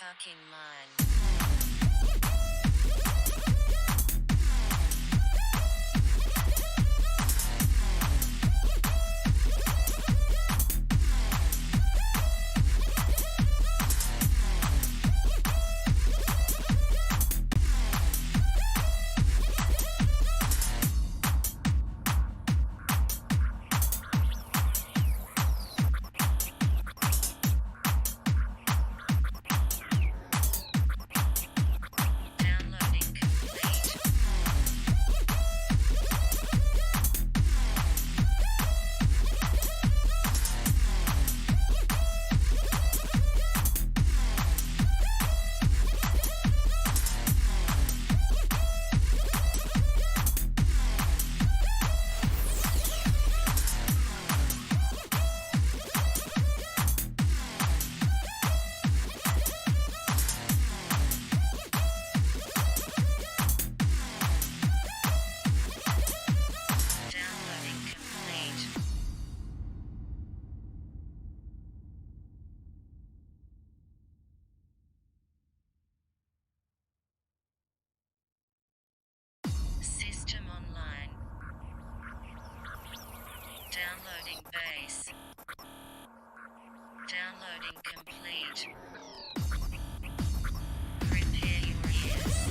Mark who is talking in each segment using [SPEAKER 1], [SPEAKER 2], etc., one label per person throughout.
[SPEAKER 1] fucking mind. System online. Downloading base. Downloading complete. Prepare your ears.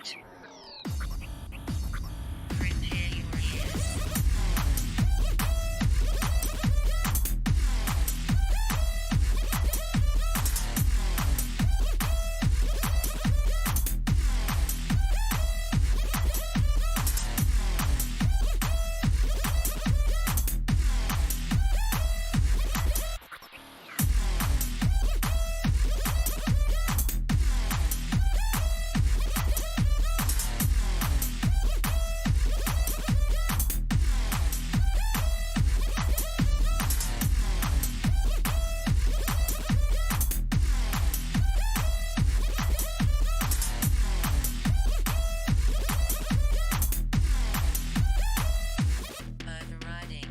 [SPEAKER 1] Prepare your ears. Overriding.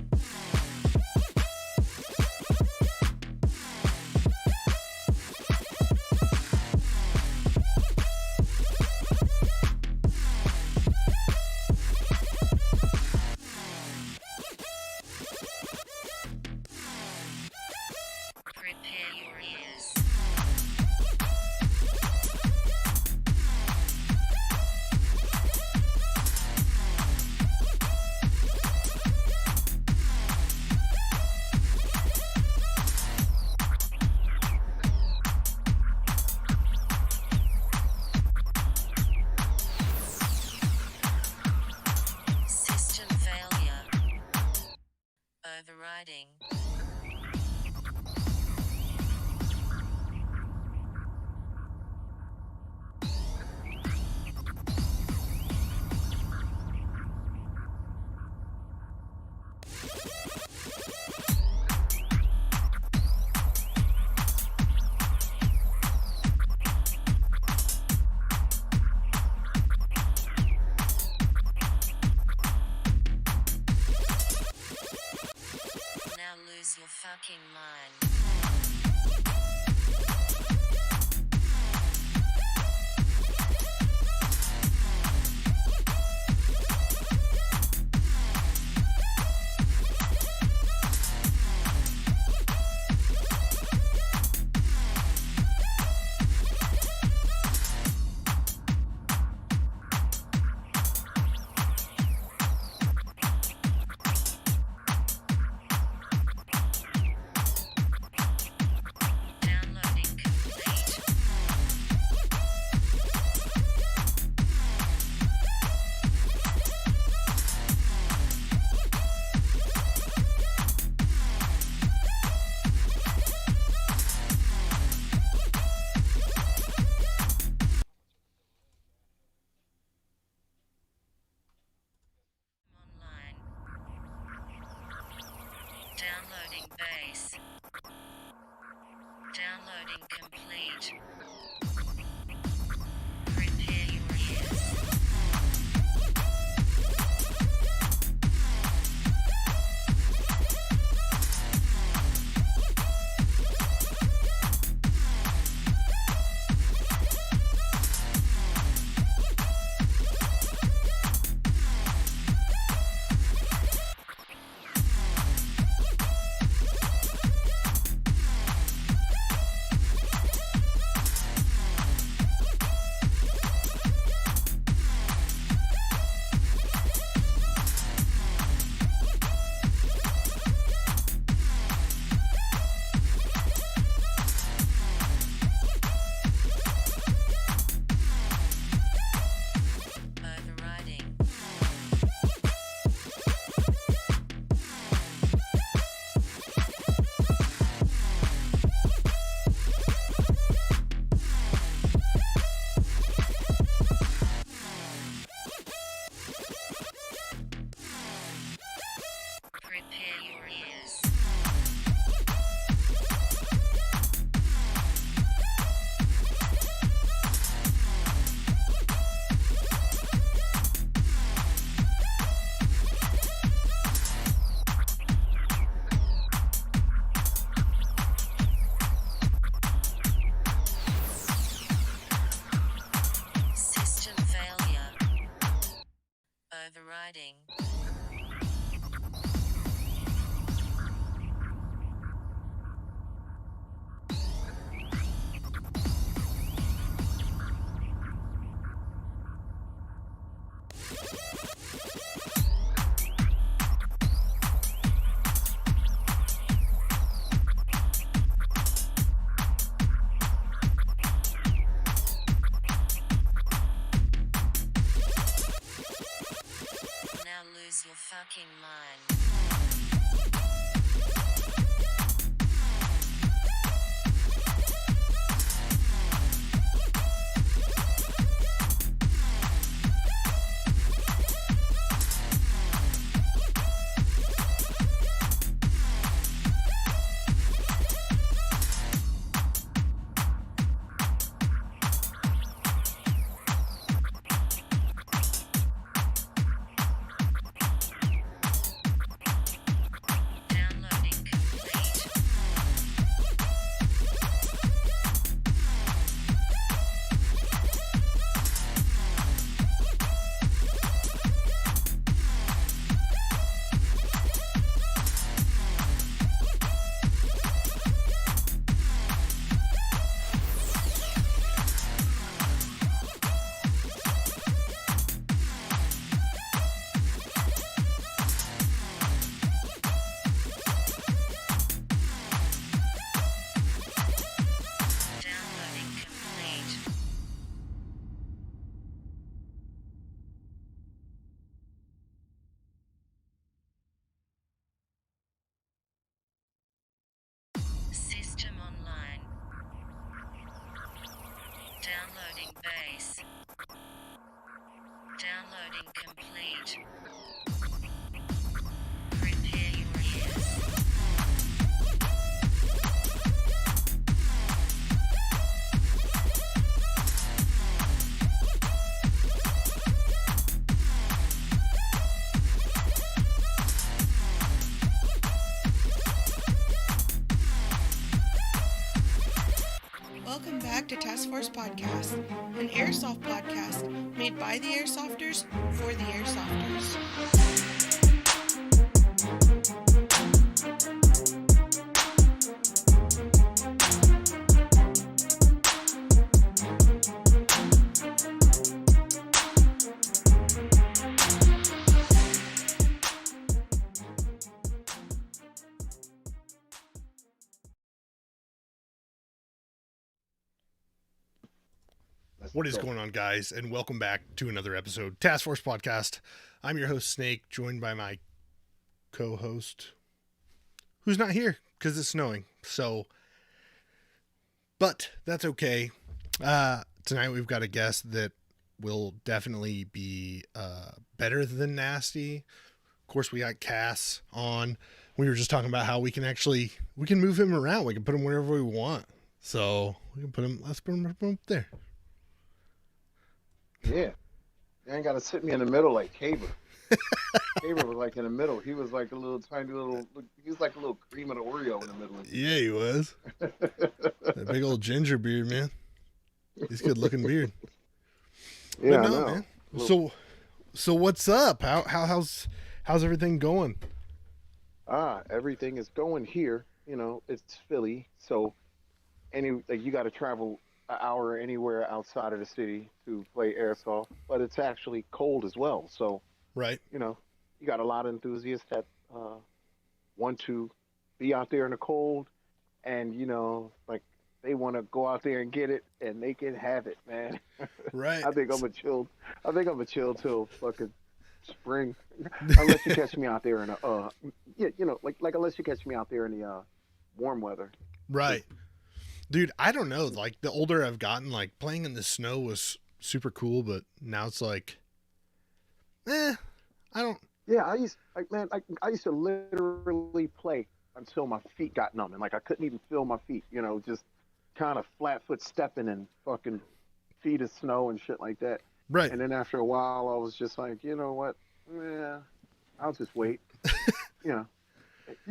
[SPEAKER 1] Prepare your ears. System failure. Overriding. Now lose your fucking mind. Downloading complete. Online. Downloading base. Downloading complete. Prepare your ears. Downloading complete. Prepare your ears.
[SPEAKER 2] Welcome back to Task Force Podcast, an airsoft podcast made by the airsofters for the airsofters.
[SPEAKER 3] What is going on, guys, and welcome back to another episode Task Force Podcast. I'm your host, Snake, joined by my co-host, who's not here because it's snowing. But that's okay. Tonight we've got a guest that will definitely be better than Nasty. Of course, we got Cass on. We were just talking about how we can move him around. We can put him wherever we want. So let's put him up there.
[SPEAKER 4] Yeah. You ain't got to sit me in the middle like Caber. Caber was like in the middle. He was like a little tiny little, he was like a little cream of the Oreo in the middle.
[SPEAKER 3] Yeah, he was. That big old ginger beard, man. He's a good looking beard.
[SPEAKER 4] Yeah,
[SPEAKER 3] but
[SPEAKER 4] no,
[SPEAKER 3] man. So what's up? How's everything going?
[SPEAKER 4] Everything is going here. You know, it's Philly. So you got to travel an hour anywhere outside of the city to play airsoft, but it's actually cold as well. So,
[SPEAKER 3] right,
[SPEAKER 4] you know, you got a lot of enthusiasts that want to be out there in the cold, and like they want to go out there and get it, and they can have it, man.
[SPEAKER 3] Right.
[SPEAKER 4] I think I'm a chill till fucking spring, unless you catch me out there in unless you catch me out there in the warm weather.
[SPEAKER 3] Right. Dude, I don't know. Like, the older I've gotten, like, playing in the snow was super cool, but now it's like, I don't.
[SPEAKER 4] Yeah, I used to literally play until my feet got numb, and like I couldn't even feel my feet. Just kind of flat foot stepping in fucking feet of snow and shit like that.
[SPEAKER 3] Right.
[SPEAKER 4] And then after a while, I was just like, you know what? Yeah, I'll just wait. You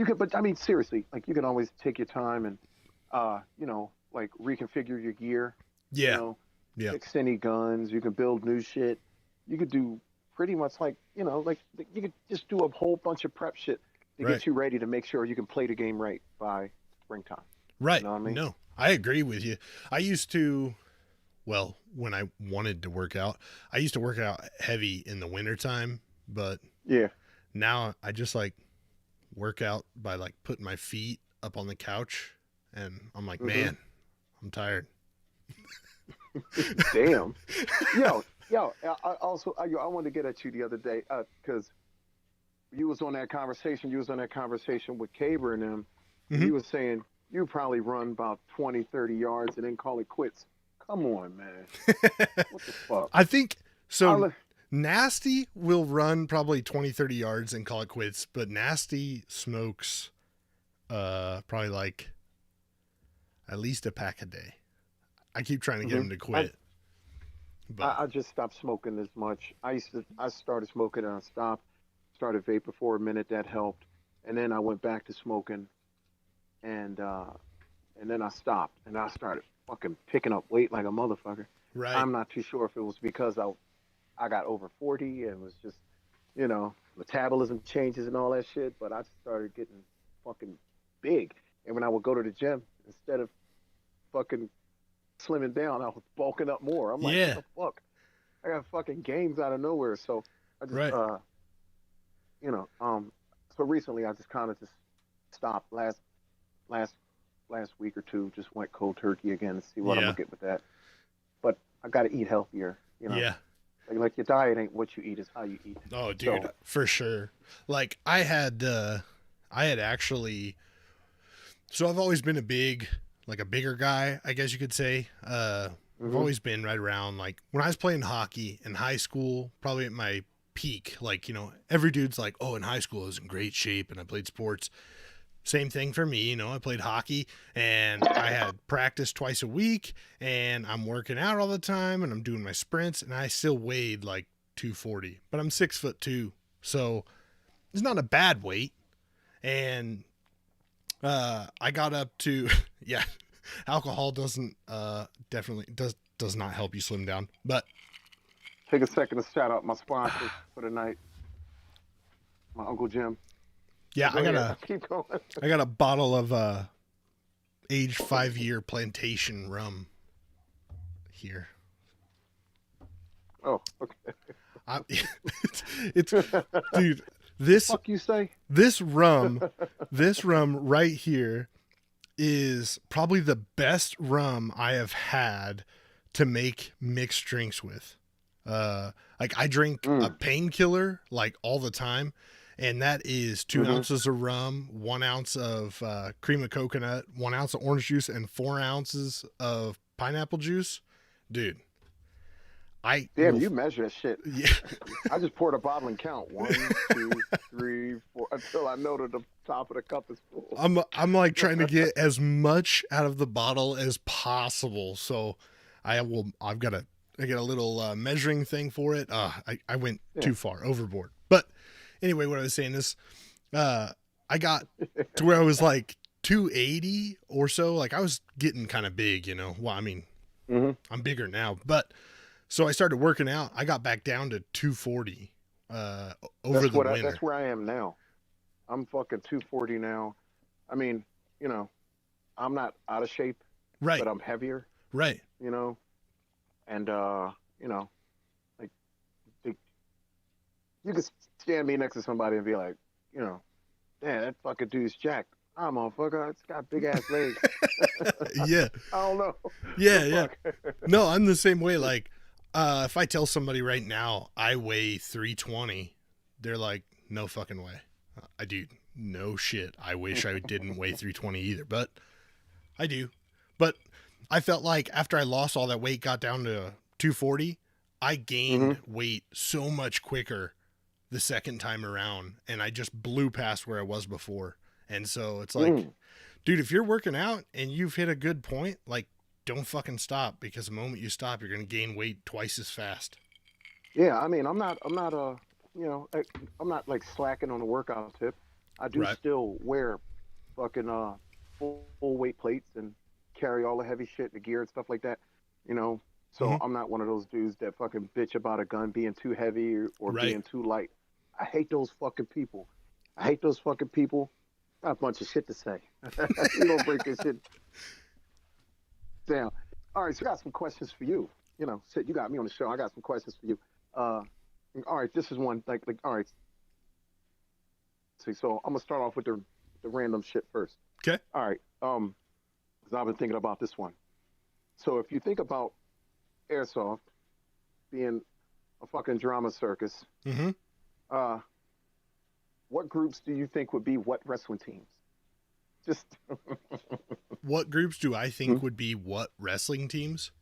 [SPEAKER 4] could, but I mean, seriously, like you can always take your time and. Like reconfigure your gear.
[SPEAKER 3] Yeah.
[SPEAKER 4] Yeah. Fix any guns. You can build new shit. You could do pretty much like you could just do a whole bunch of prep shit to get you ready to make sure you can play the game right by springtime.
[SPEAKER 3] Right.
[SPEAKER 4] You know what I mean?
[SPEAKER 3] No, I agree with you. I used to, when I wanted to work out, I used to work out heavy in the wintertime, but
[SPEAKER 4] yeah,
[SPEAKER 3] now I just like work out by like putting my feet up on the couch. And I'm like, man, I'm tired.
[SPEAKER 4] Damn. Yo. I wanted to get at you the other day because you was on that conversation. You was on that conversation with Caber and them. Mm-hmm. You was saying you probably run about 20, 30 yards and then call it quits. Come on, man. What the fuck?
[SPEAKER 3] I think so. Nasty will run probably 20, 30 yards and call it quits, but Nasty smokes probably like at least a pack a day. I keep trying to get him to quit.
[SPEAKER 4] I just stopped smoking as much. I started smoking and I stopped. Started vapor for a minute. That helped. And then I went back to smoking and then I stopped and I started fucking picking up weight like a motherfucker.
[SPEAKER 3] Right.
[SPEAKER 4] I'm not too sure if it was because I got over 40 and was just, metabolism changes and all that shit, but I started getting fucking big. And when I would go to the gym, instead of fucking slimming down, I was bulking up more. I'm like, what the fuck? I got fucking gains out of nowhere. So I just, so recently I just kind of just stopped last week or two, just went cold turkey again to see what I'm gonna get with that. But I got to eat healthier,
[SPEAKER 3] Yeah.
[SPEAKER 4] Like your diet ain't what you eat, it's how you eat.
[SPEAKER 3] Oh, dude, for sure. Like I had actually. So I've always been a bigger guy, I guess you could say. I've always been right around, like, when I was playing hockey in high school, probably at my peak, like, you know, every dude's like, oh, in high school I was in great shape and I played sports. Same thing for me, you know, I played hockey and I had practice twice a week and I'm working out all the time and I'm doing my sprints and I still weighed like 240, but I'm 6'2", so it's not a bad weight. And I got up to, yeah, alcohol doesn't, definitely does not help you slim down, but
[SPEAKER 4] Take a second to shout out my sponsors for the night. My Uncle Jim.
[SPEAKER 3] yeah,
[SPEAKER 4] Keep going.
[SPEAKER 3] I got a bottle of, aged 5-year plantation rum here.
[SPEAKER 4] Oh, okay.
[SPEAKER 3] It's dude, this
[SPEAKER 4] Fuck you say?
[SPEAKER 3] this rum right here is probably the best rum I have had to make mixed drinks with. Like I drink a painkiller like all the time, and that is 2 ounces of rum, 1 ounce of cream of coconut, 1 ounce of orange juice, and 4 ounces of pineapple juice. Dude,
[SPEAKER 4] You measure that shit.
[SPEAKER 3] Yeah.
[SPEAKER 4] I just poured a bottle and count 1, 2, 3, 4 until I know that the top of the cup is full.
[SPEAKER 3] I'm like trying to get as much out of the bottle as possible. So I get a little measuring thing for it. I went too far overboard. But anyway, what I was saying is, I got to where I was like 280 or so. Like I was getting kind of big, you know. Well, I mean, I'm bigger now, but so I started working out. I got back down to 240 over the winter.
[SPEAKER 4] That's where I am now. I'm fucking 240 now. I mean, you know, I'm not out of shape,
[SPEAKER 3] right?
[SPEAKER 4] But I'm heavier,
[SPEAKER 3] right?
[SPEAKER 4] You know, and you know, like you could stand me next to somebody and be like, you know, man, that fucking dude's jacked. Ah, motherfucker, it's got big ass legs.
[SPEAKER 3] Yeah.
[SPEAKER 4] I don't know.
[SPEAKER 3] Yeah. No, I'm the same way. Like, if I tell somebody right now I weigh 320, they're like, no fucking way. I do. No shit. I wish I didn't weigh 320 either, but I do. But I felt like after I lost all that weight, got down to 240, I gained weight so much quicker the second time around, and I just blew past where I was before. And so it's like, dude, if you're working out and you've hit a good point, like, don't fucking stop, because the moment you stop, you're going to gain weight twice as fast.
[SPEAKER 4] Yeah, I mean, I'm not you know, I'm not like slacking on the workout tip. I do still wear fucking full weight plates and carry all the heavy shit, the gear and stuff like that, you know. So I'm not one of those dudes that fucking bitch about a gun being too heavy or being too light. I hate those fucking people. Got a bunch of shit to say. You don't break this shit down. All right, so I got some questions for you. You know, shit, you got me on the show. I got some questions for you. All right, this is one like all right. See, so I'm gonna start off with the random shit first.
[SPEAKER 3] Okay.
[SPEAKER 4] All right. Because I've been thinking about this one. So if you think about airsoft being a fucking drama circus, what groups do you think would be what wrestling teams? Just
[SPEAKER 3] what groups do I think would be what wrestling teams?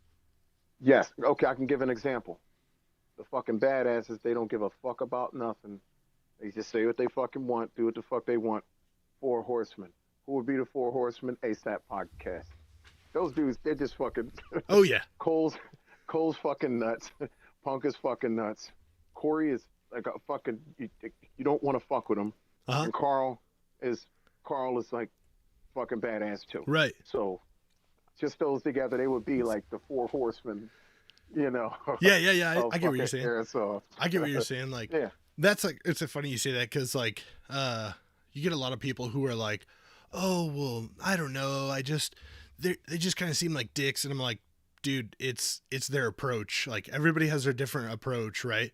[SPEAKER 4] Yes. Okay, I can give an example. The fucking badasses, they don't give a fuck about nothing. They just say what they fucking want, do what the fuck they want. 4 Horsemen. Who would be the 4 Horsemen? ASAP podcast. Those dudes, they're just fucking.
[SPEAKER 3] Oh yeah.
[SPEAKER 4] Cole's fucking nuts. Punk is fucking nuts. Corey is like a fucking. You don't want to fuck with him. And Carl is like fucking badass too.
[SPEAKER 3] Right.
[SPEAKER 4] So, just those together, they would be like the 4 Horsemen. You know.
[SPEAKER 3] Yeah. I get what you're saying.
[SPEAKER 4] Airsoft.
[SPEAKER 3] I get what you're saying. Like, that's like, it's a funny you say that, because like, you get a lot of people who are like, oh well, I don't know, they just kind of seem like dicks, and I'm like, dude, it's their approach. Like, everybody has their different approach, right?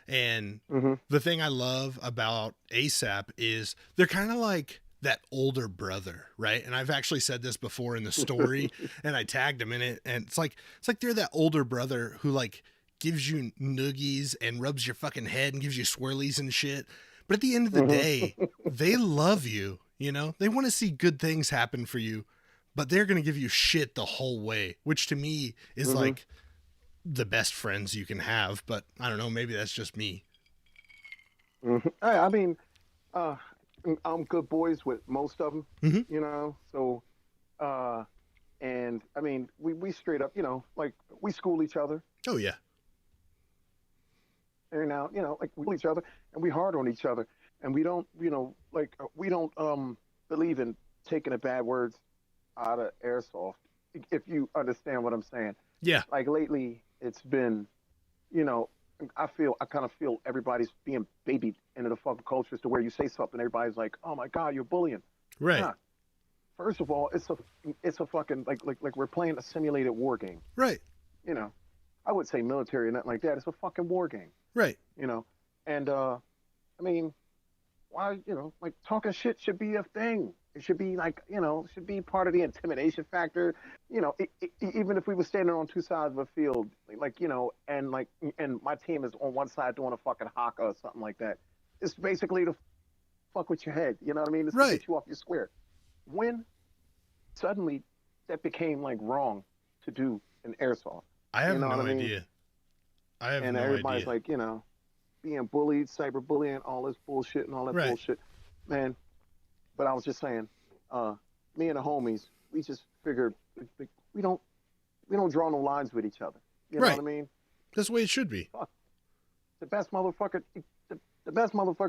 [SPEAKER 3] And the thing I love about ASAP is they're kind of like that older brother, right? And I've actually said this before in the story, and I tagged him in it, and it's like they're that older brother who like gives you noogies and rubs your fucking head and gives you swirlies and shit. But at the end of the day, they love you, you know? They want to see good things happen for you, but they're going to give you shit the whole way, which to me is like the best friends you can have. But I don't know, maybe that's just me.
[SPEAKER 4] I mean, I'm good boys with most of them,
[SPEAKER 3] Mm-hmm.
[SPEAKER 4] you know. So, and I mean, we straight up, you know, like we school each other.
[SPEAKER 3] Oh yeah.
[SPEAKER 4] And now, you know, like we each other and we hard on each other. And we don't, you know, like we don't believe in taking the bad words out of airsoft, if you understand what I'm saying.
[SPEAKER 3] Yeah.
[SPEAKER 4] Like lately it's been, you know, I kind of feel everybody's being babied into the fucking cultures to where you say something, everybody's like, oh my God, you're bullying.
[SPEAKER 3] Right.
[SPEAKER 4] Nah. First of all, it's a fucking like we're playing a simulated war game.
[SPEAKER 3] Right.
[SPEAKER 4] You know, I would say military or nothing like that. It's a fucking war game.
[SPEAKER 3] Right.
[SPEAKER 4] You know, and I mean, why, you know, like talking shit should be a thing. It should be like, you know, should be part of the intimidation factor. You know, even if we were standing on two sides of a field, like, you know, and my team is on one side doing a fucking haka or something like that. It's basically to fuck with your head. You know what I mean? It's to get you off your square. When suddenly that became like wrong to do in airsoft.
[SPEAKER 3] I have
[SPEAKER 4] you know
[SPEAKER 3] no
[SPEAKER 4] what I mean?
[SPEAKER 3] idea. I have
[SPEAKER 4] and
[SPEAKER 3] no
[SPEAKER 4] everybody's
[SPEAKER 3] idea.
[SPEAKER 4] like, you know, being bullied, cyberbullying, all this bullshit and all that bullshit, man. But I was just saying, me and the homies, we just figured we don't draw no lines with each other. You know what I mean?
[SPEAKER 3] That's the way it should be.
[SPEAKER 4] Fuck. The best motherfucker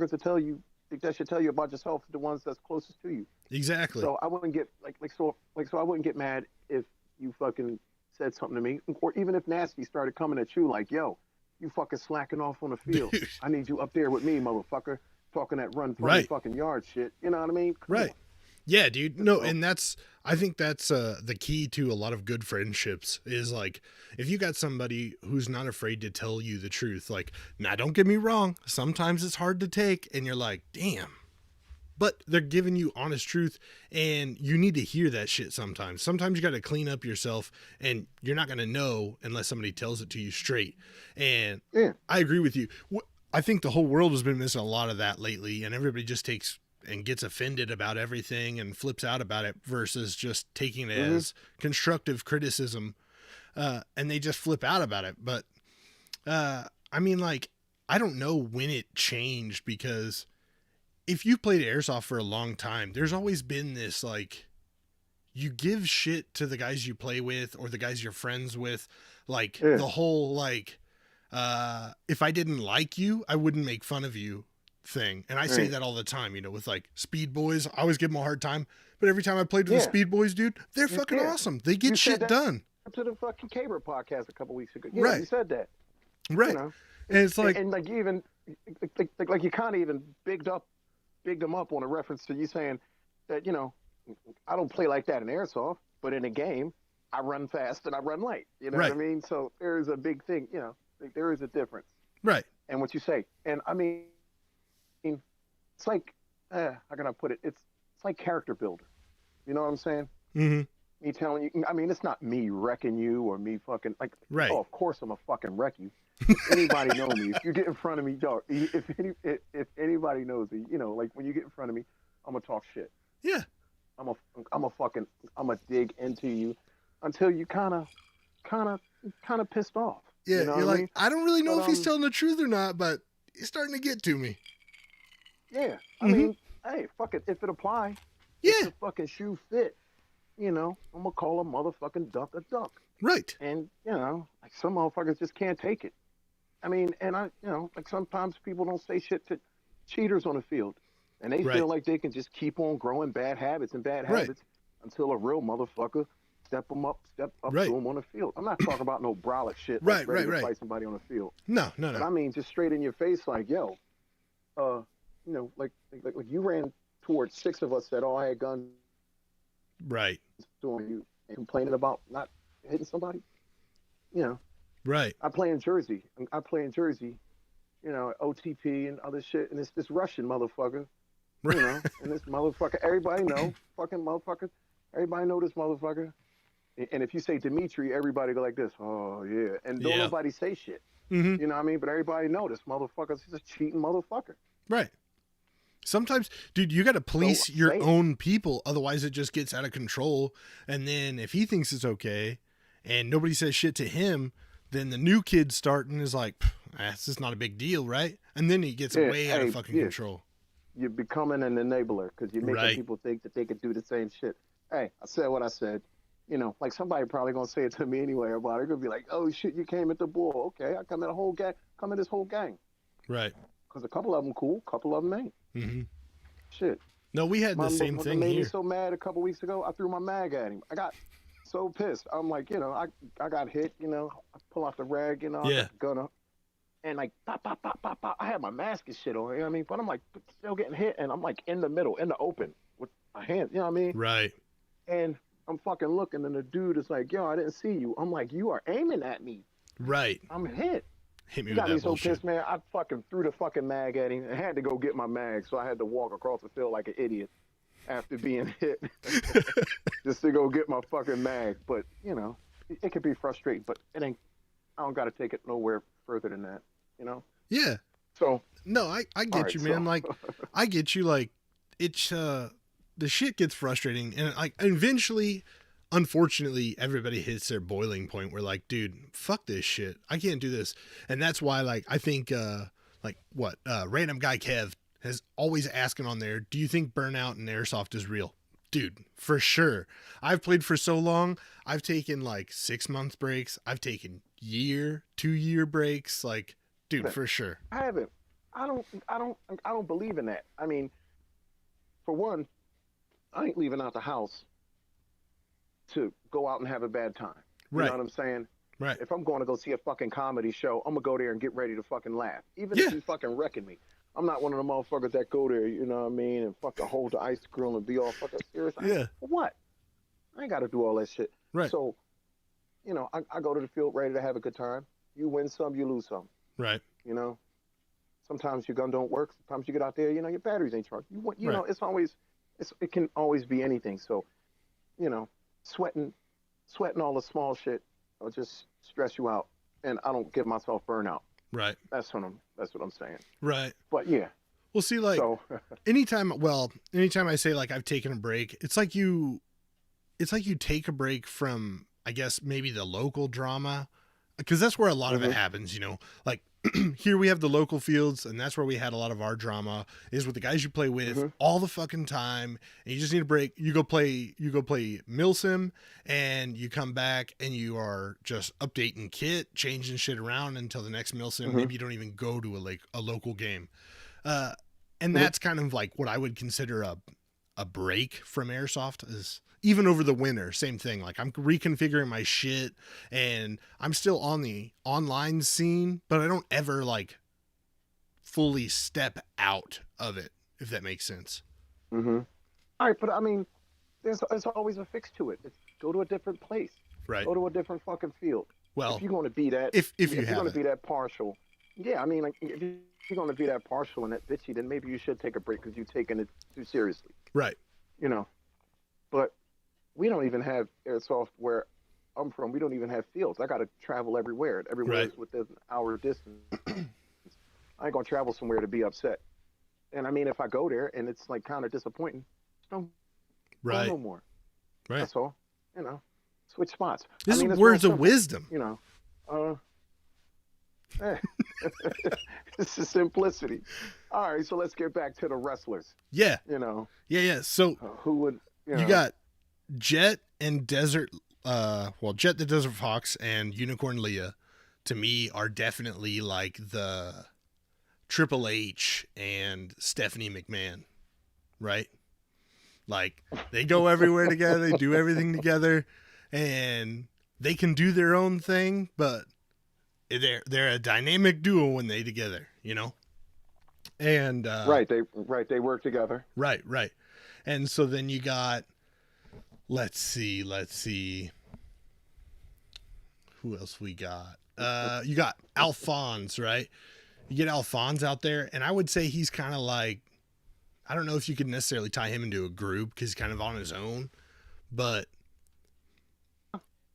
[SPEAKER 4] to tell you that should tell you about yourself are the ones that's closest to you.
[SPEAKER 3] Exactly.
[SPEAKER 4] So I wouldn't get so I wouldn't get mad if you fucking said something to me, or even if Nasty started coming at you like, yo, you fucking slacking off on the field.
[SPEAKER 3] Dude.
[SPEAKER 4] I need you up there with me, motherfucker, talking that run from the fucking yard shit. You know what I mean? Come on.
[SPEAKER 3] Yeah, dude. No, and I think that's the key to a lot of good friendships is like, if you got somebody who's not afraid to tell you the truth, like, now don't get me wrong, sometimes it's hard to take and you're like, damn, but they're giving you honest truth and you need to hear that shit sometimes. Sometimes you got to clean up yourself and you're not going to know unless somebody tells it to you straight. And I agree with you. I think the whole world has been missing a lot of that lately, and everybody just takes and gets offended about everything and flips out about it versus just taking it as constructive criticism. And they just flip out about it. But, I mean, like, I don't know when it changed, because if you played airsoft for a long time, there's always been this, like, you give shit to the guys you play with or the guys you're friends with. Like the whole, like, if I didn't like you, I wouldn't make fun of you thing. And I say that all the time, you know, with like Speed Boys. I always give them a hard time, but every time I played with the Speed Boys, dude, they're fucking awesome. They get shit done.
[SPEAKER 4] To the fucking Caber podcast a couple weeks ago. Yeah, you said that.
[SPEAKER 3] Right.
[SPEAKER 4] You know?
[SPEAKER 3] And it's like,
[SPEAKER 4] and like you even like you kind of even bigged them up on a reference to you saying that, you know, I don't play like that in airsoft, but in a game I run fast and I run light. You know what I mean? So there is a big thing, you know, there is a difference.
[SPEAKER 3] Right.
[SPEAKER 4] And what you say. And I mean, it's like, how can I put it? It's like character builder. You know what I'm saying?
[SPEAKER 3] Mm-hmm.
[SPEAKER 4] Me telling you, I mean, it's not me wrecking you or me fucking, like, oh, of course I'm a fucking wreck you. If anybody know me, if you get in front of me, dog, if anybody knows me, you know, like when you get in front of me, I'm gonna talk shit.
[SPEAKER 3] Yeah.
[SPEAKER 4] I'm gonna dig into you until you kind of pissed off.
[SPEAKER 3] Yeah.
[SPEAKER 4] You know
[SPEAKER 3] you're like,
[SPEAKER 4] I mean?
[SPEAKER 3] I don't really know if he's telling the truth or not, but he's starting to get to me.
[SPEAKER 4] Yeah. I mean, hey, fuck it. If it apply, if the fucking shoe fit, you know, I'm gonna call a motherfucking duck a duck.
[SPEAKER 3] Right.
[SPEAKER 4] And, you know, like some motherfuckers just can't take it. I mean, and I, you know, like sometimes people don't say shit to cheaters on the field. And they feel like they can just keep on growing bad habits until a real motherfucker step up to them on the field. I'm not talking about no brolic shit. Like ready to fight somebody on the field.
[SPEAKER 3] No.
[SPEAKER 4] But I mean, just straight in your face, like, yo, you know, like you ran towards 6 of us that all had guns.
[SPEAKER 3] Right.
[SPEAKER 4] Doing you and complaining about not hitting somebody. You know.
[SPEAKER 3] Right.
[SPEAKER 4] I play in Jersey, you know, OTP and other shit, and it's this Russian motherfucker, you know, and this motherfucker, everybody know, fucking motherfucker, everybody know this motherfucker. And if you say Dimitri, everybody go like this, oh yeah, and don't nobody say shit. You know what I mean? But everybody know this motherfucker's just a cheating motherfucker.
[SPEAKER 3] Right. Sometimes, dude, you got to police your
[SPEAKER 4] say it.
[SPEAKER 3] own people. Otherwise, it just gets out of control. And then if he thinks it's okay and nobody says shit to him, then the new kid starting is like, that's just not a big deal, right? And then he gets way out of fucking control.
[SPEAKER 4] You're becoming an enabler because you're making people think that they could do the same shit. Hey, I said what I said. You know, like somebody probably gonna say it to me anyway about it. They're gonna be like, "Oh shit, you came at the bull. Okay, I come in this whole gang."
[SPEAKER 3] Right.
[SPEAKER 4] Because a couple of them cool, a couple of them ain't.
[SPEAKER 3] Mm-hmm.
[SPEAKER 4] Shit.
[SPEAKER 3] No, we had the same thing
[SPEAKER 4] made
[SPEAKER 3] here.
[SPEAKER 4] me so mad a couple weeks ago. I threw my mag at him. I got so pissed. I'm like, you know, I got hit. You know, I pull out the rag. You know, I got the gun up, and like pop, pop, pop, pop, pop. I had my mask and shit on. You know what I mean? But I'm like still getting hit, and I'm like in the middle, in the open with my hands. You know what I mean?
[SPEAKER 3] Right.
[SPEAKER 4] And I'm fucking looking, and the dude is like, "Yo, I didn't see you." I'm like, "You are aiming at me."
[SPEAKER 3] Right.
[SPEAKER 4] I'm hit.
[SPEAKER 3] Hit me
[SPEAKER 4] He
[SPEAKER 3] with
[SPEAKER 4] got
[SPEAKER 3] that
[SPEAKER 4] me so
[SPEAKER 3] bullshit.
[SPEAKER 4] pissed, man. I fucking threw the fucking mag at him and had to go get my mag, so I had to walk across the field like an idiot after being hit just to go get my fucking mag. But you know, it could be frustrating, but it ain't. I don't got to take it nowhere further than that. You know.
[SPEAKER 3] Yeah.
[SPEAKER 4] So.
[SPEAKER 3] No, I get
[SPEAKER 4] right,
[SPEAKER 3] you, man.
[SPEAKER 4] so.
[SPEAKER 3] Like, I get you. Like, it's the shit gets frustrating, and like eventually, unfortunately, everybody hits their boiling point where like, dude, fuck this shit. I can't do this, and that's why like I think random guy Kev has always asking on there, do you think burnout in airsoft is real? Dude, for sure. I've played for so long. I've taken like 6 month breaks. I've taken 2-year breaks. Like, dude, for sure.
[SPEAKER 4] I haven't. I don't believe in that. I mean, for one, I ain't leaving out the house to go out and have a bad time. You know what I'm saying?
[SPEAKER 3] Right.
[SPEAKER 4] If I'm going to go see a fucking comedy show, I'm gonna go there and get ready to fucking laugh. Even if you fucking wrecking me. I'm not one of the motherfuckers that go there, you know what I mean, and fucking hold the ice grill and be all fucking serious.
[SPEAKER 3] Yeah.
[SPEAKER 4] For what? I ain't gotta do all that shit.
[SPEAKER 3] Right.
[SPEAKER 4] So, you know, I go to the field ready to have a good time. You win some, you lose some.
[SPEAKER 3] Right.
[SPEAKER 4] You know? Sometimes your gun don't work. Sometimes you get out there, you know, your batteries ain't charged. You know, it can always be anything. So, you know, sweating all the small shit will just stress you out, and I don't give myself burnout.
[SPEAKER 3] Right.
[SPEAKER 4] That's what I'm saying.
[SPEAKER 3] Right.
[SPEAKER 4] But yeah.
[SPEAKER 3] Well, see, like anytime I say like I've taken a break, it's like you take a break from, I guess, maybe the local drama, because that's where a lot of it happens, you know, like here we have the local fields, and that's where we had a lot of our drama is with the guys you play with all the fucking time, and you just need a break. You go play Milsim, and you come back and you are just updating kit, changing shit around until the next Milsim. Maybe you don't even go to a local game. And that's kind of like what I would consider a break from airsoft, is even over the winter, same thing. Like I'm reconfiguring my shit and I'm still on the online scene, but I don't ever like fully step out of it, if that makes sense.
[SPEAKER 4] All right. But I mean, there's always a fix to it. It's go to a different place.
[SPEAKER 3] Right.
[SPEAKER 4] Go to a different fucking field.
[SPEAKER 3] Well,
[SPEAKER 4] if you're going to be that,
[SPEAKER 3] if you're
[SPEAKER 4] going to be that partial, yeah. I mean, like, if you're going to be that partial and that bitchy, then maybe you should take a break because you're taking it too seriously.
[SPEAKER 3] Right.
[SPEAKER 4] You know, but we don't even have airsoft where I'm from. We don't even have fields. I got to travel everywhere. Everywhere is within an hour distance. I ain't going to travel somewhere to be upset. And I mean, if I go there and it's like kind of disappointing, just don't go no more.
[SPEAKER 3] Right.
[SPEAKER 4] That's all. You know, switch spots.
[SPEAKER 3] This is words of wisdom.
[SPEAKER 4] You know, this is simplicity. All right, so let's get back to the wrestlers.
[SPEAKER 3] Yeah.
[SPEAKER 4] You know.
[SPEAKER 3] Yeah. So
[SPEAKER 4] who would
[SPEAKER 3] you got Jet and Jet the Desert Fox and Unicorn Leah, to me, are definitely like the Triple H and Stephanie McMahon, right? Like they go everywhere together, they do everything together, and they can do their own thing, but they're a dynamic duo when they together, you know? And
[SPEAKER 4] they work together.
[SPEAKER 3] Right. And so then you got let's see who else we got. You got Alphonse, right? You get Alphonse out there, and I would say he's kind of like, I don't know if you could necessarily tie him into a group because he's kind of on his own, but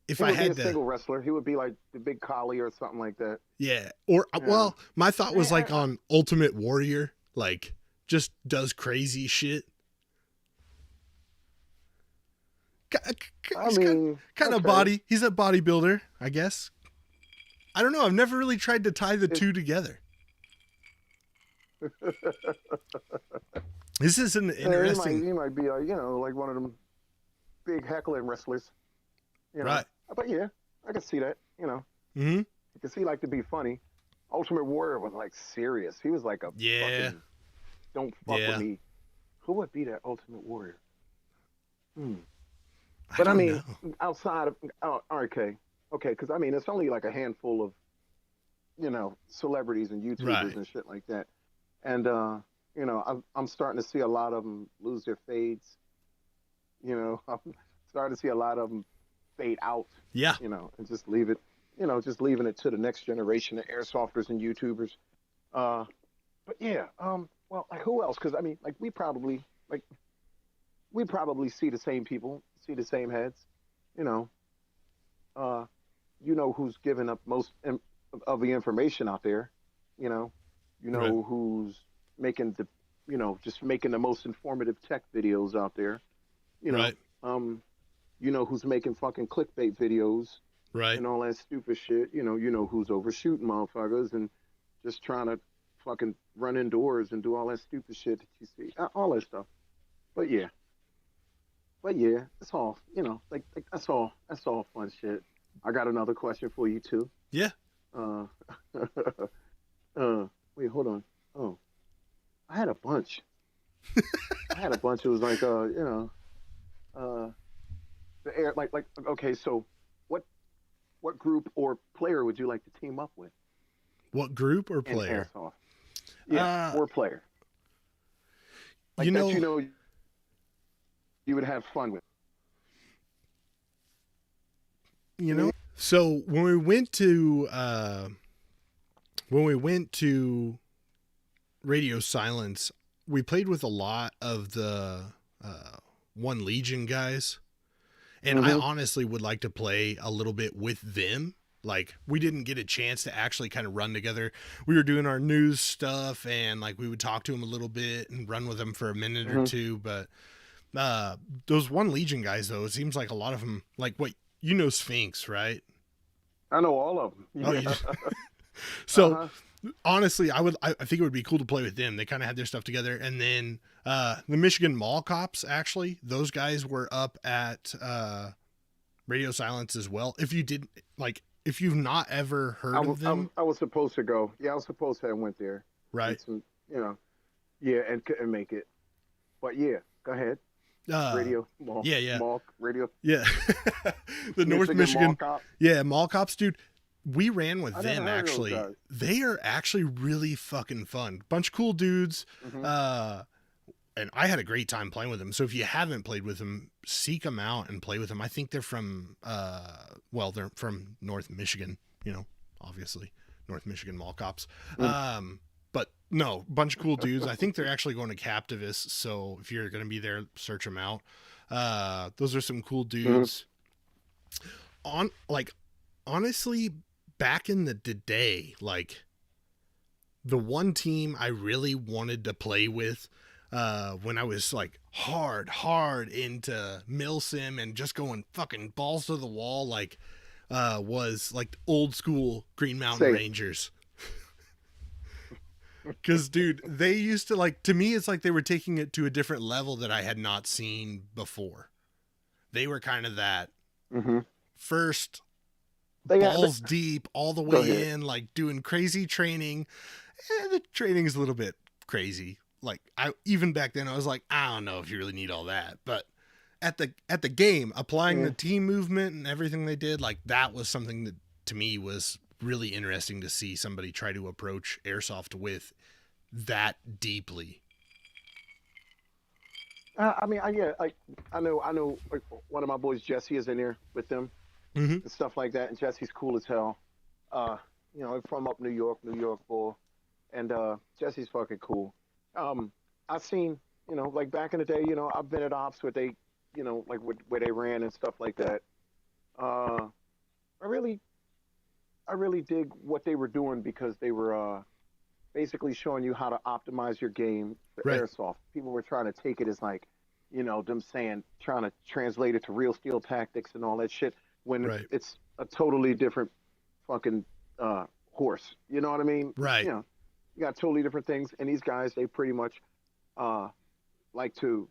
[SPEAKER 3] if I had to,
[SPEAKER 4] single wrestler, he would be like the Big Collie or something like that.
[SPEAKER 3] Yeah. Or well, my thought was like on Ultimate Warrior, like just does crazy shit.
[SPEAKER 4] I mean,
[SPEAKER 3] Kind of
[SPEAKER 4] okay.
[SPEAKER 3] body. He's a bodybuilder, I guess. I don't know. I've never really tried to tie the two together. This is an interesting.
[SPEAKER 4] He might be, like one of them big heckling wrestlers.
[SPEAKER 3] Right.
[SPEAKER 4] But yeah, I can see that.
[SPEAKER 3] Mm-hmm.
[SPEAKER 4] Because he liked to be funny. Ultimate Warrior was like serious. He was like a fucking don't fuck with me. Who would be that Ultimate Warrior? But I mean, outside of okay, because I mean, it's only like a handful of celebrities and YouTubers and shit like that, and I'm starting to see a lot of them lose their fades. I'm starting to see a lot of them fade out.
[SPEAKER 3] Yeah.
[SPEAKER 4] And just leave it. Just leaving it to the next generation of airsofters and YouTubers. But yeah, well, like who else? Because I mean, like we probably see the same people, see the same heads. Who's giving up most of the information out there.
[SPEAKER 3] Right.
[SPEAKER 4] Who's making just making the most informative tech videos out there.
[SPEAKER 3] Right.
[SPEAKER 4] Who's making fucking clickbait videos.
[SPEAKER 3] Right.
[SPEAKER 4] And all that stupid shit. Who's overshooting motherfuckers and just trying to fucking run indoors and do all that stupid shit that you see. All that stuff. But yeah, it's all, like that's all fun shit. I got another question for you too.
[SPEAKER 3] Yeah.
[SPEAKER 4] Wait, hold on. Oh, I had a bunch. It was like, the air, like, okay, so what group or player would you like to team up with?
[SPEAKER 3] What group or player?
[SPEAKER 4] In Airsoft. Yeah, or player. Like you would have fun with.
[SPEAKER 3] So when we went to Radio Silence, we played with a lot of the One Legion guys. And I honestly would like to play a little bit with them. Like, we didn't get a chance to actually kind of run together. We were doing our news stuff, and like we would talk to them a little bit and run with them for a minute or two. But those One Legion guys, though, it seems like a lot of them, like Sphinx, right?
[SPEAKER 4] I know all of them.
[SPEAKER 3] Oh,
[SPEAKER 4] yeah.
[SPEAKER 3] So honestly, I think it would be cool to play with them. They kind of had their stuff together. And then the Michigan Mall Cops, actually, those guys were up at Radio Silence as well. If you've not ever heard of them.
[SPEAKER 4] I was supposed to go. Yeah, I was supposed to have went there.
[SPEAKER 3] Right.
[SPEAKER 4] And and couldn't make it. But yeah, go ahead. Radio. Mall,
[SPEAKER 3] yeah.
[SPEAKER 4] Mall, radio.
[SPEAKER 3] Yeah. The North Michigan.
[SPEAKER 4] Mall Cops.
[SPEAKER 3] Yeah, Mall Cops, dude. We ran with them, actually.
[SPEAKER 4] Those guys.
[SPEAKER 3] They are actually really fucking fun. Bunch of cool dudes. And I had a great time playing with them. So if you haven't played with them, seek them out and play with them. I think they're from, they're from North Michigan, obviously. North Michigan Mall Cops. But no, bunch of cool dudes. I think they're actually going to Captivus. So if you're going to be there, search them out. Those are some cool dudes. Honestly, back in the day, like the one team I really wanted to play with, when I was like hard into Milsim and just going fucking balls to the wall, was like old school Green Mountain Rangers. Cause dude, they used to to me, it's like they were taking it to a different level that I had not seen before. They were kind of that first balls deep all the way in, like doing crazy training. The training is a little bit crazy. Like even back then I was like, I don't know if you really need all that, but at the game, applying the team movement and everything they did, like that was something that to me was really interesting to see somebody try to approach airsoft with that deeply.
[SPEAKER 4] I know like, one of my boys, Jesse, is in there with them and stuff like that. And Jesse's cool as hell. From up New York boy. And Jesse's fucking cool. I've seen, like back in the day, I've been at ops where they, where they ran and stuff like that. I really dig what they were doing because they were basically showing you how to optimize your game for
[SPEAKER 3] Right.
[SPEAKER 4] airsoft. People were trying to take it as like, them saying trying to translate it to real steel tactics and all that shit when
[SPEAKER 3] Right.
[SPEAKER 4] it's a totally different fucking horse. You know what I mean?
[SPEAKER 3] Right.
[SPEAKER 4] You got totally different things, and these guys they pretty much uh like to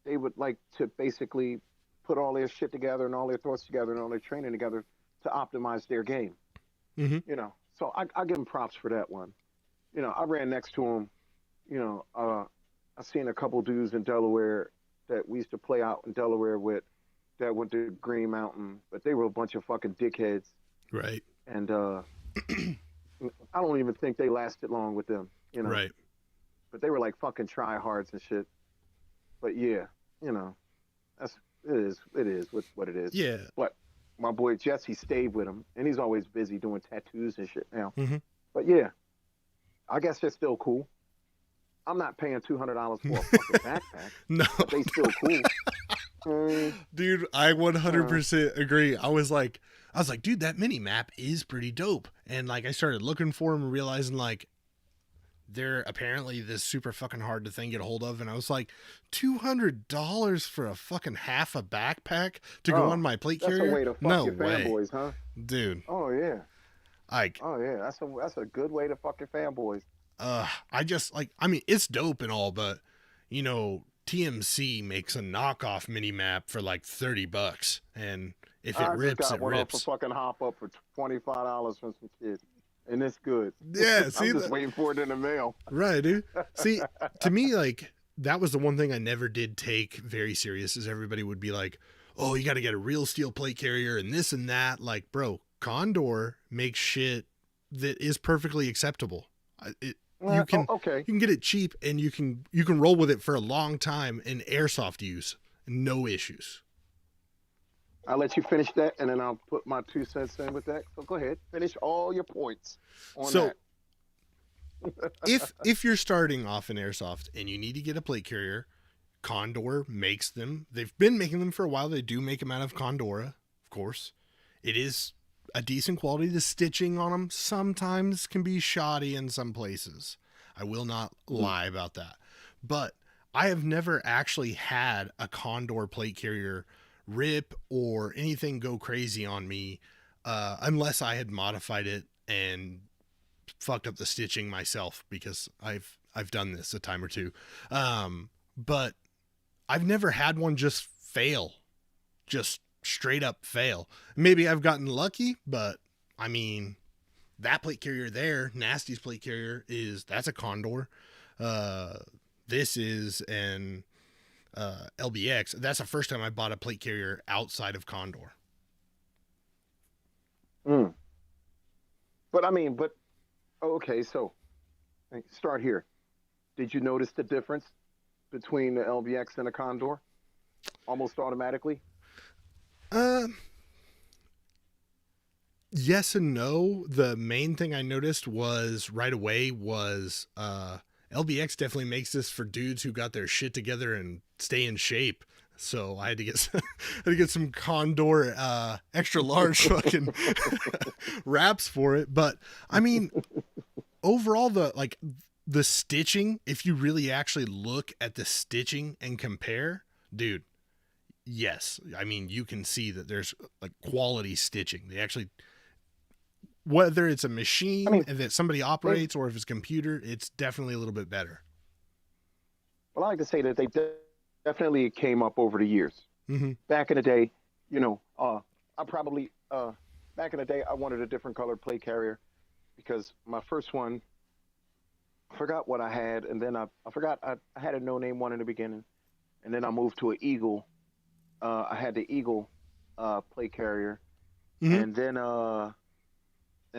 [SPEAKER 4] they would like to basically put all their shit together and all their thoughts together and all their training together to optimize their game.
[SPEAKER 3] Mm-hmm.
[SPEAKER 4] So I give them props for that one. I ran next to him. I seen a couple dudes in Delaware that we used to play out in Delaware with that went to Green Mountain, but they were a bunch of fucking dickheads.
[SPEAKER 3] Right.
[SPEAKER 4] And I don't even think they lasted long with them.
[SPEAKER 3] Right.
[SPEAKER 4] But they were like fucking tryhards and shit. But yeah, it is what it is.
[SPEAKER 3] Yeah.
[SPEAKER 4] But my boy Jesse stayed with him, and he's always busy doing tattoos and shit now.
[SPEAKER 3] Mm-hmm.
[SPEAKER 4] But yeah, I guess they're still cool. I'm not paying $200 for a fucking backpack.
[SPEAKER 3] No.
[SPEAKER 4] But they still cool.
[SPEAKER 3] Dude, I 100% agree. I was like, dude, that mini map is pretty dope. And like, I started looking for them and realizing like, they're apparently this super fucking hard to get a hold of. And I was like, $200 for a fucking half a backpack to go on my plate carrier?
[SPEAKER 4] That's a way to fuck your fanboys, huh?
[SPEAKER 3] Dude.
[SPEAKER 4] Oh yeah.
[SPEAKER 3] Oh
[SPEAKER 4] yeah, that's a good way to fuck your fanboys.
[SPEAKER 3] I just like, I mean, it's dope and all, but TMC makes a knockoff mini map for like $30, and if it rips, it rips.
[SPEAKER 4] For fucking hop up for $25 from some kid, and it's good.
[SPEAKER 3] Yeah, see,
[SPEAKER 4] I'm just waiting for it in the mail.
[SPEAKER 3] Right, dude. See, to me, like that was the one thing I never did take very serious. Is everybody would be like, "Oh, you got to get a real steel plate carrier and this and that." Like, bro, Condor makes shit that is perfectly acceptable. You can get it cheap, and you can roll with it for a long time in airsoft use, no issues.
[SPEAKER 4] I'll let you finish that, and then I'll put my 2 cents in with that. So go ahead, finish all your points on that.
[SPEAKER 3] if you're starting off in airsoft and you need to get a plate carrier, Condor makes them. They've been making them for a while. They do make them out of Condora, of course. It is a decent quality. The stitching on them sometimes can be shoddy in some places. I will not lie about that. But I have never actually had a Condor plate carrier rip or anything go crazy on me, unless I had modified it and fucked up the stitching myself, because I've done this a time or two. But I've never had one just fail, just straight up fail. Maybe I've gotten lucky, but I mean, that plate carrier there, Nasty's plate carrier, that's a Condor. This is an LBX. That's the first time I bought a plate carrier outside of Condor.
[SPEAKER 4] Okay, so start here. Did you notice the difference between the LBX and the Condor almost automatically?
[SPEAKER 3] Yes and no. The main thing I noticed was right away was LBX definitely makes this for dudes who got their shit together and stay in shape. So I had to get some Condor extra large fucking wraps for it. But I mean, overall the stitching, if you really actually look at the stitching and compare, dude, yes. I mean, you can see that there's like quality stitching. They actually, whether it's a machine that somebody operates or if it's a computer, it's definitely a little bit better.
[SPEAKER 4] Well, I like to say that they definitely came up over the years.
[SPEAKER 3] Mm-hmm.
[SPEAKER 4] Back in the day, back in the day, I wanted a different color plate carrier because my first one, I forgot what I had, and then I forgot I had a no-name one in the beginning, and then I moved to an Eagle. I had the Eagle plate carrier,
[SPEAKER 3] mm-hmm.
[SPEAKER 4] and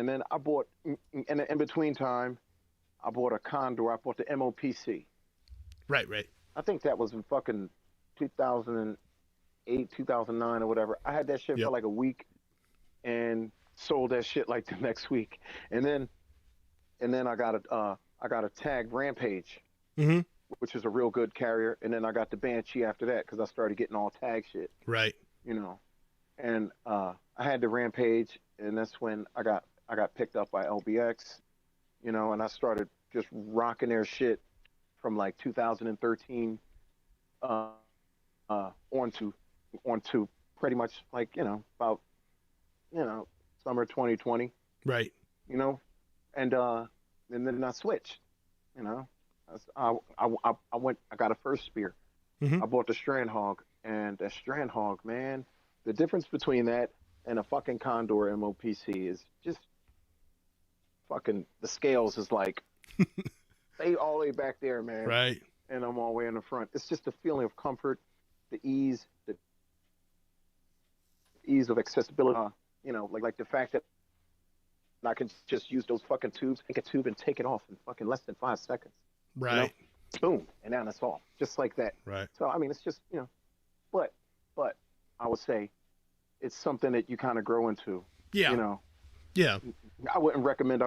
[SPEAKER 4] then I bought in between time, I bought a Condor. I bought the MOPC.
[SPEAKER 3] Right.
[SPEAKER 4] I think that was in fucking 2008, 2009 or whatever. I had that shit for like a week, and sold that shit like the next week, and then I got a Tag Rampage,
[SPEAKER 3] mm-hmm.
[SPEAKER 4] which is a real good carrier, and then I got the Banshee after that because I started getting all tag shit.
[SPEAKER 3] Right.
[SPEAKER 4] And I had the Rampage, and that's when I got picked up by LBX, and I started just rocking their shit from like 2013 uh, onto pretty much like about summer 2020,
[SPEAKER 3] Right.
[SPEAKER 4] you know, and then I switched, you know, I got a first spear.
[SPEAKER 3] Mm-hmm.
[SPEAKER 4] I bought the Strand Hog, and the Strand Hog, man, the difference between that and a fucking Condor MOPC is just fucking the scales is like they all the way back there, man,
[SPEAKER 3] Right.
[SPEAKER 4] and I'm all the way in the front. It's just the feeling of comfort, the ease of accessibility. Like the fact that I can just use those fucking tubes, take a tube and take it off in fucking less than 5 seconds.
[SPEAKER 3] Right.
[SPEAKER 4] Boom, and now it's off, just like that.
[SPEAKER 3] Right.
[SPEAKER 4] So I mean, it's just but I would say it's something that you kind of grow into.
[SPEAKER 3] Yeah. Yeah.
[SPEAKER 4] I wouldn't recommend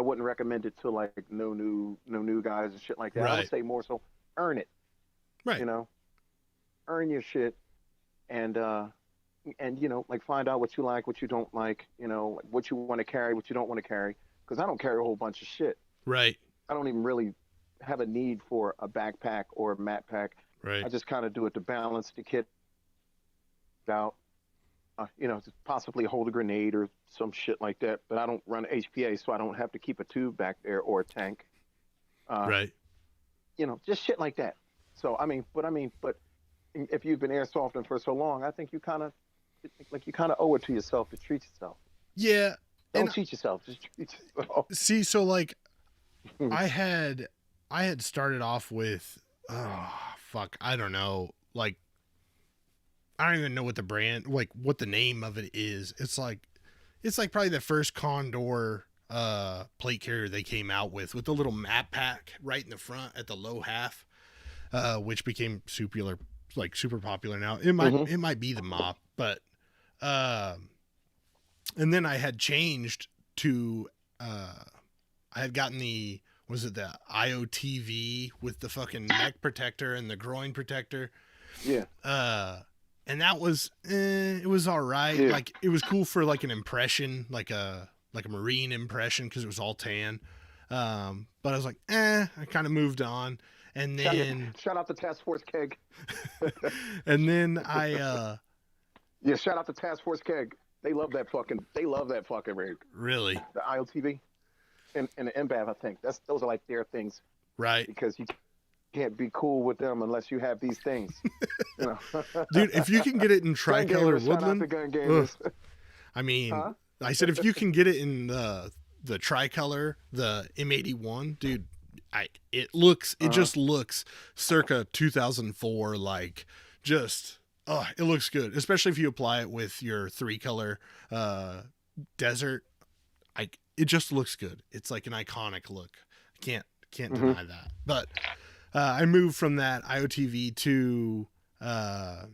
[SPEAKER 4] it to like no new guys and shit like that. I
[SPEAKER 3] Right.
[SPEAKER 4] would say more so earn it.
[SPEAKER 3] Right.
[SPEAKER 4] Earn your shit, and like find out what you like, what you don't like, what you want to carry, what you don't want to carry. Because I don't carry a whole bunch of shit.
[SPEAKER 3] Right.
[SPEAKER 4] I don't even really have a need for a backpack or a mat pack.
[SPEAKER 3] Right.
[SPEAKER 4] I just kind of do it to balance the kit out. To possibly hold a grenade or some shit like that. But I don't run HPA, so I don't have to keep a tube back there or a tank.
[SPEAKER 3] Right.
[SPEAKER 4] Just shit like that. So but if you've been airsofting for so long, I think you kind of owe it to yourself to treat yourself.
[SPEAKER 3] Yeah.
[SPEAKER 4] Don't cheat yourself. Just treat yourself.
[SPEAKER 3] See, so like I had started off with I don't know, like I don't even know what the brand, like what the name of it is. It's like probably the first Condor plate carrier they came out with the little map pack right in the front at the low half, which became super popular now. It might be the mop, but and then I had changed to I had gotten the IOTV with the fucking neck protector and the groin protector.
[SPEAKER 4] Yeah.
[SPEAKER 3] And that was it was all right.
[SPEAKER 4] Yeah.
[SPEAKER 3] Like it was cool for like an impression, like a marine impression, because it was all tan. But I was like, I kind of moved on. And then
[SPEAKER 4] shout out to Task Force Keg.
[SPEAKER 3] and then I
[SPEAKER 4] yeah, shout out to Task Force Keg. They love that fucking rig.
[SPEAKER 3] really
[SPEAKER 4] The IOTV and the MBAV, I think. Those are like their things.
[SPEAKER 3] right.
[SPEAKER 4] Because you can't be cool with them unless you have these things.
[SPEAKER 3] Dude, if you can get it in tricolor
[SPEAKER 4] Shout out to
[SPEAKER 3] woodland,
[SPEAKER 4] gun gamers.
[SPEAKER 3] I mean,
[SPEAKER 4] Huh?
[SPEAKER 3] I said if you can get it in the tricolor, the M81, dude, it just looks circa 2004, like just it looks good, especially if you apply it with your 3-color desert. It just looks good. It's like an iconic look. Can't deny that. But I moved from that IOTV to a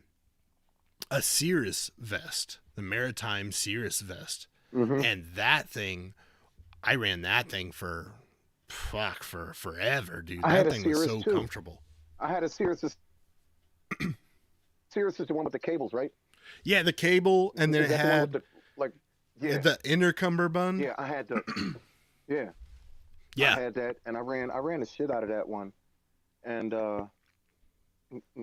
[SPEAKER 3] Cirrus vest, the Maritime Cirrus vest.
[SPEAKER 4] Mm-hmm.
[SPEAKER 3] And that thing, I ran that thing for forever, dude. That thing was so comfortable.
[SPEAKER 4] I had a Cirrus. Cirrus is the one with the cables, right?
[SPEAKER 3] Yeah, the cable, and then it had the intercumberbund.
[SPEAKER 4] Yeah, I had the yeah. I had that, and I ran the shit out of that one, and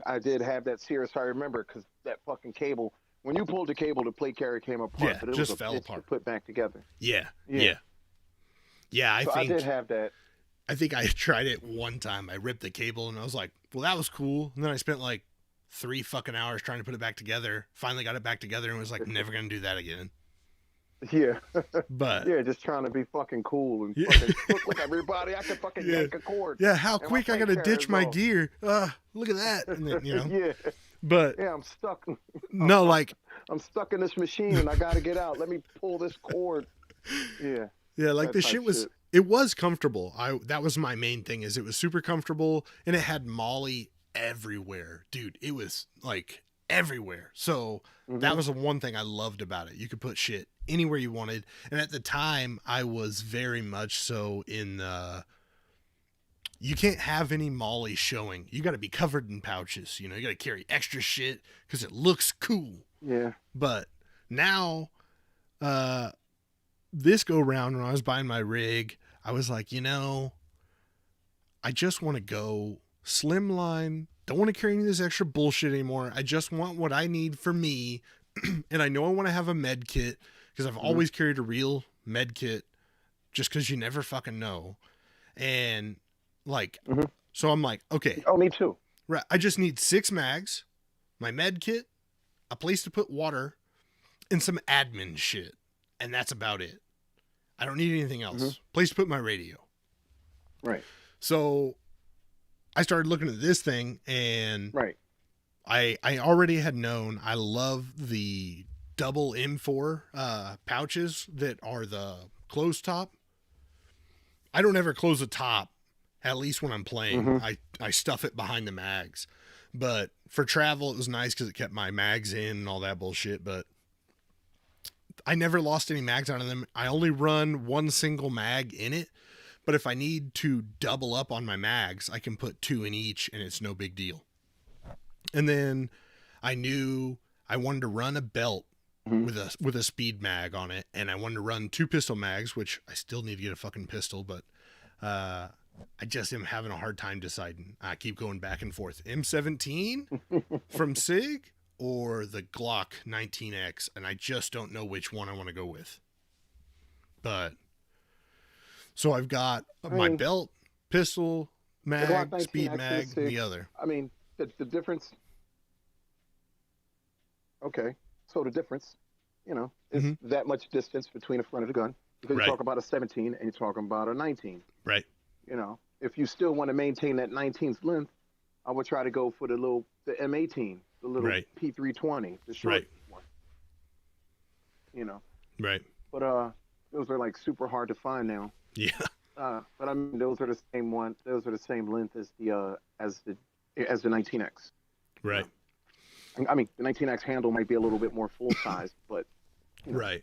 [SPEAKER 4] I did have that Cirrus. I remember because that fucking cable. When you pulled the cable, the plate carrier came apart.
[SPEAKER 3] Yeah,
[SPEAKER 4] but it
[SPEAKER 3] just
[SPEAKER 4] was
[SPEAKER 3] fell apart.
[SPEAKER 4] To put back together.
[SPEAKER 3] Yeah.
[SPEAKER 4] I did have that.
[SPEAKER 3] I think I tried it one time. I ripped the cable and I was like, well, that was cool. And then I spent like 3 fucking hours trying to put it back together. Finally got it back together and was like, never going to do that again.
[SPEAKER 4] Yeah.
[SPEAKER 3] But
[SPEAKER 4] yeah, just trying to be fucking cool and fucking look everybody. I can fucking yank a cord.
[SPEAKER 3] Yeah, how quick I got to ditch my gear. Look at that. And then,
[SPEAKER 4] yeah.
[SPEAKER 3] But
[SPEAKER 4] yeah, I'm stuck.
[SPEAKER 3] No, like
[SPEAKER 4] I'm stuck in this machine and I got to get out. Let me pull this cord. Yeah.
[SPEAKER 3] Yeah, like the shit was it was comfortable. That was my main thing, is it was super comfortable and it had Molly everywhere. Dude, it was like everywhere. So that was the one thing I loved about it. You could put shit anywhere you wanted. And at the time I was very much so in you can't have any Molly showing. You got to be covered in pouches. You got to carry extra shit because it looks cool.
[SPEAKER 4] Yeah.
[SPEAKER 3] But now, this go round when I was buying my rig, I was like, I just want to go slimline. Don't want to carry any of this extra bullshit anymore. I just want what I need for me. And I know I want to have a med kit because I've always carried a real med kit just because you never fucking know. And like, so I'm like, okay.
[SPEAKER 4] Oh, me too.
[SPEAKER 3] Right. I just need 6 mags, my med kit, a place to put water, and some admin shit. And that's about it. I don't need anything else. Place to put my radio.
[SPEAKER 4] Right.
[SPEAKER 3] So I started looking at this thing, and
[SPEAKER 4] right.
[SPEAKER 3] I already had known I love the double M4 pouches that are the closed top. I don't ever close the top, at least when I'm playing. I stuff it behind the mags. But for travel, it was nice because it kept my mags in and all that bullshit. But I never lost any mags out of them. I only run one single mag in it. But if I need to double up on my mags, I can put 2 in each, and it's no big deal. And then I knew I wanted to run a belt with a speed mag on it, and I wanted to run 2 pistol mags, which I still need to get a fucking pistol, but I just am having a hard time deciding. I keep going back and forth. M17 from SIG or the Glock 19X, and I just don't know which one I want to go with. But so I've got my belt, pistol, mag, speed mag, and the other.
[SPEAKER 4] I mean, the difference. Okay, so the difference, is that much distance between the front of the gun. Because you talk about a 17 and you're talking about a 19.
[SPEAKER 3] Right.
[SPEAKER 4] If you still want to maintain that 19's length, I would try to go for the M18, the little P320, the short one.
[SPEAKER 3] Right.
[SPEAKER 4] But those are like super hard to find now.
[SPEAKER 3] Yeah.
[SPEAKER 4] But I mean, those are the same one. Those are the same length as the 19X.
[SPEAKER 3] Right.
[SPEAKER 4] I mean, the 19X handle might be a little bit more full size, but
[SPEAKER 3] right.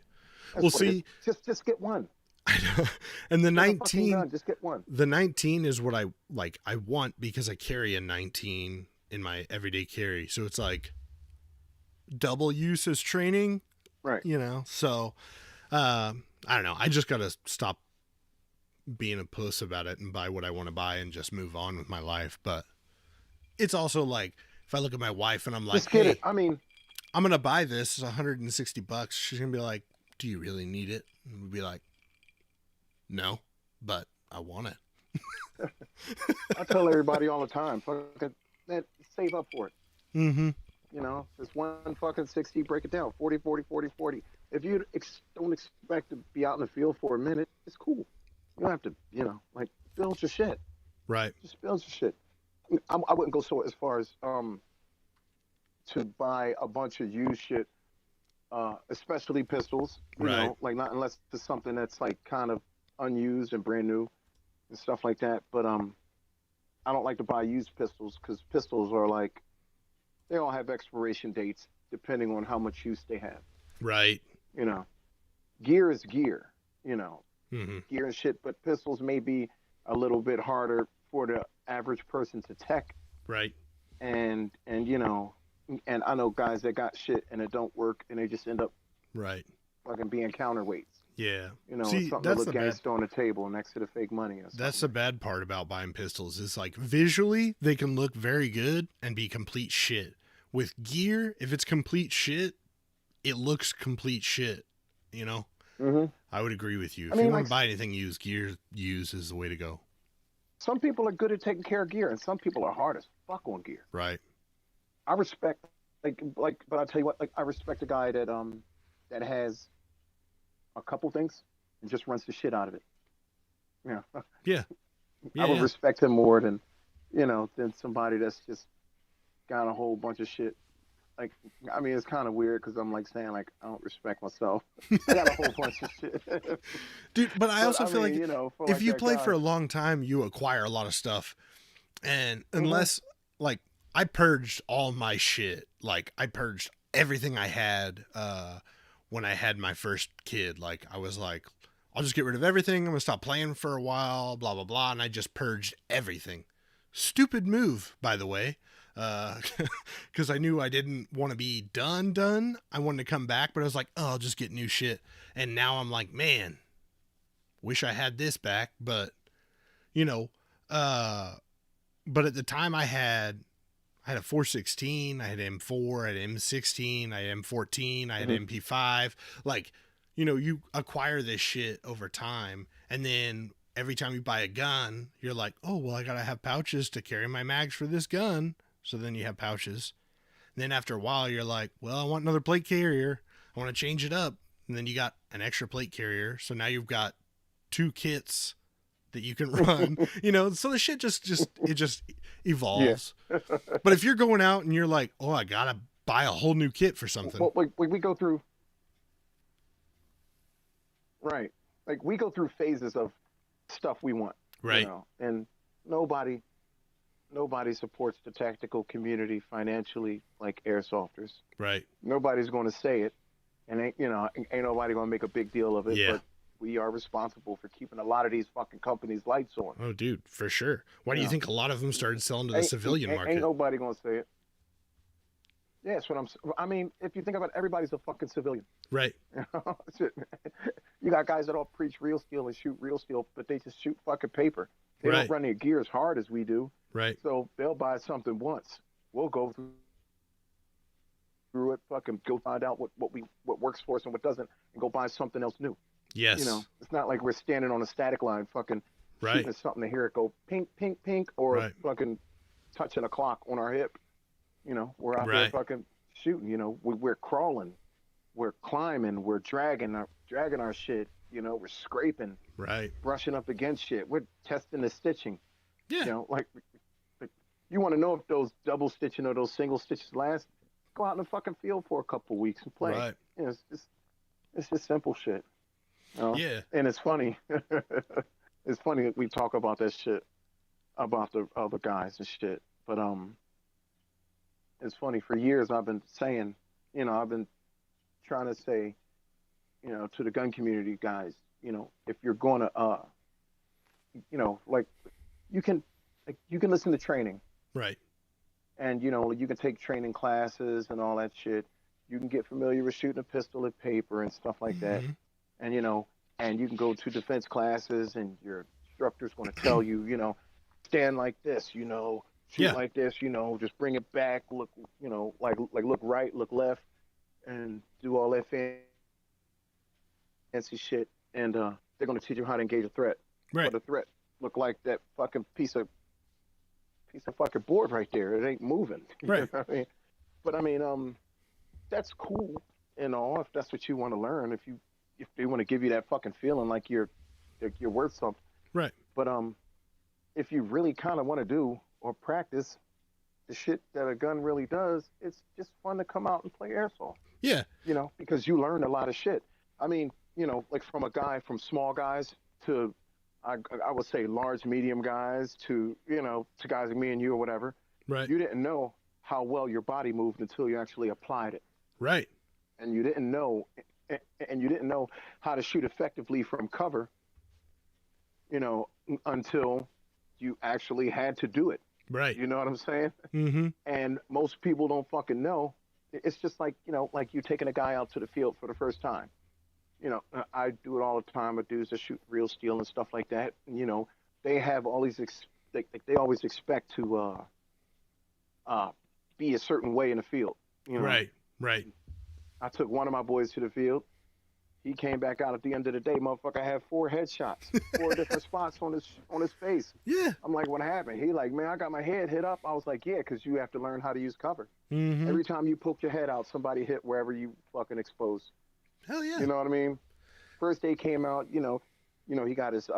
[SPEAKER 3] Well, see,
[SPEAKER 4] just get one.
[SPEAKER 3] I know. And the 19,
[SPEAKER 4] just get one.
[SPEAKER 3] The 19 is what I like. I want because I carry a 19 in my everyday carry, so it's like double use as training.
[SPEAKER 4] Right.
[SPEAKER 3] So I don't know. I just gotta stop being a puss about it and buy what I want to buy and just move on with my life. But it's also like, if I look at my wife and I'm like,
[SPEAKER 4] hey, it. I mean,
[SPEAKER 3] I'm going to buy this. It's $160. She's going to be like, do you really need it? And we'll be like, no, but I want it.
[SPEAKER 4] I tell everybody all the time, save up for it. It's one fucking 60, break it down. 40, 40, 40, 40. If you don't expect to be out in the field for a minute, it's cool. You don't have to, build your shit.
[SPEAKER 3] Right.
[SPEAKER 4] Just build your shit. I wouldn't go so as far as to buy a bunch of used shit, especially pistols. You know, like not unless it's something that's like kind of unused and brand new and stuff like that. But I don't like to buy used pistols because pistols are like, they all have expiration dates depending on how much use they have.
[SPEAKER 3] Right.
[SPEAKER 4] Gear is gear. Gear and shit, but pistols may be a little bit harder for the average person to tech.
[SPEAKER 3] Right.
[SPEAKER 4] And I know guys that got shit and it don't work and they just end up fucking being counterweights.
[SPEAKER 3] Yeah.
[SPEAKER 4] See, something that look gangster on the table next to the fake money.
[SPEAKER 3] That's the bad part about buying pistols is like visually they can look very good and be complete shit. With gear, if it's complete shit, it looks complete shit. I would agree with you. If you want to buy anything used, gear used is the way to go.
[SPEAKER 4] Some people are good at taking care of gear, and some people are hard as fuck on gear.
[SPEAKER 3] Right.
[SPEAKER 4] I respect, but I'll tell you what, I respect a guy that has a couple things and just runs the shit out of it.
[SPEAKER 3] Yeah.
[SPEAKER 4] I would respect him more than somebody that's just got a whole bunch of shit. Like, I mean, it's kind of weird because I'm like saying like I don't respect myself. I got a whole bunch of shit,
[SPEAKER 3] dude. But I also feel like if you play for a long time, you acquire a lot of stuff, and unless like I purged all my shit, like I purged everything I had when I had my first kid. Like I was like, I'll just get rid of everything. I'm gonna stop playing for a while, blah blah blah, and I just purged everything. Stupid move, by the way. Because I knew I didn't want to be done. I wanted to come back, but I was like, oh, I'll just get new shit. And now I'm like, man, wish I had this back, but you know, but at the time I had a 416, I had M4, I had M16, I had M14, I had MP5. Like, you know, you acquire this shit over time, and then every time you buy a gun, you're like, oh, well, I gotta have pouches to carry my mags for this gun. So then you have pouches. And then after a while, you're like, well, I want another plate carrier. I want to change it up. And then you got an extra plate carrier. So now you've got 2 kits that you can run, you know, so the shit just evolves.
[SPEAKER 4] Yeah.
[SPEAKER 3] But if you're going out and you're like, oh, I gotta buy a whole new kit for something.
[SPEAKER 4] Well, we go through, right? Like we go through phases of stuff we want,
[SPEAKER 3] right?
[SPEAKER 4] You know? And nobody supports the tactical community financially like airsofters.
[SPEAKER 3] Right.
[SPEAKER 4] Nobody's going to say it, and ain't nobody going to make a big deal of it.
[SPEAKER 3] Yeah.
[SPEAKER 4] But we are responsible for keeping a lot of these fucking companies' lights on.
[SPEAKER 3] Oh, dude, for sure. Why do you think a lot of them started selling to the civilian market?
[SPEAKER 4] Ain't nobody going to say it. Yeah, that's what I mean, if you think about it, everybody's a fucking civilian.
[SPEAKER 3] Right.
[SPEAKER 4] You got guys that all preach real steel and shoot real steel, but they just shoot fucking paper. They don't run their gear as hard as we do.
[SPEAKER 3] Right.
[SPEAKER 4] So they'll buy something once. We'll go through it, fucking go find out what works for us and what doesn't, and go buy something else new.
[SPEAKER 3] Yes.
[SPEAKER 4] You know, it's not like we're standing on a static line fucking shooting at something to hear it go pink, pink, pink, or fucking touching a clock on our hip. You know, we're out there fucking shooting. You know, we're crawling, we're climbing, we're dragging our shit. You know, we're scraping, brushing up against shit. We're testing the stitching. Yeah. You know, like you want to know if those double stitching or those single stitches last? Go out in the fucking field for a couple of weeks and play.
[SPEAKER 3] Right.
[SPEAKER 4] You know, it's just simple shit. You know?
[SPEAKER 3] Yeah.
[SPEAKER 4] And it's funny. It's funny that we talk about that shit about the other guys and shit. But it's funny, for years I've been saying, you know, I've been trying to say, you know, to the gun community guys, you know, if you're going to, you know, like you can listen to training.
[SPEAKER 3] Right.
[SPEAKER 4] And, you know, you can take training classes and all that shit. You can get familiar with shooting a pistol at paper and stuff like that. And, you know, and you can go to defense classes and your instructor's going to tell you, you know, stand like this, you know, shoot like this, you know, just bring it back, look, you know, like look right, look left, and do all that fancy shit. And they're going to teach you how to engage a threat.
[SPEAKER 3] Right.
[SPEAKER 4] But the threat look like that fucking piece of fucking board right there. It ain't moving.
[SPEAKER 3] Right.
[SPEAKER 4] You know what I mean? But I mean, that's cool and all if that's what you want to learn. If they want to give you that fucking feeling like you're worth something.
[SPEAKER 3] Right.
[SPEAKER 4] But if you really kind of want to do or practice the shit that a gun really does, it's just fun to come out and play airsoft.
[SPEAKER 3] Yeah.
[SPEAKER 4] You know, because you learn a lot of shit. I mean, you know, like from small guys to I would say large, medium guys to, you know, to guys like me and you or whatever.
[SPEAKER 3] Right.
[SPEAKER 4] You didn't know how well your body moved until you actually applied it.
[SPEAKER 3] Right.
[SPEAKER 4] And you didn't know how to shoot effectively from cover, you know, until you actually had to do it.
[SPEAKER 3] Right.
[SPEAKER 4] You know what I'm saying?
[SPEAKER 3] Mm-hmm.
[SPEAKER 4] And most people don't fucking know. It's just like, you know, like you taking a guy out to the field for the first time. You know, I do it all the time with dudes that shoot real steel and stuff like that. And, you know, they have all these, they always expect to be a certain way in the field. You know?
[SPEAKER 3] Right, right.
[SPEAKER 4] I took one of my boys to the field. He came back out at the end of the day. Motherfucker had 4 headshots, 4 different spots on his face.
[SPEAKER 3] Yeah.
[SPEAKER 4] I'm like, what happened? He like, man, I got my head hit up. I was like, yeah, because you have to learn how to use cover.
[SPEAKER 3] Mm-hmm.
[SPEAKER 4] Every time you poke your head out, somebody hit wherever you fucking exposed.
[SPEAKER 3] Hell yeah.
[SPEAKER 4] You know what I mean? First day came out, you know, he got his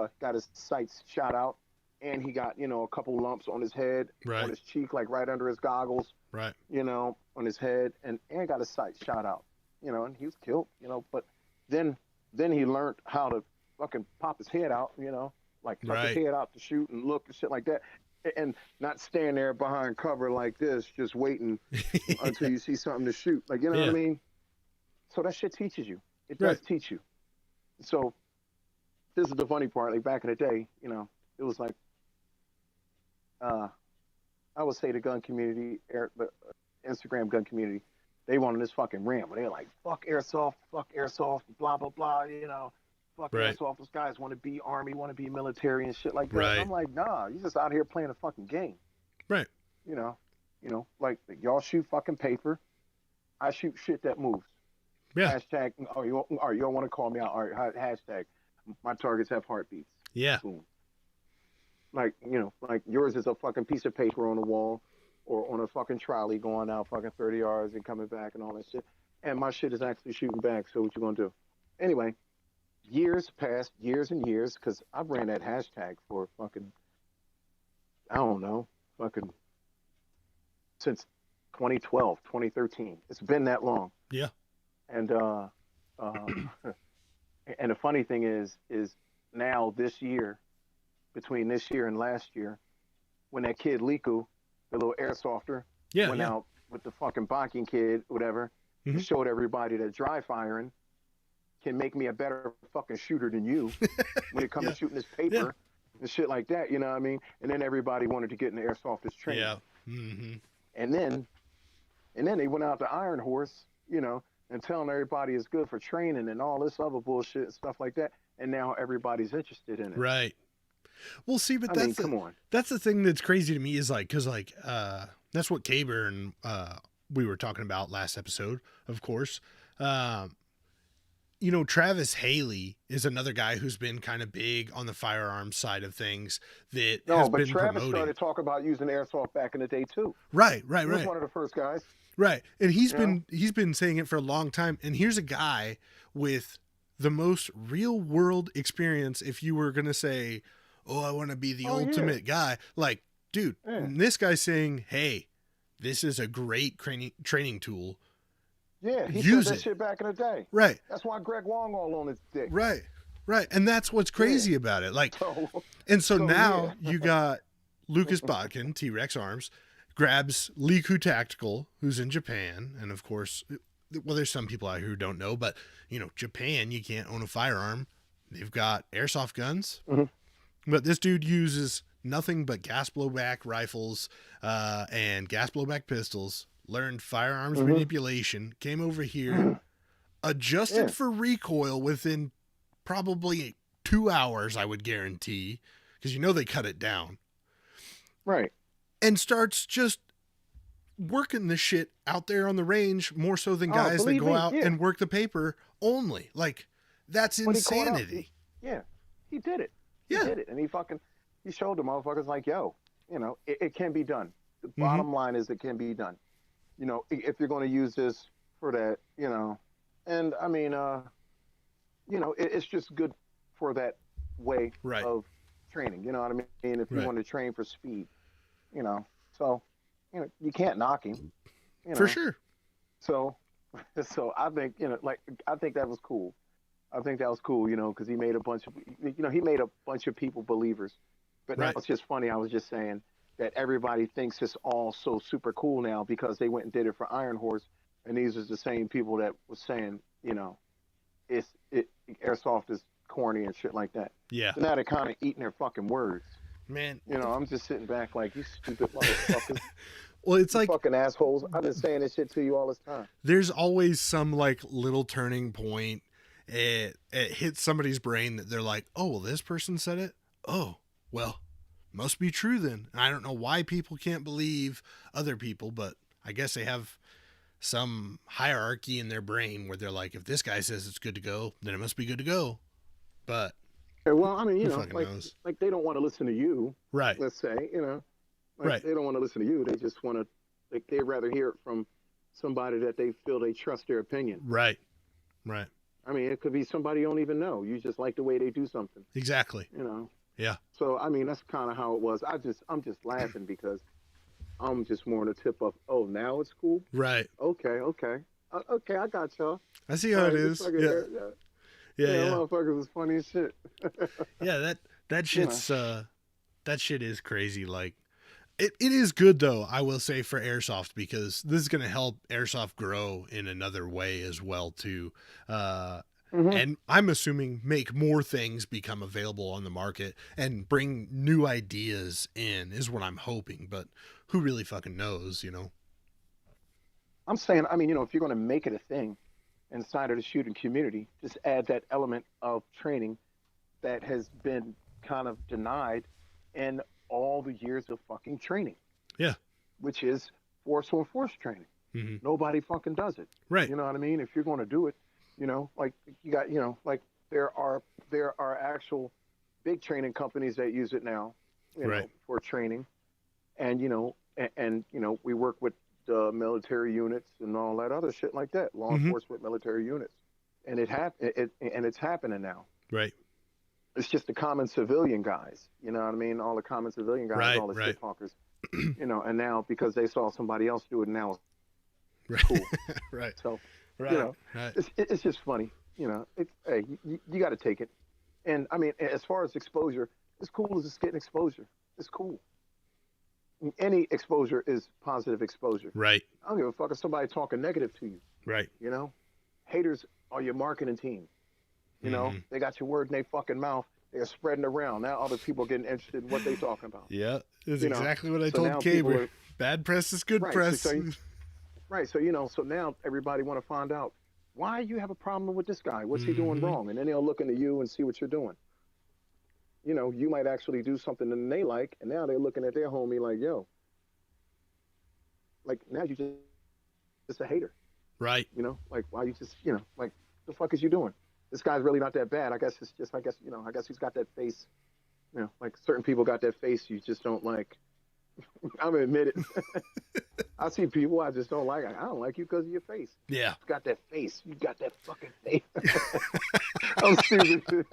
[SPEAKER 4] sights shot out, and he got, you know, a couple lumps on his head, on his cheek, like right under his goggles, you know, on his head, and got his sights shot out, you know, and he was killed, you know. But then he learned how to fucking pop his head out, you know, like tuck his head out to shoot and look and shit like that, and not stand there behind cover like this, just waiting until you see something to shoot, like, you know what I mean? So that shit teaches you. It does teach you. So this is the funny part. Like back in the day, you know, it was like, I would say the gun community, the Instagram gun community, they wanted this fucking rant. But they were like, fuck airsoft, blah, blah, blah, you know, fucking
[SPEAKER 3] Right.
[SPEAKER 4] airsoft guys want to be army, want to be military and shit like that.
[SPEAKER 3] Right.
[SPEAKER 4] And I'm like, nah, you just out here playing a fucking game.
[SPEAKER 3] Right.
[SPEAKER 4] You know, like y'all shoot fucking paper. I shoot shit that moves.
[SPEAKER 3] Yeah.
[SPEAKER 4] Hashtag, you don't want to call me out. All right, hashtag, my targets have heartbeats.
[SPEAKER 3] Yeah.
[SPEAKER 4] Boom. Like, like yours is a fucking piece of paper on the wall or on a fucking trolley going out fucking 30 yards and coming back and all that shit. And my shit is actually shooting back. So what you gonna do? Anyway, years passed, years and years, because I've ran that hashtag for fucking, I don't know, fucking since 2012, 2013. It's been that long.
[SPEAKER 3] Yeah.
[SPEAKER 4] And and the funny thing is now this year, between this year and last year, when that kid Liku, the little airsofter, went out with the fucking Bakken kid, whatever, and showed everybody that dry firing can make me a better fucking shooter than you when it comes to shooting this paper and shit like that, you know what I mean? And then everybody wanted to get in the airsofters training.
[SPEAKER 3] Yeah. Mm-hmm.
[SPEAKER 4] And then they went out to Iron Horse, and telling everybody it's good for training and all this other bullshit and stuff like that. And now everybody's interested in it.
[SPEAKER 3] Right. Well, see, but
[SPEAKER 4] come on.
[SPEAKER 3] That's the thing that's crazy to me is like, cause like, that's what Kaber and, we were talking about last episode, of course. Travis Haley is another guy who's been kind of big on the firearms side of things that has been
[SPEAKER 4] Travis
[SPEAKER 3] promoting.
[SPEAKER 4] started talking about using airsoft back in the day too.
[SPEAKER 3] Right.
[SPEAKER 4] He was one of the first guys.
[SPEAKER 3] Right. And he's been saying it for a long time. And here's a guy with the most real world experience. If you were going to say, oh, I want to be the ultimate guy, like, dude, this guy's saying, hey, this is a great training tool.
[SPEAKER 4] Yeah, he
[SPEAKER 3] Use
[SPEAKER 4] said that
[SPEAKER 3] it.
[SPEAKER 4] shit back in the day.
[SPEAKER 3] Right.
[SPEAKER 4] That's why Greg Wong all on his dick.
[SPEAKER 3] Right. And that's what's crazy about it. Like, so now you got Lucas Bodkin, T-Rex Arms, grabs Liku Tactical, who's in Japan. And of course, well, there's some people out here who don't know, but Japan, you can't own a firearm. They've got airsoft guns, but this dude uses nothing but gas blowback rifles, and gas blowback pistols, learned firearms manipulation, came over here, adjusted for recoil within probably 2 hours, I would guarantee, because they cut it down.
[SPEAKER 4] Right.
[SPEAKER 3] And starts just working this shit out there on the range more so than guys that go out and work the paper only. Like, that's insanity.
[SPEAKER 4] He did it. He did it. And he showed the motherfuckers like, yo, it can be done. The bottom line is it can be done. If you're going to use this for that, and I mean, it's just good for that way of training. You know what I mean? If you want to train for speed, so, you can't knock him.
[SPEAKER 3] For sure.
[SPEAKER 4] So I think, I think that was cool. I think that was cool, because he made a bunch of people believers. But now it's just funny. I was just saying that everybody thinks it's all so super cool now because they went and did it for Iron Horse, and these are the same people that was saying, airsoft is corny and shit like that.
[SPEAKER 3] Yeah.
[SPEAKER 4] So now they're kind of eating their fucking words.
[SPEAKER 3] Man.
[SPEAKER 4] I'm just sitting back like, you stupid motherfuckers.
[SPEAKER 3] Well, it's like
[SPEAKER 4] fucking assholes. I've been saying this shit to you all this time.
[SPEAKER 3] There's always some like little turning point. It hits somebody's brain that they're like, oh, well, this person said it. Oh, well, must be true then. And I don't know why people can't believe other people, but I guess they have some hierarchy in their brain where they're like, if this guy says it's good to go, then it must be good to go. But
[SPEAKER 4] well, I mean,
[SPEAKER 3] knows?
[SPEAKER 4] like they don't want to listen to you,
[SPEAKER 3] right?
[SPEAKER 4] Let's say,
[SPEAKER 3] right.
[SPEAKER 4] They don't want to listen to you. They just want to, they'd rather hear it from somebody that they feel they trust their opinion.
[SPEAKER 3] Right.
[SPEAKER 4] I mean, it could be somebody you don't even know. You just like the way they do something.
[SPEAKER 3] Exactly. Yeah.
[SPEAKER 4] So, I mean, that's kind of how it was. I'm just laughing because I'm just more on the tip of, oh, now it's cool?
[SPEAKER 3] Right.
[SPEAKER 4] Okay, I got y'all.
[SPEAKER 3] I see how it is. Yeah.
[SPEAKER 4] Motherfuckers is funny as shit.
[SPEAKER 3] Yeah, that shit's that shit is crazy. Like, it is good though, I will say, for airsoft, because this is going to help airsoft grow in another way as well too. And I'm assuming make more things become available on the market and bring new ideas in is what I'm hoping, but who really fucking knows,
[SPEAKER 4] I'm saying, I mean, if you're going to make it a thing, inside of the shooting community. Just add that element of training that has been kind of denied in all the years of fucking training.
[SPEAKER 3] Yeah.
[SPEAKER 4] Which is force on force training.
[SPEAKER 3] Mm-hmm.
[SPEAKER 4] Nobody fucking does it.
[SPEAKER 3] Right.
[SPEAKER 4] You know what I mean? If you're going to do it, like you got, like there are actual big training companies that use it now,
[SPEAKER 3] right.
[SPEAKER 4] for training, and we work with military units and all that other shit like that, law
[SPEAKER 3] mm-hmm.
[SPEAKER 4] enforcement military units, and it's happening now.
[SPEAKER 3] Right.
[SPEAKER 4] It's just the common civilian guys, you know what I mean? All the common civilian guys,
[SPEAKER 3] right,
[SPEAKER 4] all the
[SPEAKER 3] right.
[SPEAKER 4] shit talkers, and now because they saw somebody else do it, now
[SPEAKER 3] right.
[SPEAKER 4] cool.
[SPEAKER 3] right.
[SPEAKER 4] So,
[SPEAKER 3] right. Right.
[SPEAKER 4] It's just funny, hey, you got to take it. And I mean, as far as exposure, it's cool as just getting exposure. It's cool. Any exposure is positive exposure.
[SPEAKER 3] Right.
[SPEAKER 4] I don't give a fuck if somebody talking negative to you.
[SPEAKER 3] Right.
[SPEAKER 4] Haters are your marketing team.
[SPEAKER 3] Mm-hmm.
[SPEAKER 4] They got your word in their fucking mouth. They're spreading around. Now other people are getting interested in what they talking about.
[SPEAKER 3] Yeah, it's exactly what I
[SPEAKER 4] so
[SPEAKER 3] told Caber. Bad press is good press.
[SPEAKER 4] Right. So so now everybody want to find out why you have a problem with this guy. What's he doing wrong? And then they'll look into you and see what you're doing. You might actually do something that they like, and now they're looking at their homie like, yo, like now you just a hater.
[SPEAKER 3] Right.
[SPEAKER 4] Like why you just, like the fuck is you doing? This guy's really not that bad. I guess it's just, I guess he's got that face. Like certain people got that face you just don't like. I'm gonna admit it. I see people I just don't like. I don't like you because of your face.
[SPEAKER 3] Yeah.
[SPEAKER 4] You got that face. You got that fucking face. I'm stupid.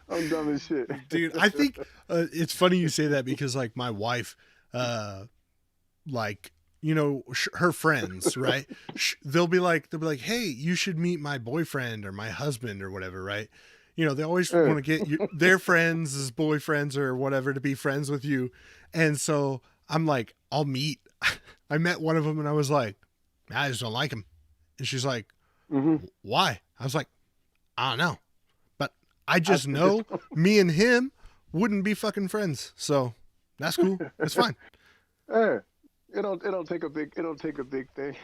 [SPEAKER 4] I'm dumb as shit.
[SPEAKER 3] Dude, I think it's funny you say that because like my wife, like, her friends, right? They'll be like, hey, you should meet my boyfriend or my husband or whatever, right? They always want to get their friends as boyfriends or whatever to be friends with you. And so I'm like, I'll meet. I met one of them and I was like, I just don't like him. And she's like, why? I was like, I don't know. But I just know me and him wouldn't be fucking friends. So that's cool. It's fine.
[SPEAKER 4] It don't take a big thing.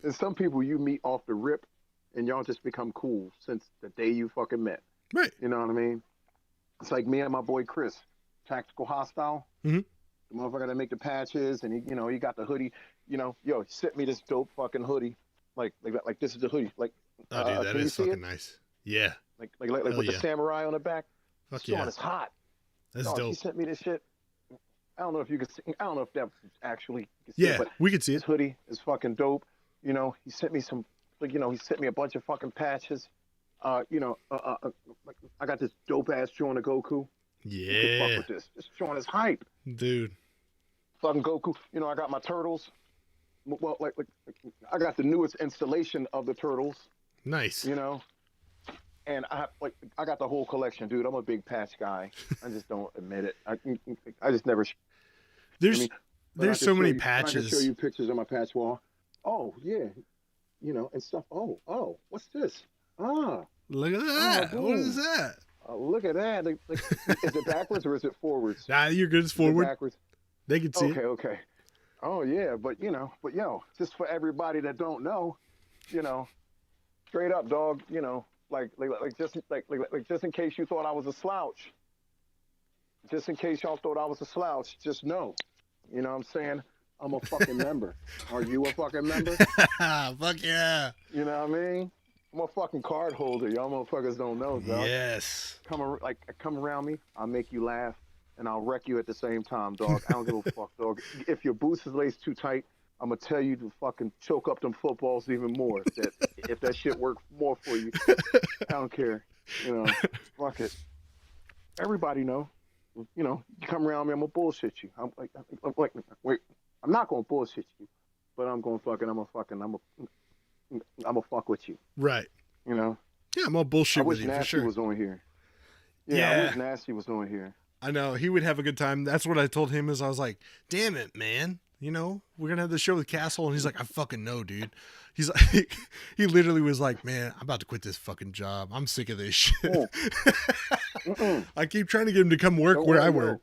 [SPEAKER 4] And some people you meet off the rip and y'all just become cool since the day you fucking met.
[SPEAKER 3] Right.
[SPEAKER 4] You know what I mean? It's like me and my boy Chris, Tactical Hostile.
[SPEAKER 3] Mm-hmm.
[SPEAKER 4] The motherfucker that make the patches, and he got the hoodie. He sent me this dope fucking hoodie. Like this is the hoodie. Like,
[SPEAKER 3] oh, dude, that is fucking nice. Yeah.
[SPEAKER 4] Like with the samurai on the back.
[SPEAKER 3] Fuck yeah.
[SPEAKER 4] It's hot.
[SPEAKER 3] That's dope.
[SPEAKER 4] He sent me this shit. I don't know if you could see. I don't know if that actually.
[SPEAKER 3] Yeah, but we could see it.
[SPEAKER 4] This hoodie is fucking dope. He sent me some. He sent me a bunch of fucking patches. I got this dope ass joint of Goku.
[SPEAKER 3] Yeah.
[SPEAKER 4] Fuck with this. This joint is hype,
[SPEAKER 3] dude.
[SPEAKER 4] Fucking Goku. I got my turtles. Well, like I got the newest installation of the turtles.
[SPEAKER 3] Nice.
[SPEAKER 4] And I got the whole collection, dude. I'm a big patch guy. I just don't admit it. I just never.
[SPEAKER 3] There's so many patches.
[SPEAKER 4] I can show you pictures of my patch wall. Oh yeah, and stuff. Oh, what's this?
[SPEAKER 3] Look at that. What is that?
[SPEAKER 4] Look at that. Like, is it backwards or is it forwards?
[SPEAKER 3] Nah, you're good. It's forward.
[SPEAKER 4] Backwards.
[SPEAKER 3] They can see it.
[SPEAKER 4] Okay. Oh yeah, but just for everybody that don't know, straight up, dog. Just in case you thought I was a slouch. Just in case y'all thought I was a slouch, just know. You know what I'm saying? I'm a fucking member. Are you a fucking member?
[SPEAKER 3] Fuck yeah.
[SPEAKER 4] You know what I mean? I'm a fucking card holder. Y'all motherfuckers don't know, dog.
[SPEAKER 3] Yes.
[SPEAKER 4] Come around me, I'll make you laugh, and I'll wreck you at the same time, dog. I don't give a fuck, dog. If your boots is laced too tight, I'm gonna tell you to fucking choke up them footballs even more. If that shit worked more for you, I don't care. Fuck it. Everybody know. You come around me, I'm gonna bullshit you. I'm not gonna bullshit you, but I'm gonna fuck with you.
[SPEAKER 3] Right.
[SPEAKER 4] Yeah,
[SPEAKER 3] I'm gonna bullshit with you for sure.
[SPEAKER 4] I wish Nasty was on here. Yeah, I wish Nasty was on here.
[SPEAKER 3] I know he would have a good time. That's what I told him. Is I was like, damn it, man. We're gonna have the show with Castle, and he's like, I fucking know, dude. He's like, he literally was like, man, I'm about to quit this fucking job. I'm sick of this shit. I keep trying to get him to come work where I work.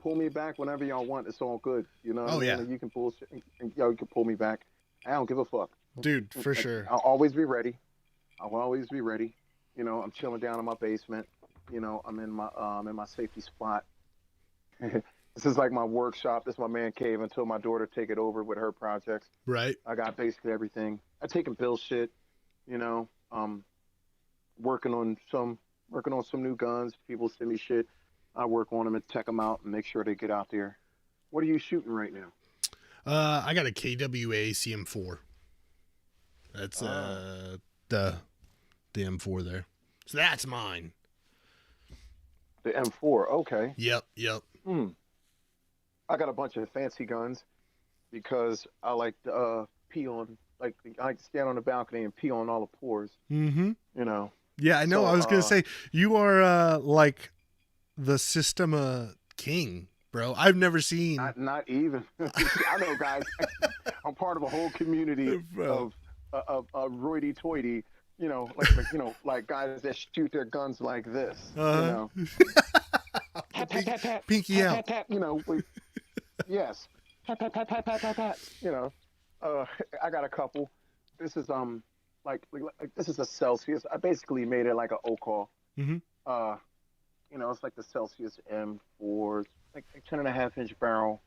[SPEAKER 4] Pull me back whenever y'all want. It's all good.
[SPEAKER 3] Oh yeah.
[SPEAKER 4] You can bullshit. You can pull me back. I don't give a fuck.
[SPEAKER 3] dude, for
[SPEAKER 4] Like,
[SPEAKER 3] sure.
[SPEAKER 4] I'll always be ready. I'll always be ready. I'm chilling down in my basement. I'm in my safety spot. This is like my workshop. This is my man cave until my daughter take it over with her projects.
[SPEAKER 3] Right.
[SPEAKER 4] I got basically everything. I take and build shit. You know, um, working on some new guns. People send me shit. I work on them and check them out and make sure they get out there. What are you shooting right now?
[SPEAKER 3] I got a KWA CM4. That's the M4 there. So that's mine.
[SPEAKER 4] The M4. Okay.
[SPEAKER 3] Yep.
[SPEAKER 4] Hmm. I got a bunch of fancy guns because I like to pee on, like, I like to stand on the balcony and pee on all the pores.
[SPEAKER 3] Mm-hmm.
[SPEAKER 4] You know.
[SPEAKER 3] Yeah, I know.
[SPEAKER 4] So,
[SPEAKER 3] I was gonna say you are like the system king, bro. I've never seen.
[SPEAKER 4] Not even. I know, guys. I'm part of a whole community
[SPEAKER 3] Bro.
[SPEAKER 4] of roidy-toity. Like guys that shoot their guns like this. Pat, pat, pat, pat,
[SPEAKER 3] Pinky
[SPEAKER 4] pat,
[SPEAKER 3] out.
[SPEAKER 4] pat, pat, yes. Pat, pat, pat, pat, pat, pat, pat. I got a couple. This is like this is a Celsius. I basically made it like an O-call.
[SPEAKER 3] Mm-hmm.
[SPEAKER 4] It's like the Celsius M4, like 10.5-inch barrel.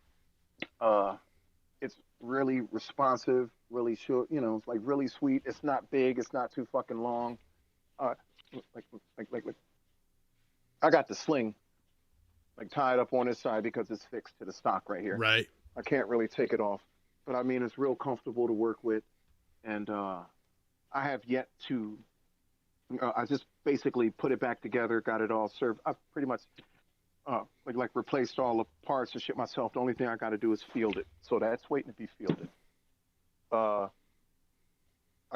[SPEAKER 4] It's really responsive, really short. It's like really sweet. It's not big. It's not too fucking long. Like I got the sling like tied up on this side because it's fixed to the stock right here.
[SPEAKER 3] Right.
[SPEAKER 4] I can't really take it off, but I mean it's real comfortable to work with, and I have yet to. I just basically put it back together, got it all served. I've pretty much like replaced all the parts and shit myself. The only thing I got to do is field it, so that's waiting to be fielded. I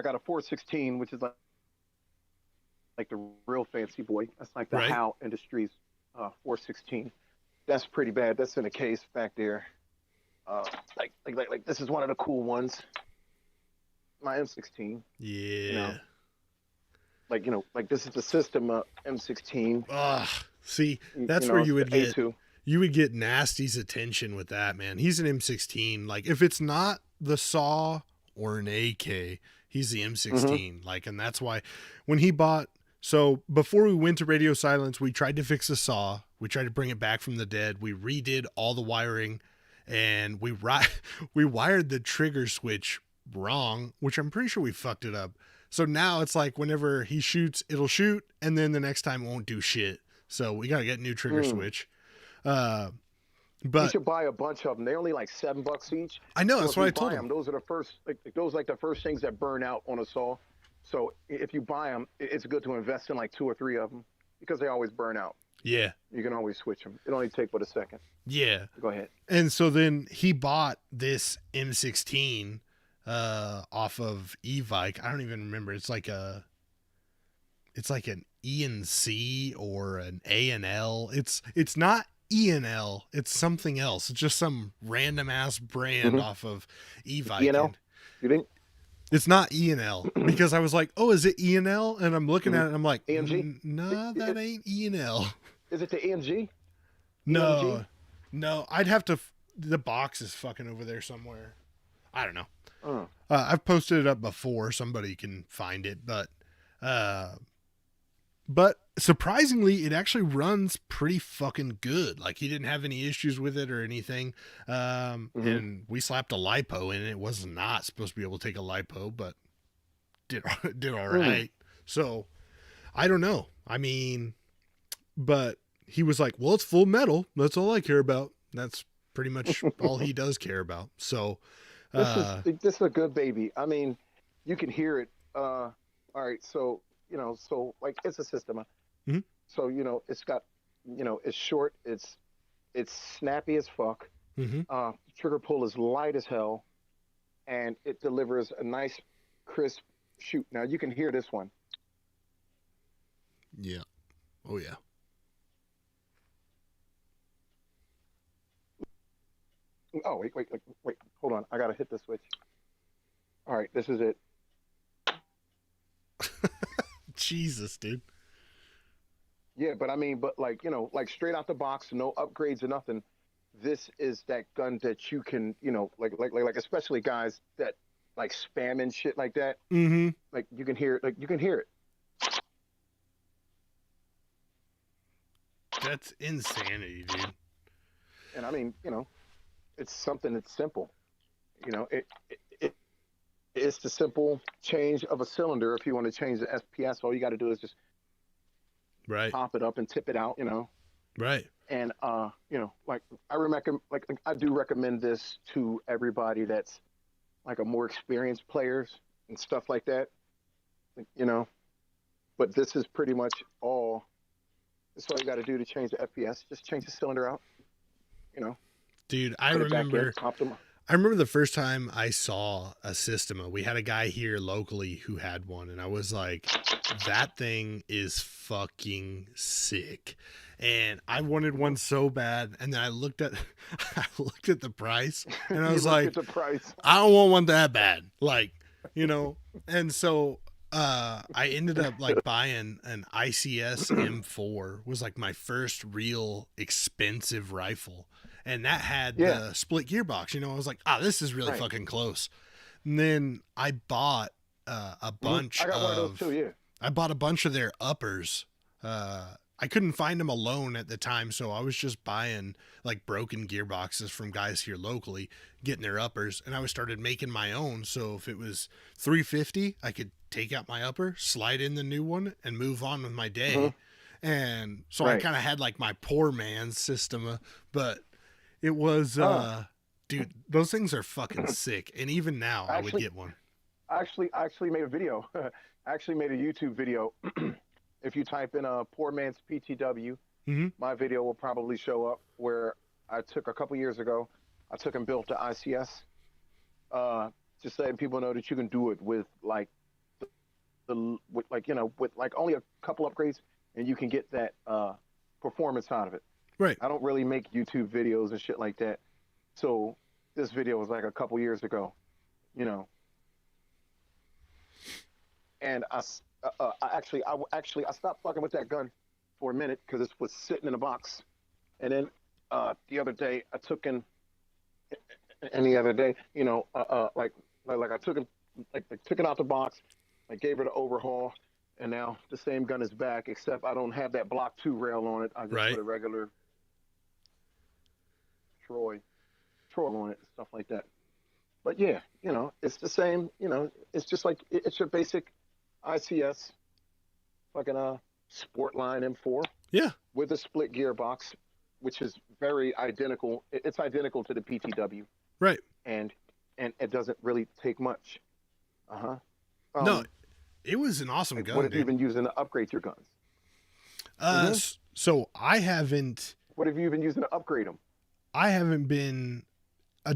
[SPEAKER 4] got a 416, which is like the real fancy boy. That's like the
[SPEAKER 3] Right.
[SPEAKER 4] Howe Industries 416. That's pretty bad. That's in a case back there. Like this is one of the cool ones. My M16.
[SPEAKER 3] Yeah.
[SPEAKER 4] Like this is the system M16.
[SPEAKER 3] See, that's where
[SPEAKER 4] it's
[SPEAKER 3] you would
[SPEAKER 4] the
[SPEAKER 3] get
[SPEAKER 4] A2.
[SPEAKER 3] you would get Nasty's attention with that, man. He's an M16. Like if it's not the Saw or an AK, he's the M16. Like, and that's why when he bought. So before we went to Radio Silence, we tried to fix the Saw. We tried to bring it back from the dead. We redid all the wiring, and we wired the trigger switch wrong, which I'm pretty sure we fucked it up. So now it's like whenever he shoots, it'll shoot, and then the next time it won't do shit. So we gotta get a new trigger switch.
[SPEAKER 4] You
[SPEAKER 3] But
[SPEAKER 4] should buy a bunch of them. They're only like $7 each.
[SPEAKER 3] I know
[SPEAKER 4] So
[SPEAKER 3] that's
[SPEAKER 4] if
[SPEAKER 3] what
[SPEAKER 4] you
[SPEAKER 3] I told
[SPEAKER 4] buy
[SPEAKER 3] him.
[SPEAKER 4] them, those are the first, like the first things that burn out on a saw. So if you buy them, it's good to invest in like 2 or 3 of them because they always burn out.
[SPEAKER 3] Yeah,
[SPEAKER 4] You can always switch them. It only take but a second.
[SPEAKER 3] yeah.
[SPEAKER 4] Go ahead.
[SPEAKER 3] And so then he bought this M16 off of Evike. I don't even remember. It's like an E&C or an A&L. It's not E&L. It's something else. It's just some random ass brand off of Evike.
[SPEAKER 4] E&L?
[SPEAKER 3] And
[SPEAKER 4] You think?
[SPEAKER 3] it's not E&L because I was like, oh, is it E&L? And I'm looking at it and I'm like,
[SPEAKER 4] AMG?
[SPEAKER 3] no, that ain't E&L.
[SPEAKER 4] Is it the AMG?
[SPEAKER 3] No,
[SPEAKER 4] EMG?
[SPEAKER 3] no, I'd have to. The box is fucking over there somewhere. I don't know.
[SPEAKER 4] Oh.
[SPEAKER 3] I've posted it up before. Somebody can find it, but surprisingly, it actually runs pretty fucking good. Like he didn't have any issues with it or anything. And we slapped a lipo in it. It was not supposed to be able to take a lipo, but did all right. So I don't know. I mean, but he was like, well, it's full metal. That's all I care about. That's pretty much all he does care about. So
[SPEAKER 4] This is a good baby. I mean, you can hear it. All right, so like it's a system.
[SPEAKER 3] Mhm.
[SPEAKER 4] So it's got, it's short. It's snappy as fuck. Trigger pull is light as hell, and it delivers a nice, crisp shoot. Now you can hear this one.
[SPEAKER 3] yeah. Oh yeah.
[SPEAKER 4] Oh wait, hold on. I gotta hit the switch. All right, this is it.
[SPEAKER 3] Jesus, dude.
[SPEAKER 4] Yeah, but I mean, like like straight out the box, no upgrades or nothing. This is that gun that you can, like especially guys that like spamming shit like that.
[SPEAKER 3] Mm-hmm.
[SPEAKER 4] Like you can hear it.
[SPEAKER 3] That's insanity, dude.
[SPEAKER 4] And I mean, it's something that's simple. It's the simple change of a cylinder. If you want to change the SPS, all you got to do is just
[SPEAKER 3] Right.
[SPEAKER 4] pop it up and tip it out.
[SPEAKER 3] Right.
[SPEAKER 4] And like I do recommend this to everybody that's like a more experienced players and stuff like that. But this is pretty much all. That's all you got to do to change the FPS. Just change the cylinder out.
[SPEAKER 3] Dude, I
[SPEAKER 4] Put it back in,
[SPEAKER 3] remember
[SPEAKER 4] pop them.
[SPEAKER 3] I remember the first time I saw a Systema. We had a guy here locally who had one, and I was like, that thing is fucking sick. And I wanted one so bad, and then I looked at the price, and I
[SPEAKER 4] You
[SPEAKER 3] was
[SPEAKER 4] look
[SPEAKER 3] like,
[SPEAKER 4] at the price.
[SPEAKER 3] I don't want one that bad. Like, and so I ended up like buying an ICS M4, was like my first real expensive rifle. And that had the split gearbox. I was like, this is really fucking close. And then I bought a bunch
[SPEAKER 4] I got one of those too, yeah.
[SPEAKER 3] I bought a bunch of their uppers. I couldn't find them alone at the time, so I was just buying like broken gearboxes from guys here locally, getting their uppers, and I started making my own. So if it was 350, I could take out my upper, slide in the new one, and move on with my day. And so I kind of had like my poor man's system, but it was dude, those things are fucking sick. And even now I would get one.
[SPEAKER 4] I actually made a video. I actually made a YouTube video. If you type in a poor man's PTW, my video will probably show up, where I took a couple years ago. I took and built the ICS. Just letting people know that you can do it with like with like only a couple upgrades, and you can get that performance out of it.
[SPEAKER 3] Right.
[SPEAKER 4] I don't really make YouTube videos and shit like that. So this video was like a couple years ago, and I stopped fucking with that gun for a minute because it was sitting in a box. And then the other day I took in, and the other day, like I took it, like took it out the box, I gave it an overhaul, and now the same gun is back, except I don't have that Block 2 rail on it. I just put a regular Troy on it and stuff like that. But yeah, it's the same. It's just like it's your basic ICS, fucking sport line M4.
[SPEAKER 3] Yeah.
[SPEAKER 4] With a split gearbox, which is very identical. It's identical to the PTW.
[SPEAKER 3] Right.
[SPEAKER 4] And it doesn't really take much.
[SPEAKER 3] No, it was an awesome gun.
[SPEAKER 4] What have you been using to upgrade your guns?
[SPEAKER 3] So I haven't.
[SPEAKER 4] What have you been using to upgrade them?
[SPEAKER 3] I haven't been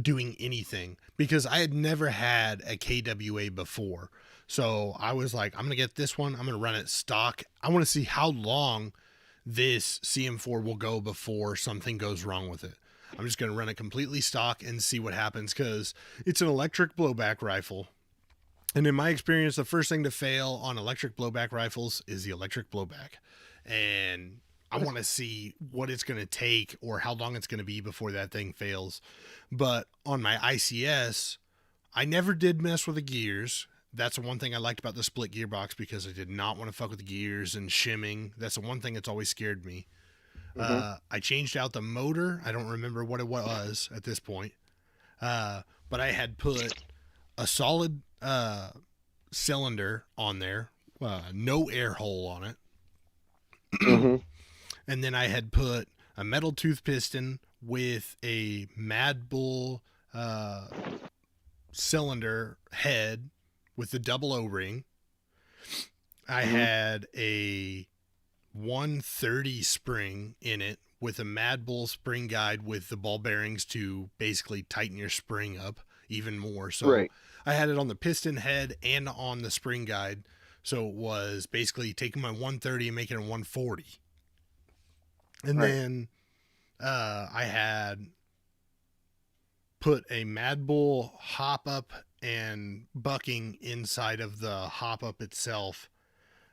[SPEAKER 3] doing anything because I had never had a KWA before. So I was like, I'm going to get this one. I'm going to run it stock. I want to see how long this CM4 will go before something goes wrong with it. I'm just going to run it completely stock and see what happens, because it's an electric blowback rifle. And in my experience, the first thing to fail on electric blowback rifles is the electric blowback. And I want to see what it's going to take or how long it's going to be before that thing fails. But on my ICS, I never did mess with the gears. That's the one thing I liked about the split gearbox, because I did not want to fuck with the gears and shimming. That's the one thing that's always scared me. I changed out the motor. I don't remember what it was at this point. But I had put a solid cylinder on there, no air hole on it. And then I had put a metal tooth piston with a Mad Bull cylinder head with the double O-ring. I had a 130 spring in it with a Mad Bull spring guide with the ball bearings to basically tighten your spring up even more. So I had it on the piston head and on the spring guide. So it was basically taking my 130 and making it a 140. And then I had put a Mad Bull hop up and bucking inside of the hop up itself,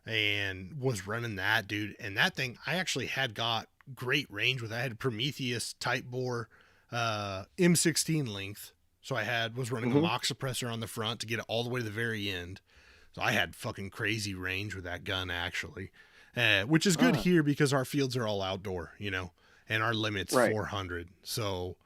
[SPEAKER 3] and was running that, dude. And that thing, I actually had got great range with. I had a Prometheus type bore M16 length. So I was running a mock suppressor on the front to get it all the way to the very end. So I had fucking crazy range with that gun, actually, which is good here because our fields are all outdoor, you know, and our limit's 400. So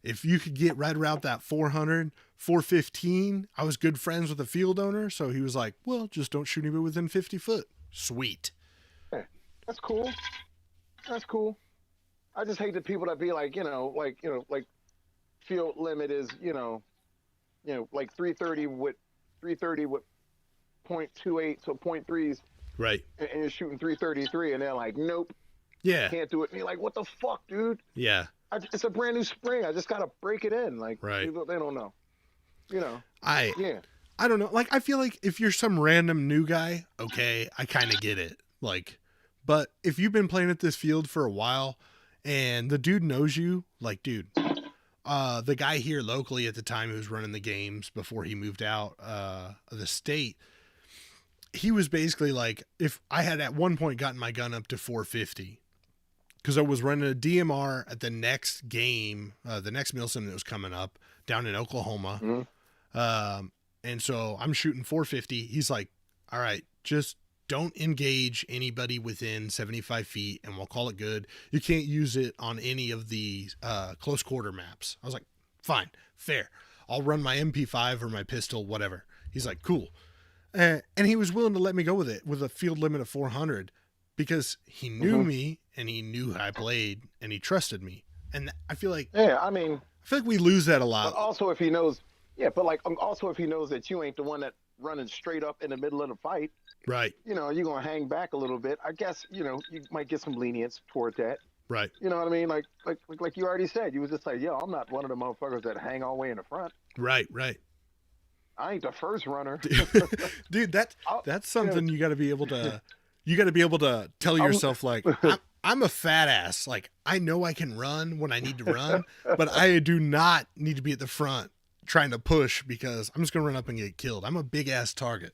[SPEAKER 3] if you could get right around that 400, 415, I was good friends with the field owner. So he was like, well, just don't shoot anybody within 50 foot. Sweet.
[SPEAKER 4] Yeah, that's cool. That's cool. I just hate the people that be like, like field limit is, like 330 with 0.28, so 0.3s.
[SPEAKER 3] Right.
[SPEAKER 4] And you're shooting 333 and they're like, nope.
[SPEAKER 3] Yeah.
[SPEAKER 4] Can't do it. And you're like, what the fuck, dude?
[SPEAKER 3] Yeah.
[SPEAKER 4] It's a brand new spring. I just got to break it in. Like,
[SPEAKER 3] right.
[SPEAKER 4] They don't know. You know.
[SPEAKER 3] I don't know. Like, I feel like if you're some random new guy, okay, I kind of get it. Like, but if you've been playing at this field for a while and the dude knows you, like, dude, the guy here locally at the time who was running the games before he moved out of the state, he was basically like, if I had at one point gotten my gun up to 450 because I was running a DMR at the next game, the next Milsim that was coming up down in Oklahoma.
[SPEAKER 4] Mm-hmm.
[SPEAKER 3] And so I'm shooting 450. He's like, all right, just don't engage anybody within 75 feet and we'll call it good. You can't use it on any of the close quarter maps. I was like, fine, fair. I'll run my MP5 or my pistol, whatever. He's like, cool. And he was willing to let me go with it with a field limit of 400 because he knew me and he knew how I played and he trusted me. And I feel like, I feel like we lose that a lot.
[SPEAKER 4] But also if he knows, also if he knows that you ain't the one that running straight up in the middle of the fight,
[SPEAKER 3] right?
[SPEAKER 4] You know, you're gonna hang back a little bit. I guess you might get some lenience toward that.
[SPEAKER 3] Right.
[SPEAKER 4] You know what I mean? Like you already said, you was just like, yo, I'm not one of the motherfuckers that hang all the way in the front.
[SPEAKER 3] Right. Right.
[SPEAKER 4] I ain't the first runner.
[SPEAKER 3] Dude, that's something you got to be able to tell yourself, like, I'm a fat ass. Like, I know I can run when I need to run, but I do not need to be at the front trying to push because I'm just going to run up and get killed. I'm a big ass target.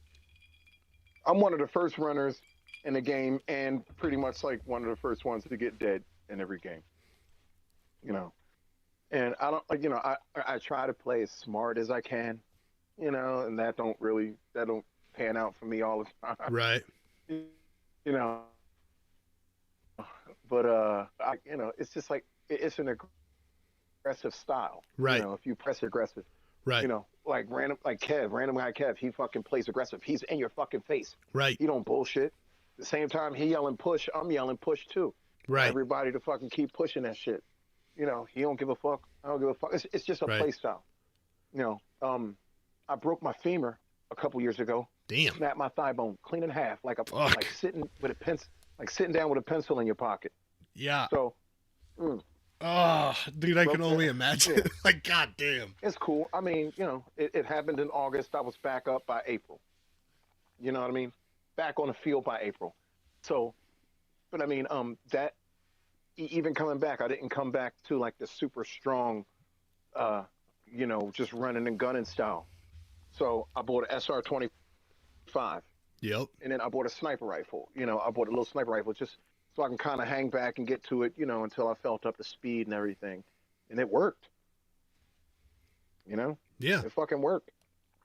[SPEAKER 4] I'm one of the first runners in the game and pretty much like one of the first ones to get dead in every game, you know, and I don't like, I try to play as smart as I can, and that don't pan out for me all the time.
[SPEAKER 3] Right.
[SPEAKER 4] But it's just like, it's an aggressive style.
[SPEAKER 3] Right.
[SPEAKER 4] If you press aggressive,
[SPEAKER 3] right.
[SPEAKER 4] Like random guy Kev, he fucking plays aggressive. He's in your fucking face.
[SPEAKER 3] Right.
[SPEAKER 4] He don't bullshit. At the same time, he yelling push, I'm yelling push too.
[SPEAKER 3] Right.
[SPEAKER 4] Everybody to fucking keep pushing that shit. He don't give a fuck. I don't give a fuck. It's just a play style. I broke my femur a couple years ago.
[SPEAKER 3] Damn.
[SPEAKER 4] Snapped my thigh bone clean in half, like sitting down with a pencil in your pocket.
[SPEAKER 3] Yeah.
[SPEAKER 4] So.
[SPEAKER 3] Oh, dude, I can only imagine. Yeah. Like, goddamn.
[SPEAKER 4] It's cool. I mean, it happened in August. I was back up by April. You know what I mean? Back on the field by April. So, but I mean, that even coming back, I didn't come back to like the super strong, just running and gunning style. So I bought an SR-25.
[SPEAKER 3] Yep.
[SPEAKER 4] And then I bought a sniper rifle. I bought a little sniper rifle just so I can kind of hang back and get to it, until I felt up to speed and everything. And it worked. Yeah. It fucking worked.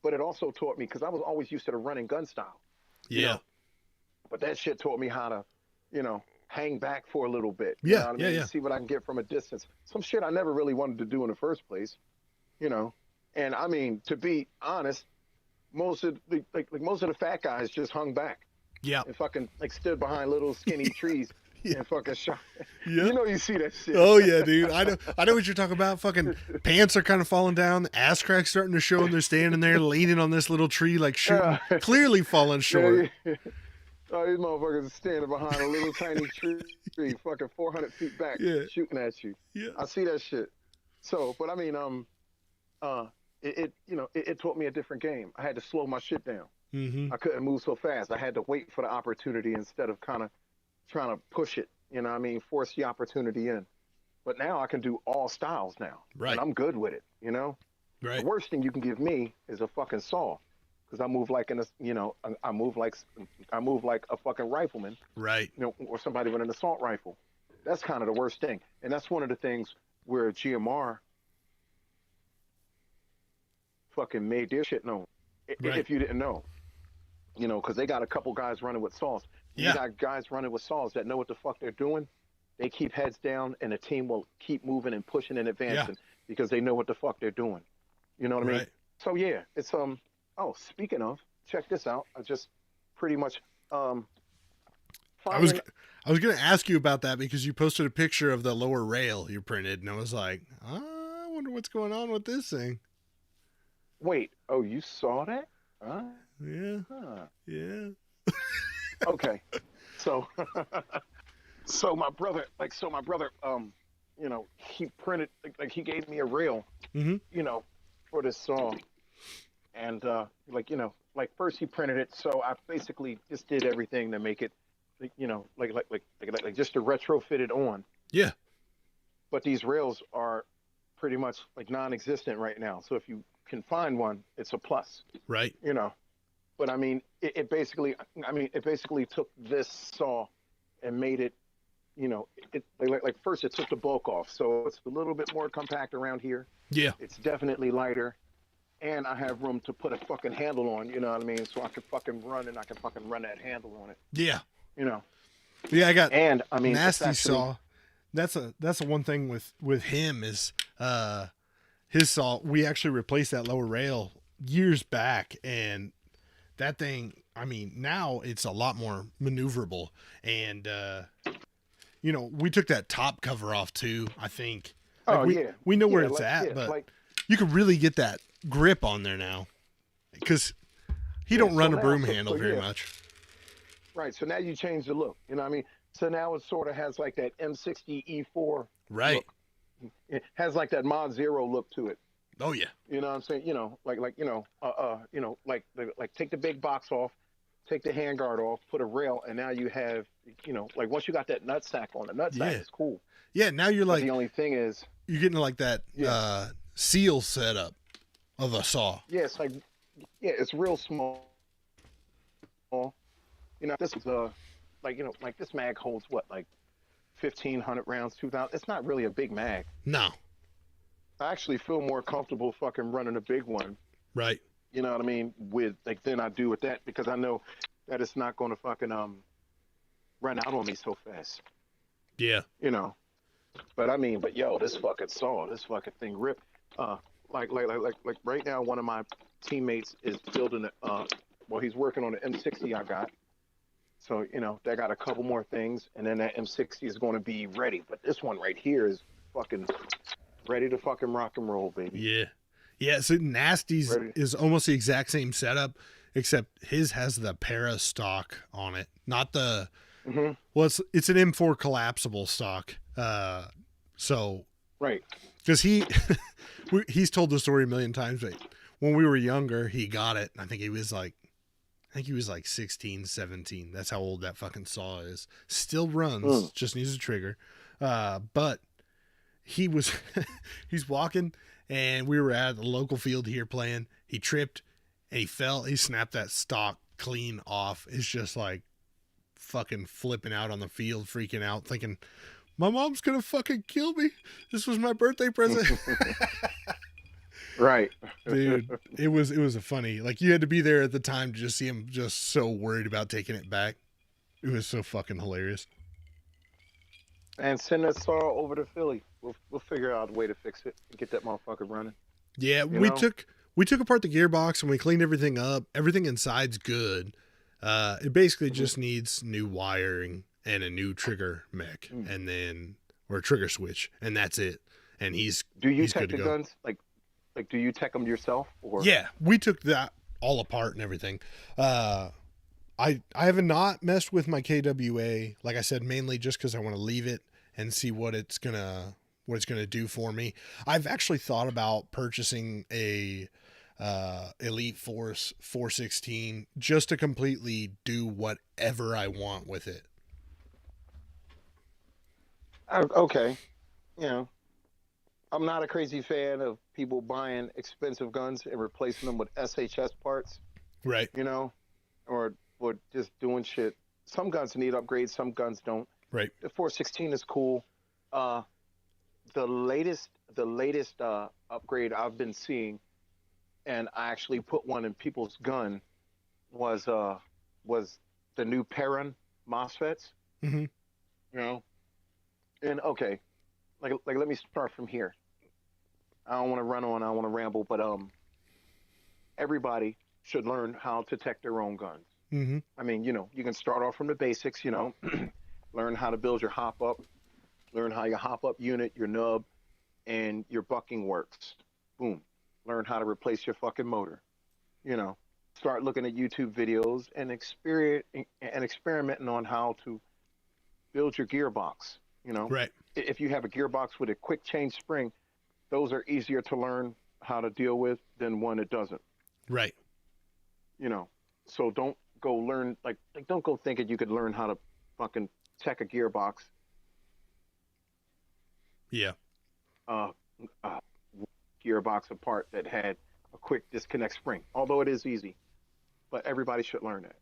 [SPEAKER 4] But it also taught me, because I was always used to the run and gun style.
[SPEAKER 3] Yeah.
[SPEAKER 4] But that shit taught me how to, hang back for a little bit.
[SPEAKER 3] Yeah.
[SPEAKER 4] You know what I mean? See what I can get from a distance. Some shit I never really wanted to do in the first place. And I mean, to be honest, most of the fat guys just hung back.
[SPEAKER 3] Yeah.
[SPEAKER 4] And fucking stood behind little skinny trees and fucking shot.
[SPEAKER 3] Yeah.
[SPEAKER 4] You see that shit.
[SPEAKER 3] Oh yeah, dude. I know what you're talking about. Fucking pants are kind of falling down, the ass crack's starting to show, and they're standing there leaning on this little tree, like shooting, clearly falling short.
[SPEAKER 4] Yeah. Oh, these motherfuckers are standing behind a little tiny tree, fucking 400 feet back, shooting at you.
[SPEAKER 3] Yeah.
[SPEAKER 4] I see that shit. So, but I mean, it taught me a different game. I had to slow my shit down.
[SPEAKER 3] Mm-hmm.
[SPEAKER 4] I couldn't move so fast. I had to wait for the opportunity instead of kind of trying to push it. Force the opportunity in. But now I can do all styles now.
[SPEAKER 3] Right.
[SPEAKER 4] And I'm good with it.
[SPEAKER 3] Right.
[SPEAKER 4] The worst thing you can give me is a fucking saw, because I move like I move like a fucking rifleman.
[SPEAKER 3] Right.
[SPEAKER 4] Or somebody with an assault rifle. That's kind of the worst thing. And that's one of the things where GMR fucking made their shit known.
[SPEAKER 3] Right.
[SPEAKER 4] If you didn't know, because they got a couple guys running with saws. You got guys running with saws that know what the fuck they're doing. They keep heads down, and the team will keep moving and pushing and advancing because they know what the fuck they're doing. You know what I mean? So yeah, it's Oh, speaking of, check this out. I just pretty much
[SPEAKER 3] I was gonna ask you about that because you posted a picture of the lower rail you printed, and I was like, I wonder what's going on with this thing.
[SPEAKER 4] Wait, oh, you saw that?
[SPEAKER 3] Yeah.
[SPEAKER 4] Huh.
[SPEAKER 3] Yeah.
[SPEAKER 4] Okay. So so my brother, he printed, like he gave me a rail, for this saw. And first he printed it, so I basically just did everything to make it, just to retrofit it on.
[SPEAKER 3] Yeah.
[SPEAKER 4] But these rails are pretty much like non-existent right now. So if you can find one, it's a plus.
[SPEAKER 3] Right.
[SPEAKER 4] But I mean, it basically took this saw and made it, first it took the bulk off, so it's a little bit more compact around here.
[SPEAKER 3] Yeah.
[SPEAKER 4] It's definitely lighter. And I have room to put a fucking handle on, you know what I mean? So I can fucking run that handle on it.
[SPEAKER 3] Yeah.
[SPEAKER 4] Yeah,
[SPEAKER 3] I got
[SPEAKER 4] nasty
[SPEAKER 3] saw. That's the one thing with him is his saw. We actually replaced that lower rail years back, and that thing, now it's a lot more maneuverable. And we took that top cover off too, I think. We know where it's at, but you could really get that grip on there now because he don't run a broom handle very much.
[SPEAKER 4] Right. So now you change the look. You know what I mean? So now it sort of has like that M60 E4.
[SPEAKER 3] Right.
[SPEAKER 4] Look. It has like that Mod Zero look to it.
[SPEAKER 3] Oh yeah.
[SPEAKER 4] You know what I'm saying? Take the big box off, take the handguard off, put a rail, and now you have, once you got that nut sack on, the nut sack is cool.
[SPEAKER 3] Yeah. Now you're like,
[SPEAKER 4] the only thing is
[SPEAKER 3] you're getting like that seal setup of a saw.
[SPEAKER 4] Yeah, it's real small. This is this mag holds what, like 1,500 rounds, 2,000. It's not really a big mag.
[SPEAKER 3] No.
[SPEAKER 4] I actually feel more comfortable fucking running a big one.
[SPEAKER 3] Right.
[SPEAKER 4] You know what I mean? Than I do with that, because I know that it's not going to fucking run out on me so fast.
[SPEAKER 3] Yeah.
[SPEAKER 4] But yo, this fucking thing ripped. Like right now, one of my teammates is building he's working on the M60 I got. So, they got a couple more things, and then that M60 is going to be ready. But this one right here is fucking ready to fucking rock and roll, baby.
[SPEAKER 3] Yeah. Yeah, so Nasty's is almost the exact same setup, except his has the para stock on it, not the...
[SPEAKER 4] Mm-hmm.
[SPEAKER 3] Well, it's an M4 collapsible stock. So...
[SPEAKER 4] Right.
[SPEAKER 3] Because he's told the story a million times, but when we were younger, he got it. I think he was like 16, 17. That's how old that fucking saw is. Still runs, just needs a trigger. But he's walking, and we were at the local field here playing. He tripped and he fell. He snapped that stock clean off. It's just like fucking flipping out on the field, freaking out, thinking, my mom's gonna fucking kill me. This was my birthday present.
[SPEAKER 4] Right.
[SPEAKER 3] Dude, it was a funny, like, you had to be there at the time to just see him just so worried about taking it back. It was so fucking hilarious.
[SPEAKER 4] And send that saw over to Philly. We'll figure out a way to fix it and get that motherfucker running.
[SPEAKER 3] Yeah, we took apart the gearbox and we cleaned everything up. Everything inside's good. It basically just needs new wiring and a new trigger mech, and then, or a trigger switch, and that's it. And
[SPEAKER 4] do you tech the guns? Like do you tech them yourself? Or?
[SPEAKER 3] Yeah, we took that all apart and everything. I have not messed with my KWA, like I said, mainly just because I want to leave it and see what it's gonna do for me. I've actually thought about purchasing a Elite Force 416 just to completely do whatever I want with it.
[SPEAKER 4] Okay. I'm not a crazy fan of people buying expensive guns and replacing them with SHS parts.
[SPEAKER 3] Right.
[SPEAKER 4] Or just doing shit. Some guns need upgrades, some guns don't.
[SPEAKER 3] Right.
[SPEAKER 4] The 416 is cool. The latest upgrade I've been seeing and I actually put one in people's gun was was the new Perrin MOSFETs.
[SPEAKER 3] Mm-hmm.
[SPEAKER 4] You know, and okay, like let me start from here. I don't want to run on. I don't want to ramble, but everybody should learn how to tech their own guns.
[SPEAKER 3] Mm-hmm.
[SPEAKER 4] I mean, you can start off from the basics. Learn how to build your hop up, learn how your hop up unit, your nub, and your bucking works. Boom. Learn how to replace your fucking motor. You know, start looking at YouTube videos and experimenting on how to build your gearbox.
[SPEAKER 3] Right.
[SPEAKER 4] If you have a gearbox with a quick change spring, those are easier to learn how to deal with than one that doesn't.
[SPEAKER 3] Right.
[SPEAKER 4] So don't go learn like don't go thinking you could learn how to fucking tech a gearbox.
[SPEAKER 3] Yeah.
[SPEAKER 4] Uh, Gearbox apart that had a quick disconnect spring. Although it is easy, but everybody should learn that.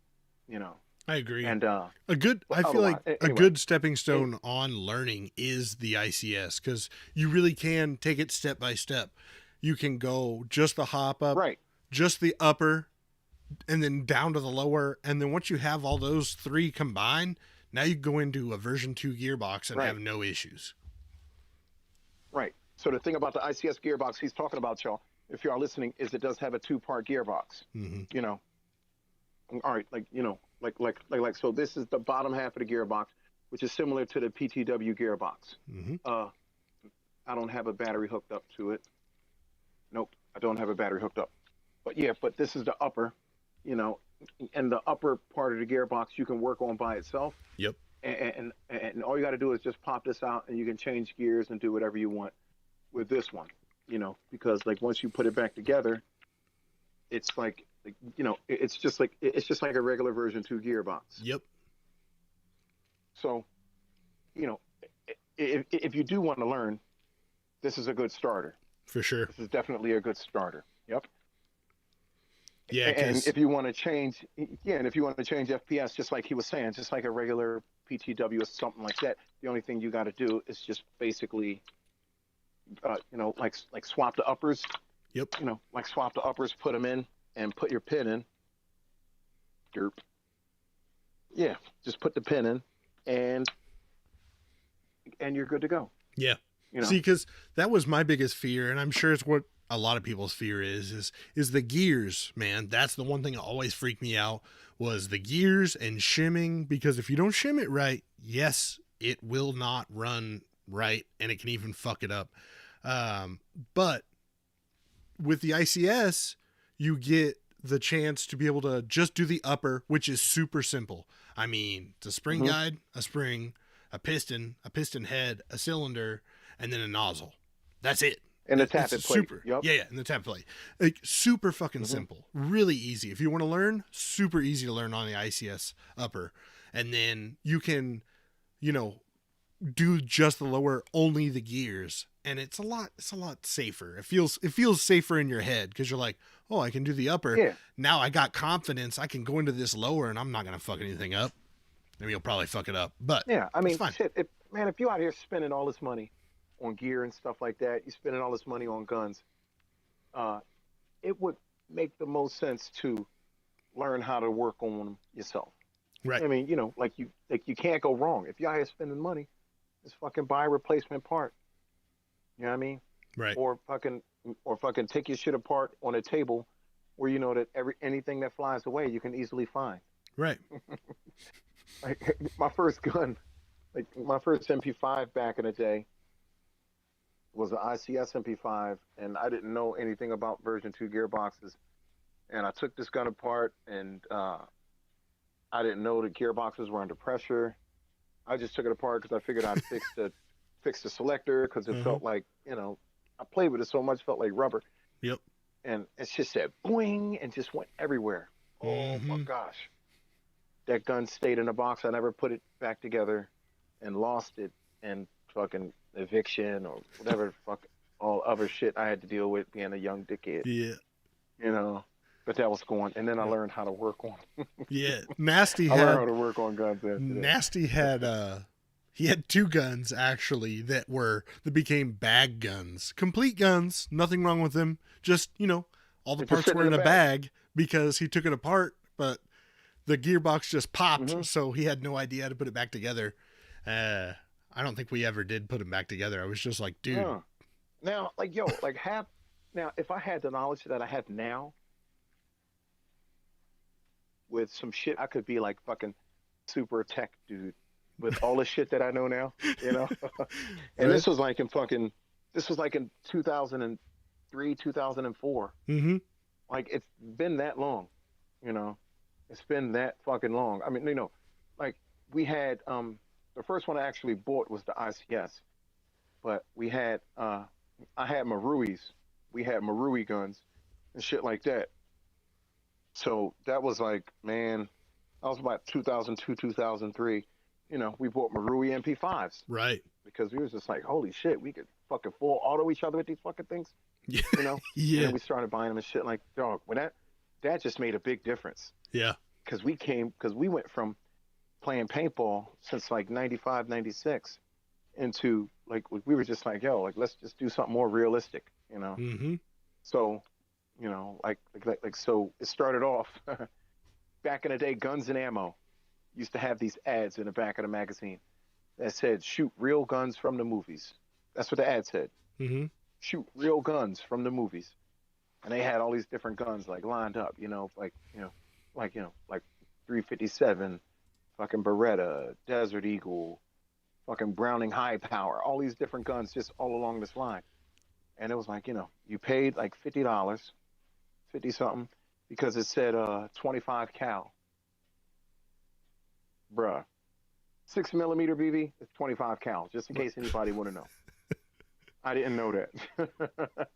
[SPEAKER 3] I agree.
[SPEAKER 4] And
[SPEAKER 3] I feel like a
[SPEAKER 4] anyway,
[SPEAKER 3] good stepping stone on learning is the ICS, because you really can take it step by step. You can go just the hop up,
[SPEAKER 4] right,
[SPEAKER 3] just the upper, and then down to the lower. And then once you have all those three combined, now you go into a version 2 gearbox and
[SPEAKER 4] right,
[SPEAKER 3] have no issues.
[SPEAKER 4] right. So the thing about the ICS gearbox he's talking about, y'all, if y'all listening, is it does have a 2-part gearbox.
[SPEAKER 3] Mm-hmm.
[SPEAKER 4] All right, like so this is the bottom half of the gearbox, which is similar to the PTW gearbox.
[SPEAKER 3] Mm-hmm.
[SPEAKER 4] I don't have a battery hooked up to it. Nope, I don't have a battery hooked up. But yeah, but this is the upper, and the upper part of the gearbox you can work on by itself.
[SPEAKER 3] Yep.
[SPEAKER 4] And all you got to do is just pop this out, and you can change gears and do whatever you want with this one. Because like once you put it back together, it's like it's just like a regular version 2 gearbox.
[SPEAKER 3] Yep.
[SPEAKER 4] So, if you do want to learn, this is a good starter.
[SPEAKER 3] For sure.
[SPEAKER 4] This is definitely a good starter. Yep.
[SPEAKER 3] Yeah.
[SPEAKER 4] And if you want to change, FPS, just like he was saying, just like a regular PTW or something like that, the only thing you got to do is just basically, like swap the uppers.
[SPEAKER 3] Yep.
[SPEAKER 4] Like swap the uppers, put them in, and put your pin in. Derp. Yeah, just put the pin in, and you're good to go.
[SPEAKER 3] Yeah. See, because that was my biggest fear, and I'm sure it's what a lot of people's fear is the gears, man. That's the one thing that always freaked me out, was the gears and shimming, because if you don't shim it right, yes, it will not run right, and it can even fuck it up. But with the ICS, you get the chance to be able to just do the upper, which is super simple. I mean, it's a spring guide, a spring, a piston head, a cylinder, and then a nozzle. That's it.
[SPEAKER 4] And the tappet plate.
[SPEAKER 3] Super. Yep. Yeah, and the tappet plate. Like, super fucking simple. Really easy. If you want to learn, super easy to learn on the ICS upper. And then you can, do just the lower, only the gears. And it's a lot safer. It feels safer in your head, because you're like, oh, I can do the upper.
[SPEAKER 4] Yeah.
[SPEAKER 3] Now I got confidence. I can go into this lower and I'm not going to fuck anything up. I mean, you'll probably fuck it up, but
[SPEAKER 4] yeah, I mean,
[SPEAKER 3] fine.
[SPEAKER 4] shit, if you out here spending all this money on gear and stuff like that, you're spending all this money on guns, it would make the most sense to learn how to work on them yourself.
[SPEAKER 3] Right.
[SPEAKER 4] I mean, you can't go wrong. If you're out here spending money, just fucking buy a replacement part. You know what I mean?
[SPEAKER 3] Right.
[SPEAKER 4] Or fucking take your shit apart on a table where you know that anything that flies away you can easily find.
[SPEAKER 3] Right.
[SPEAKER 4] Like my first gun, like my first MP5 back in the day was an ICS MP5, and I didn't know anything about version 2 gearboxes. And I took this gun apart, and I didn't know the gearboxes were under pressure. I just took it apart because I figured I'd fix the selector, because it felt like, I played with it so much, it felt like rubber.
[SPEAKER 3] Yep.
[SPEAKER 4] And it just said boing and just went everywhere. Oh my gosh. That gun stayed in a box. I never put it back together, and lost it, and fucking eviction or whatever fuck all other shit I had to deal with being a young dickhead.
[SPEAKER 3] Yeah.
[SPEAKER 4] But that was going, and then I learned how to work on them.
[SPEAKER 3] Yeah. Nasty
[SPEAKER 4] I learned
[SPEAKER 3] had
[SPEAKER 4] how to work on guns after that.
[SPEAKER 3] Nasty had he had 2 guns actually that became bag guns. Complete guns, nothing wrong with them. Just, all the
[SPEAKER 4] It just
[SPEAKER 3] parts
[SPEAKER 4] sitting
[SPEAKER 3] were
[SPEAKER 4] in
[SPEAKER 3] in
[SPEAKER 4] the
[SPEAKER 3] a bag because he took it apart, but the gearbox just popped,
[SPEAKER 4] Mm-hmm.
[SPEAKER 3] so he had no idea how to put it back together. I don't think we ever did put them back together. I was just like, dude.
[SPEAKER 4] Now, like, yo, like, now, if I had the knowledge that I have now with some shit, I could be like fucking super tech dude with all the shit that I know now, you know? And
[SPEAKER 3] Right?
[SPEAKER 4] this was like in 2003, 2004.
[SPEAKER 3] Mm-hmm.
[SPEAKER 4] Like, it's been that long, you know? It's been that fucking long. I mean, like, we had, the first one I actually bought was the ICS, but I had Maruis. We had Marui guns and shit like that. So that was like, man, that was about 2002, 2003. We bought Marui MP5s
[SPEAKER 3] Right.
[SPEAKER 4] because we was just like, holy shit, we could fucking full auto each other with these fucking things,
[SPEAKER 3] Yeah.
[SPEAKER 4] you know? And
[SPEAKER 3] Yeah.
[SPEAKER 4] then we started buying them and shit like, dog, when that just made a big difference
[SPEAKER 3] Yeah.
[SPEAKER 4] because we went from playing paintball since like 95, 96 into like, we were just like, yo, like, let's just do something more realistic, you know?
[SPEAKER 3] Mm-hmm.
[SPEAKER 4] So, so it started off back in the day, Guns and Ammo used to have these ads in the back of the magazine that said, shoot real guns from the movies. That's what the ad said.
[SPEAKER 3] Mm-hmm.
[SPEAKER 4] Shoot real guns from the movies. And they had all these different guns like lined up, like 357, fucking Beretta, Desert Eagle, fucking Browning High Power, all these different guns just all along this line. And it was like, you paid like $50, 50 something, because it said 25 cal. Bruh. 6 millimeter BB is 25 cal, just in case anybody want to know. I didn't know that.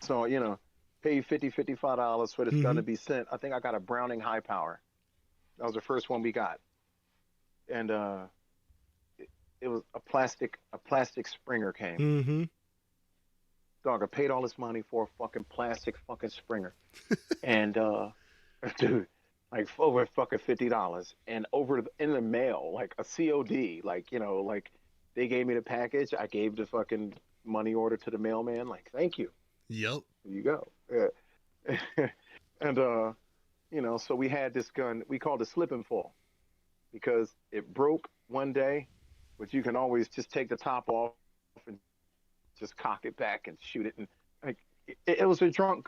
[SPEAKER 4] So, paid $55 for this gun to be sent. I think I got a Browning High Power. That was the first one we got. And it was a plastic Springer came.
[SPEAKER 3] Mm-hmm.
[SPEAKER 4] Dog, I paid all this money for a fucking plastic fucking Springer. And dude, like over fucking $50. And in the mail, like a COD, like, like they gave me the package. I gave the fucking money order to the mailman, like, thank you.
[SPEAKER 3] Yep.
[SPEAKER 4] There you go. Yeah. And so we had this gun, we called it Slip and Fall because it broke one day, but you can always just take the top off and just cock it back and shoot it. And like it was a drunk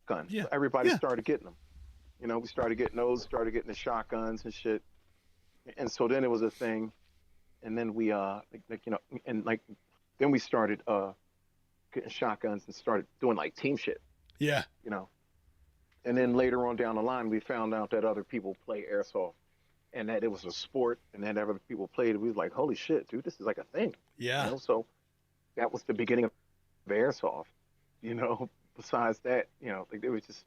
[SPEAKER 4] gun.
[SPEAKER 3] Yeah.
[SPEAKER 4] So everybody
[SPEAKER 3] Yeah.
[SPEAKER 4] started getting them. We started getting those, started getting the shotguns and shit. And so then it was a thing. And then we then we started getting shotguns and started doing like team shit.
[SPEAKER 3] Yeah.
[SPEAKER 4] And then later on down the line, we found out that other people play airsoft and that it was a sport and that other people played it. We was like, holy shit, dude, this is like a thing.
[SPEAKER 3] Yeah.
[SPEAKER 4] So that was the beginning of airsoft. Besides that, like there was just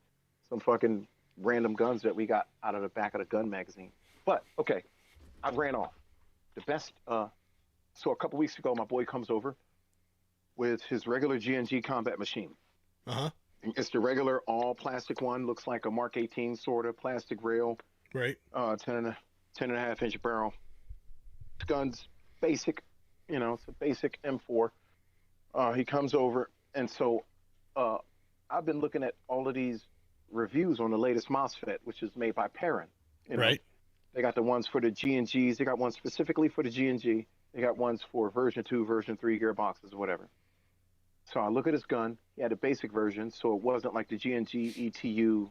[SPEAKER 4] some fucking random guns that we got out of the back of the gun magazine. But okay, I ran off. The best. So a couple weeks ago, my boy comes over with his regular G&G combat machine.
[SPEAKER 3] Uh-huh.
[SPEAKER 4] It's the regular all plastic one. Looks like a Mark 18 sort of plastic rail.
[SPEAKER 3] Right.
[SPEAKER 4] 10.5 inch barrel. Gun's basic. It's a basic M4. He comes over, and so I've been looking at all of these reviews on the latest MOSFET, which is made by Perrin.
[SPEAKER 3] Right.
[SPEAKER 4] They got the ones for the G&Gs. They got ones specifically for the G&G. They got ones for version 2, version 3 gearboxes or whatever. So I look at his gun. He had a basic version, so it wasn't like the G&G, ETU,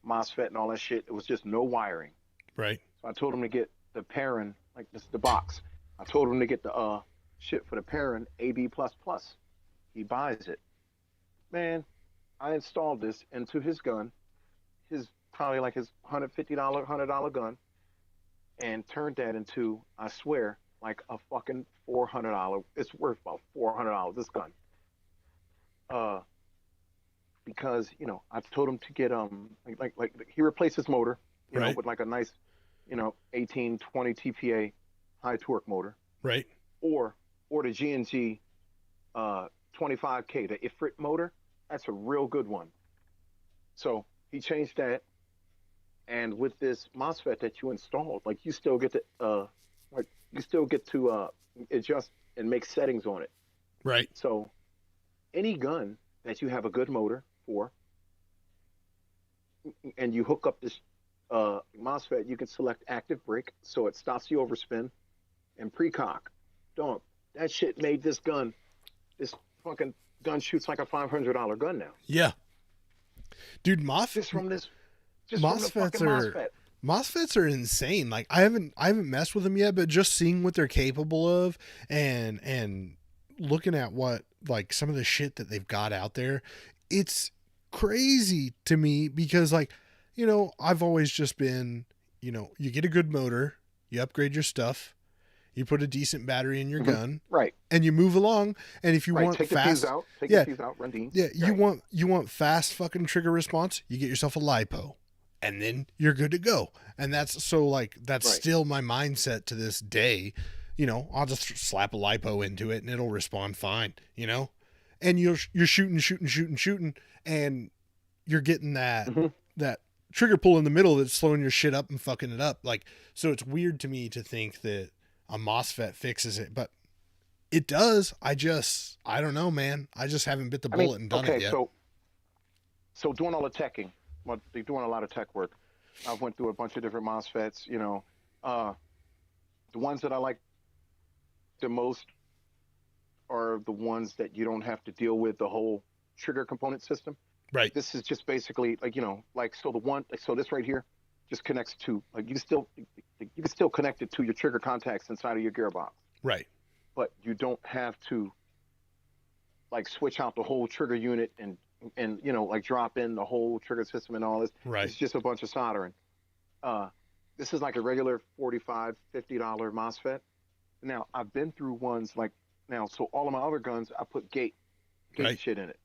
[SPEAKER 4] MOSFET, and all that shit. It was just no wiring.
[SPEAKER 3] Right.
[SPEAKER 4] So I told him to get the Perrin, like this, the box. I told him to get the shit for the Perrin AB++. He buys it. Man, I installed this into his gun, probably like his $150 gun, and turned that into, I swear, like a fucking $400. It's worth about $400, this gun. Because I told him to get like he replaced his motor,
[SPEAKER 3] Right.
[SPEAKER 4] with like a nice, 18, 20 TPA high torque motor,
[SPEAKER 3] Right.
[SPEAKER 4] or the G&G 25K, the Ifrit motor. That's a real good one. So he changed that, and with this MOSFET that you installed, like you still get to adjust and make settings on it.
[SPEAKER 3] Right.
[SPEAKER 4] So any gun that you have a good motor 4, and you hook up this MOSFET, you can select active brake, so it stops the overspin, and pre-cock. Dog, that shit made this fucking gun shoots like a $500 gun now.
[SPEAKER 3] Yeah. Dude,
[SPEAKER 4] Just from the
[SPEAKER 3] MOSFETs
[SPEAKER 4] fucking MOSFET.
[SPEAKER 3] MOSFETs are insane. Like I haven't messed with them yet, but just seeing what they're capable of and looking at what like some of the shit that they've got out there, it's crazy to me because like, you know, I've always just been, you know, you get a good motor, you upgrade your stuff, you put a decent battery in your gun,
[SPEAKER 4] right,
[SPEAKER 3] and you move along. And if you want
[SPEAKER 4] take
[SPEAKER 3] fast,
[SPEAKER 4] the fuse out, run Dean.
[SPEAKER 3] yeah, you
[SPEAKER 4] right.
[SPEAKER 3] want fast fucking trigger response, you get yourself a lipo, and then you're good to go. And that's so like that's
[SPEAKER 4] Right.
[SPEAKER 3] still my mindset to this day. You know, I'll just slap a lipo into it and it'll respond fine. You know, and you're shooting, and you're getting that trigger pull in the middle that's slowing your shit up and fucking it up. Like, so it's weird to me to think that a MOSFET fixes it, but it does. I don't know, man. I just haven't bit the bullet and done it yet.
[SPEAKER 4] So doing all the teching, well, they're doing a lot of tech work. I've went through a bunch of different MOSFETs, you know. The ones that I like the most are the ones that you don't have to deal with the whole trigger component system.
[SPEAKER 3] Right.
[SPEAKER 4] This is just basically like, you know, like, so this right here just connects to, like, you can still connect it to your trigger contacts inside of your gearbox.
[SPEAKER 3] Right.
[SPEAKER 4] But you don't have to like switch out the whole trigger unit and you know, like drop in the whole trigger system and all this.
[SPEAKER 3] Right.
[SPEAKER 4] It's just a bunch of soldering. This is like a regular $45, $50 MOSFET. Now I've been through ones like now, so all of my other guns I put gate
[SPEAKER 3] Right.
[SPEAKER 4] shit in it.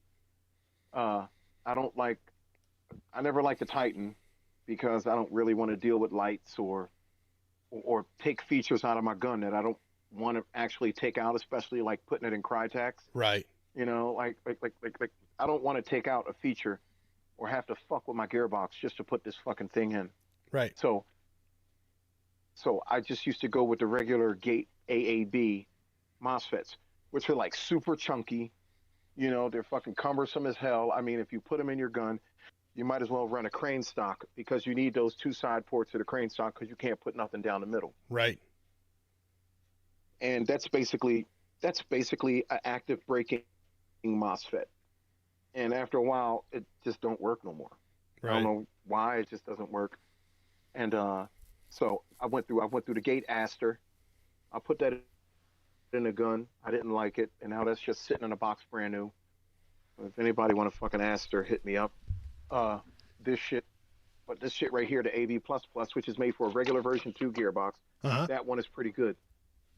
[SPEAKER 4] I never liked the Titan because I don't really want to deal with lights or take features out of my gun that I don't want to actually take out, especially like putting it in Crytax.
[SPEAKER 3] Right.
[SPEAKER 4] You know, like I don't want to take out a feature or have to fuck with my gearbox just to put this fucking thing in.
[SPEAKER 3] Right.
[SPEAKER 4] So I just used to go with the regular gate AAB MOSFETs, which are like super chunky. You know, they're fucking cumbersome as hell. I mean, if you put them in your gun, you might as well run a crane stock because you need those two side ports of the crane stock because you can't put nothing down the middle.
[SPEAKER 3] Right.
[SPEAKER 4] And that's basically an active braking MOSFET. And after a while, it just don't work no more.
[SPEAKER 3] Right.
[SPEAKER 4] I don't know why, it just doesn't work. And so I went through the gate Aster. I put that in a gun. I didn't like it, and now that's just sitting in a box brand new. If anybody want a fucking Aster, hit me up. This shit right here, the AB++, which is made for a regular version 2 gearbox.
[SPEAKER 3] Uh-huh.
[SPEAKER 4] That one is pretty good.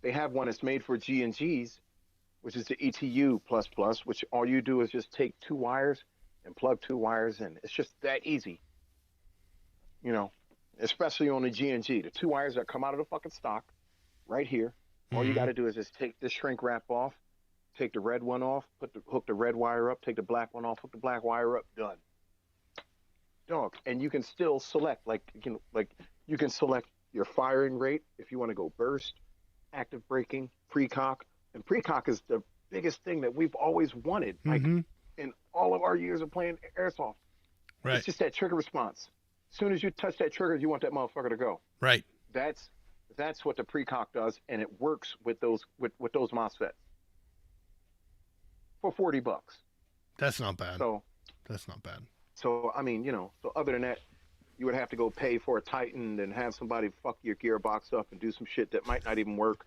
[SPEAKER 4] They have one that's made for G&Gs, which is the ETU++, which all you do is just take 2 wires and plug 2 wires in. It's just that easy. You know, especially on the G&G. The 2 wires that come out of the fucking stock right here. All you got to do is just take this shrink wrap off, take the red one off, hook the red wire up, take the black one off, hook the black wire up, done. Dog. And you can still select, you can select your firing rate if you want to go burst, active braking, pre-cock. And pre-cock is the biggest thing that we've always wanted, like in all of our years of playing airsoft.
[SPEAKER 3] Right.
[SPEAKER 4] It's just that trigger response. As soon as you touch that trigger, you want that motherfucker to go.
[SPEAKER 3] Right.
[SPEAKER 4] That's what the pre-cock does, and it works with those MOSFETs for $40.
[SPEAKER 3] That's not bad.
[SPEAKER 4] So
[SPEAKER 3] that's not bad.
[SPEAKER 4] So I mean, you know, so other than that, you would have to go pay for a Titan and have somebody fuck your gearbox up and do some shit that might not even work.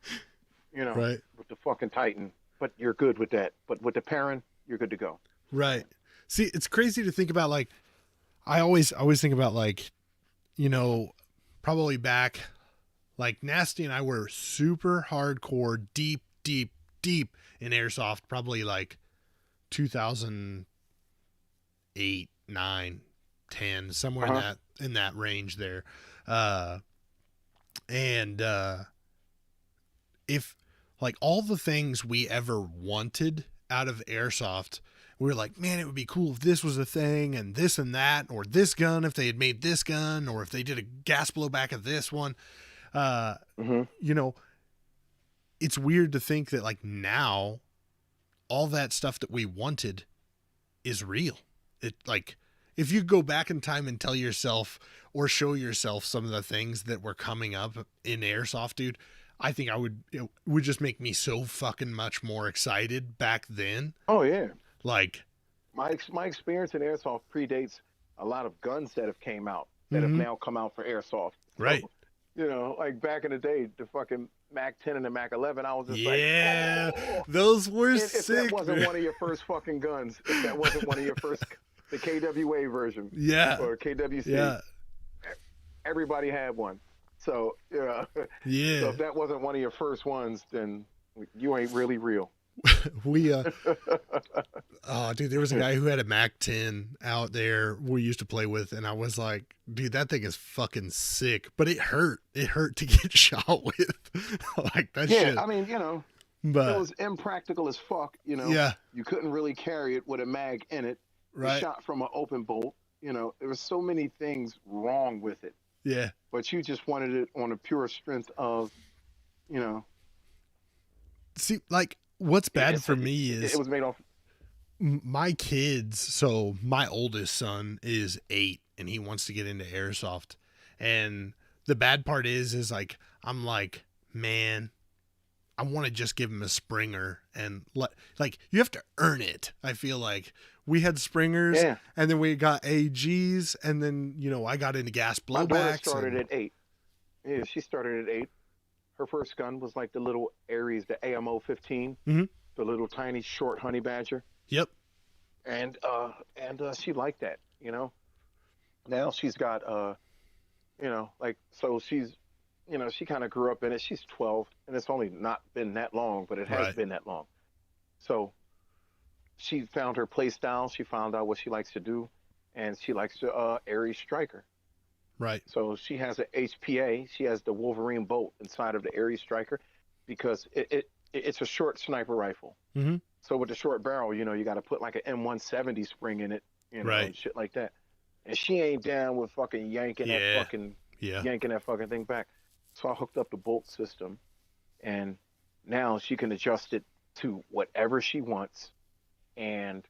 [SPEAKER 4] You know,
[SPEAKER 3] right.
[SPEAKER 4] With the fucking Titan, but you're good with that. But with the Perrin, you're good to go.
[SPEAKER 3] Right. See, it's crazy to think about. Like, I always think about, like, you know, probably back, like Nasty and I were super hardcore, deep in airsoft, probably like 2008, 9, 10, somewhere in that range there. If like all the things we ever wanted out of airsoft, we were like, man, it would be cool if this was a thing and this and that, or this gun, if they had made this gun, or if they did a gas blowback of this one. You know, it's weird to think that like now all that stuff that we wanted is real. it like if you go back in time and tell yourself or show yourself some of the things that were coming up in airsoft, dude, I think it would just make me so fucking much more excited back then.
[SPEAKER 4] Oh yeah.
[SPEAKER 3] Like
[SPEAKER 4] My experience in airsoft predates a lot of guns that have came out that have now come out for airsoft. So,
[SPEAKER 3] right.
[SPEAKER 4] you know, like back in the day, the fucking Mac 10 and the Mac 11, I was just
[SPEAKER 3] yeah,
[SPEAKER 4] like, oh.
[SPEAKER 3] those were
[SPEAKER 4] If
[SPEAKER 3] sick.
[SPEAKER 4] that wasn't one of your first fucking guns, if that wasn't one of your first, the KWA version,
[SPEAKER 3] yeah,
[SPEAKER 4] or KWC,
[SPEAKER 3] yeah,
[SPEAKER 4] everybody had one. So yeah,
[SPEAKER 3] yeah.
[SPEAKER 4] So if that wasn't one of your first ones, then you ain't really real.
[SPEAKER 3] We oh dude, there was a guy who had a Mac 10 out there we used to play with, and I was like, dude, that thing is fucking sick, but it hurt to get shot with. Like that shit.
[SPEAKER 4] Yeah, I mean, you know,
[SPEAKER 3] but
[SPEAKER 4] it was impractical as fuck, you know.
[SPEAKER 3] yeah,
[SPEAKER 4] You couldn't really carry it with a mag in it.
[SPEAKER 3] right,
[SPEAKER 4] Shot from an open bolt, you know. There was so many things wrong with it,
[SPEAKER 3] yeah.
[SPEAKER 4] but you just wanted it on a pure strength of, you know.
[SPEAKER 3] See, like what's bad for me is
[SPEAKER 4] it was made off.
[SPEAKER 3] my kids. So my oldest son is 8 and he wants to get into airsoft, and the bad part is like I'm like, man, I want to just give him a Springer and like you have to earn it. I feel like we had Springers,
[SPEAKER 4] Yeah.
[SPEAKER 3] and then we got AGs, and then you know I got into gas
[SPEAKER 4] My daughter
[SPEAKER 3] blowbacks.
[SPEAKER 4] started at 8. Yeah, she started at 8. Her first gun was like the little Aries, the AMO 15,
[SPEAKER 3] Mhm.
[SPEAKER 4] the little tiny short honey badger,
[SPEAKER 3] Yep.
[SPEAKER 4] and she liked that, you know. Now she's got you know, like, so she's, you know, she kind of grew up in it. She's 12, and it's only not been that long, but it has
[SPEAKER 3] Right.
[SPEAKER 4] been that long. So she found her play style. She found out what she likes to do, and she likes to Aries Striker.
[SPEAKER 3] Right.
[SPEAKER 4] So she has an HPA. She has the Wolverine bolt inside of the Aries Striker because it's a short sniper rifle.
[SPEAKER 3] Mm-hmm.
[SPEAKER 4] So with the short barrel, you know, you got to put like an M170 spring in it, you know,
[SPEAKER 3] Right.
[SPEAKER 4] and shit like that. And she ain't down with fucking yanking
[SPEAKER 3] Yeah.
[SPEAKER 4] that fucking thing back. So I hooked up the bolt system, and now she can adjust it to whatever she wants. And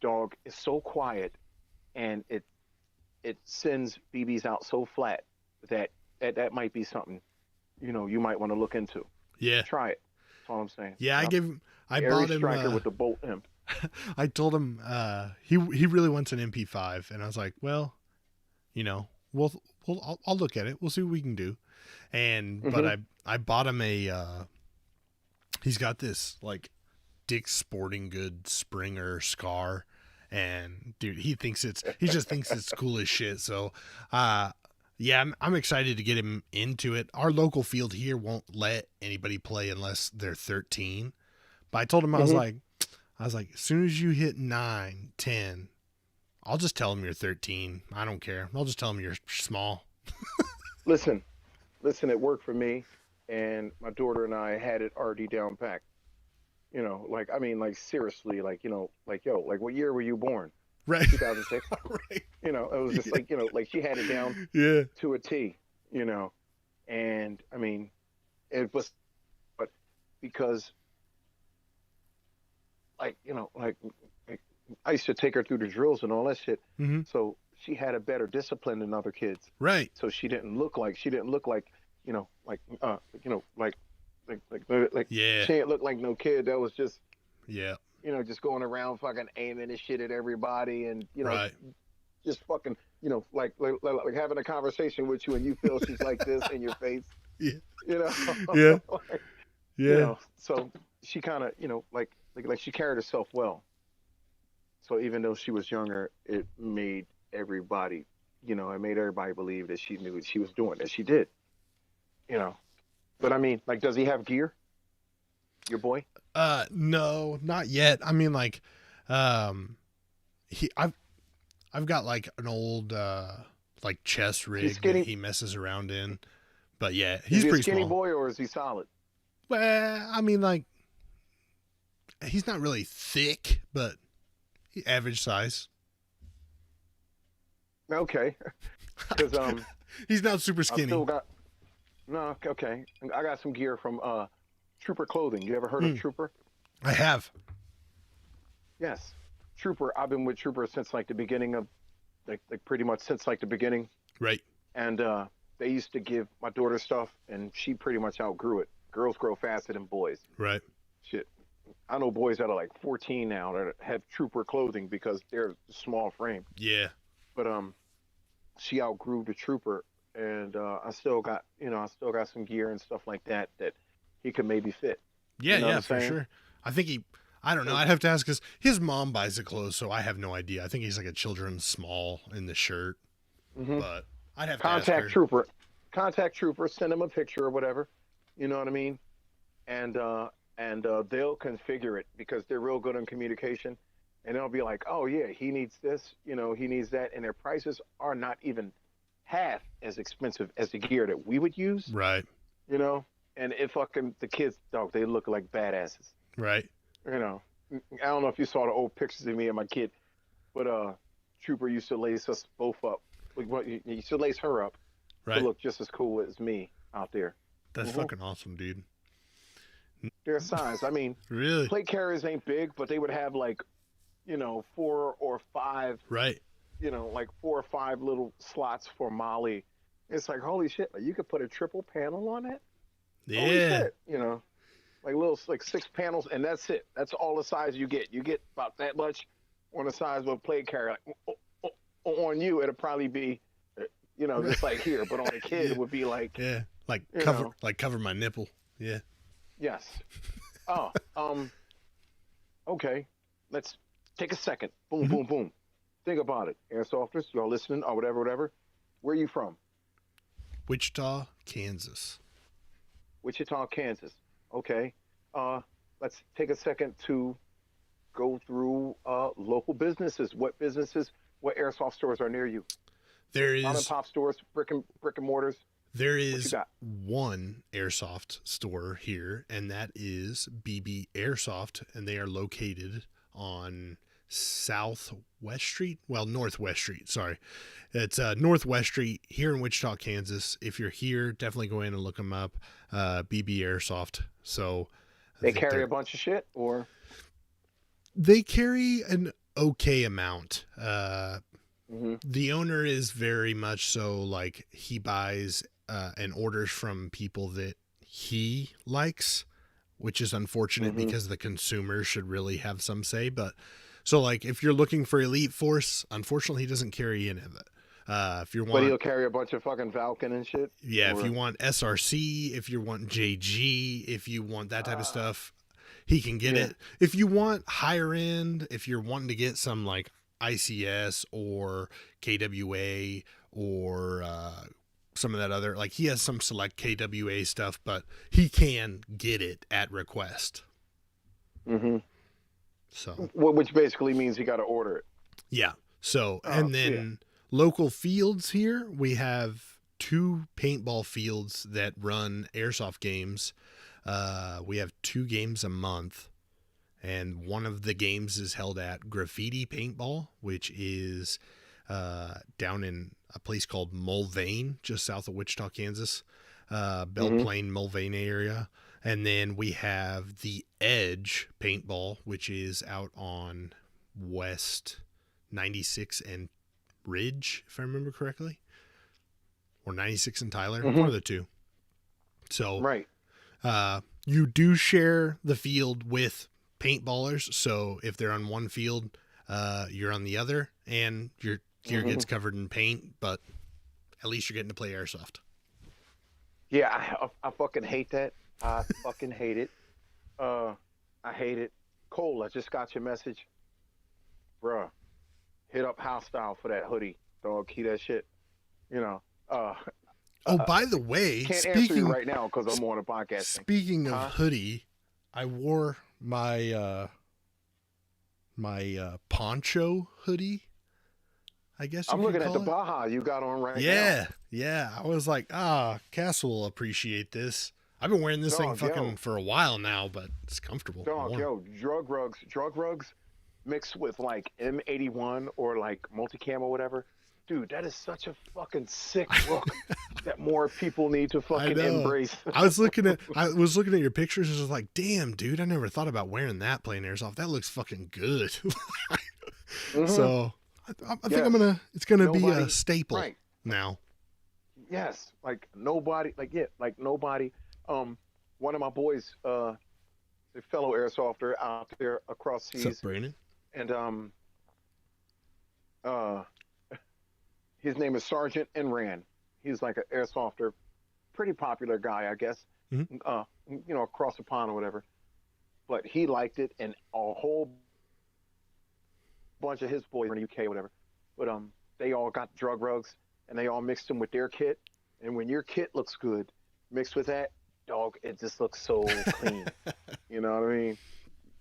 [SPEAKER 4] dog is so quiet, and it sends BBs out so flat that might be something, you know, you might want to look into.
[SPEAKER 3] Yeah.
[SPEAKER 4] Try it. That's all I'm saying.
[SPEAKER 3] Yeah. I
[SPEAKER 4] Aries
[SPEAKER 3] bought him
[SPEAKER 4] Striker with the bolt imp.
[SPEAKER 3] I told him he really wants an MP5, and I was like, well, you know, I'll look at it. We'll see what we can do. And but I bought him he's got this like Dick's Sporting Goods Springer Scar, and dude, he just thinks it's cool as shit. So yeah, I'm excited to get him into it. Our local field here won't let anybody play unless they're 13. But I told him I was like, as soon as you hit 9, 10, I'll just tell them you're 13. I don't care. I'll just tell them you're small.
[SPEAKER 4] Listen, it worked for me, and my daughter and I had it already down packed. You know, like, I mean, like, seriously, like, you know, like, yo, like, what year were you born?
[SPEAKER 3] Right.
[SPEAKER 4] 2006.
[SPEAKER 3] Right.
[SPEAKER 4] You know, it was just like, you know, like she had it down
[SPEAKER 3] Yeah.
[SPEAKER 4] to a T, you know, and I mean, it was, but because, like, you know, like I used to take her through the drills and all that shit.
[SPEAKER 3] Mm-hmm.
[SPEAKER 4] So she had a better discipline than other kids.
[SPEAKER 3] Right.
[SPEAKER 4] So she didn't look like, you know, like, you know, like
[SPEAKER 3] Yeah.
[SPEAKER 4] she didn't look like no kid that was just,
[SPEAKER 3] Yeah.
[SPEAKER 4] you know, just going around fucking aiming and shit at everybody, and, you know,
[SPEAKER 3] Right.
[SPEAKER 4] just fucking, you know, like having a conversation with you, and you feel she's like this in your face.
[SPEAKER 3] Yeah.
[SPEAKER 4] You know.
[SPEAKER 3] Yeah.
[SPEAKER 4] Like,
[SPEAKER 3] Yeah.
[SPEAKER 4] You know, so she kind of, you know, like she carried herself well. So even though she was younger, it made everybody, you know, it made everybody believe that she knew what she was doing, that she did. You know. But I mean, like, does he have gear? Your boy?
[SPEAKER 3] No, not yet. I mean, like, I've got like an old like chest rig that he messes around in, but yeah, he's
[SPEAKER 4] is he
[SPEAKER 3] pretty
[SPEAKER 4] a skinny
[SPEAKER 3] small.
[SPEAKER 4] boy, or is he solid?
[SPEAKER 3] Well, I mean, like, he's not really thick, but average size.
[SPEAKER 4] Okay, because
[SPEAKER 3] he's not super
[SPEAKER 4] I
[SPEAKER 3] skinny.
[SPEAKER 4] still got no. Okay, I got some gear from Trooper Clothing. You ever heard of Trooper?
[SPEAKER 3] I have.
[SPEAKER 4] Yes. Trooper, I've been with Trooper since like the beginning of, like pretty much since like the beginning.
[SPEAKER 3] Right.
[SPEAKER 4] And they used to give my daughter stuff, and she pretty much outgrew it. Girls grow faster than boys.
[SPEAKER 3] Right.
[SPEAKER 4] Shit. I know boys that are like 14 now that have Trooper clothing because they're small frame.
[SPEAKER 3] Yeah.
[SPEAKER 4] But she outgrew the Trooper, and I still got some gear and stuff like that he could maybe fit.
[SPEAKER 3] Yeah,
[SPEAKER 4] You know what
[SPEAKER 3] yeah,
[SPEAKER 4] I'm
[SPEAKER 3] for
[SPEAKER 4] saying?
[SPEAKER 3] sure. I think I don't know. I'd have to ask because his mom buys the clothes, so I have no idea. I think he's like a children's small in the shirt,
[SPEAKER 4] Hmm.
[SPEAKER 3] but I'd have to ask her.
[SPEAKER 4] Contact Trooper, send him a picture or whatever. You know what I mean? And they'll configure it because they're real good on communication, and they'll be like, oh yeah, he needs this, he needs that, and their prices are not even half as expensive as the gear that we would use.
[SPEAKER 3] Right.
[SPEAKER 4] And if fucking the kids, dog, they look like badasses.
[SPEAKER 3] Right.
[SPEAKER 4] I don't know if you saw the old pictures of me and my kid, but Trooper used to lace us both up. He used to lace her up
[SPEAKER 3] Right.
[SPEAKER 4] to look just as cool as me out there.
[SPEAKER 3] That's
[SPEAKER 4] Mhm.
[SPEAKER 3] fucking awesome, dude.
[SPEAKER 4] Their size, I mean,
[SPEAKER 3] Really?
[SPEAKER 4] plate carriers ain't big, but they would have like, 4 or 5,
[SPEAKER 3] Right.
[SPEAKER 4] like 4 or 5 little slots for Molly. It's like, holy shit, like you could put a triple panel on it. Holy
[SPEAKER 3] Yeah.
[SPEAKER 4] shit, like 6 panels, and that's it. That's all the size you get. You get about that much on the size of a plate carrier. Like, on you, it'll probably be, just like here, but on a kid, it would be like,
[SPEAKER 3] Yeah. Like
[SPEAKER 4] You
[SPEAKER 3] cover
[SPEAKER 4] know.
[SPEAKER 3] cover my nipple. Yeah.
[SPEAKER 4] yes. Oh, okay. Let's take a second. Boom,
[SPEAKER 3] Mhm.
[SPEAKER 4] boom, boom. Think about it. Airsofters, y'all listening or whatever. Where are you from?
[SPEAKER 3] Wichita, Kansas.
[SPEAKER 4] Wichita, Kansas. Okay. Let's take a second to go through local businesses. What airsoft stores are near you?
[SPEAKER 3] There
[SPEAKER 4] Mom and
[SPEAKER 3] is
[SPEAKER 4] pop stores, brick and mortars.
[SPEAKER 3] there
[SPEAKER 4] you
[SPEAKER 3] is
[SPEAKER 4] got?
[SPEAKER 3] one airsoft store here, and that is BB Airsoft, and they are located on Southwest Street. Well, Northwest Street. Sorry, it's Northwest Street here in Wichita, Kansas. If you're here, definitely go in and look them up. BB Airsoft. So I
[SPEAKER 4] They
[SPEAKER 3] think
[SPEAKER 4] carry
[SPEAKER 3] they're-
[SPEAKER 4] a bunch of shit, or
[SPEAKER 3] They carry an okay amount.
[SPEAKER 4] Mhm.
[SPEAKER 3] The owner is very much so like he buys and orders from people that he likes, which is unfortunate
[SPEAKER 4] Mhm.
[SPEAKER 3] because the consumer should really have some say. But so like if you're looking for Elite Force, unfortunately he doesn't carry any of it. If you
[SPEAKER 4] but he'll
[SPEAKER 3] want,
[SPEAKER 4] carry a bunch of fucking Falcon and shit.
[SPEAKER 3] yeah, if
[SPEAKER 4] or-
[SPEAKER 3] you want SRC, if you want JG, if you want that type of stuff, he can get
[SPEAKER 4] Yeah.
[SPEAKER 3] it. If you want higher end, if you're wanting to get some like ICS or KWA or some of that other, like he has some select KWA stuff, but he can get it at request.
[SPEAKER 4] Mhm.
[SPEAKER 3] So
[SPEAKER 4] Which basically means you got to order it.
[SPEAKER 3] yeah. So
[SPEAKER 4] Oh,
[SPEAKER 3] and then
[SPEAKER 4] yeah.
[SPEAKER 3] local fields here, we have 2 paintball fields that run airsoft games. We have 2 games a month, and one of the games is held at Graffiti Paintball, which is down in a place called Mulvane, just south of Wichita, Kansas, Belle
[SPEAKER 4] Mhm.
[SPEAKER 3] Plaine, Mulvane area. And then we have the Edge Paintball, which is out on West 96 and Ridge, if I remember correctly, or 96 and Tyler,
[SPEAKER 4] Mhm.
[SPEAKER 3] one of the two. So
[SPEAKER 4] Right.
[SPEAKER 3] you do share the field with paintballers. So if they're on one field, you're on the other, and your gear
[SPEAKER 4] Mhm.
[SPEAKER 3] gets covered in paint, but at least you're getting to play airsoft.
[SPEAKER 4] Yeah, I fucking hate that. I fucking hate it. I hate it. Cole, I just got your message. Bruh, hit up Hostile for that hoodie. Dog, keep that shit.
[SPEAKER 3] Oh, by the way,
[SPEAKER 4] Can't answer
[SPEAKER 3] speaking
[SPEAKER 4] you right now because I'm on a podcast.
[SPEAKER 3] speaking of
[SPEAKER 4] Huh?
[SPEAKER 3] hoodie, I wore my poncho hoodie, I guess you
[SPEAKER 4] I'm
[SPEAKER 3] could
[SPEAKER 4] looking at the
[SPEAKER 3] call it.
[SPEAKER 4] Baja you got on right now.
[SPEAKER 3] Yeah. I was like, Castle will appreciate this. I've been wearing this thing
[SPEAKER 4] Dog,
[SPEAKER 3] fucking
[SPEAKER 4] yo.
[SPEAKER 3] for a while now, but it's comfortable.
[SPEAKER 4] Dog,
[SPEAKER 3] Warm.
[SPEAKER 4] yo, drug rugs mixed with like M81 or like multicam or whatever. Dude, that is such a fucking sick look that more people need to fucking
[SPEAKER 3] know.
[SPEAKER 4] embrace.
[SPEAKER 3] I was looking at your pictures and was like, damn, dude, I never thought about wearing that playing airsoft. That looks fucking good. So I think
[SPEAKER 4] Yes.
[SPEAKER 3] it's gonna be a
[SPEAKER 4] Nobody.
[SPEAKER 3] staple
[SPEAKER 4] Right.
[SPEAKER 3] now.
[SPEAKER 4] Yes. Like nobody. Like yeah. Like nobody. Um. One of my boys, a fellow airsofter out there across
[SPEAKER 3] What's up,
[SPEAKER 4] seas,
[SPEAKER 3] Brandon?
[SPEAKER 4] and uh, his name is Sergeant Enran. He's like an airsofter, pretty popular guy, I guess.
[SPEAKER 3] Mhm.
[SPEAKER 4] Across the pond or whatever. But he liked it, and a whole bunch of his boys in the UK, or whatever. But they all got drug rugs, and they all mixed them with their kit. And when your kit looks good, mixed with that, dog, it just looks so clean. You know what I mean?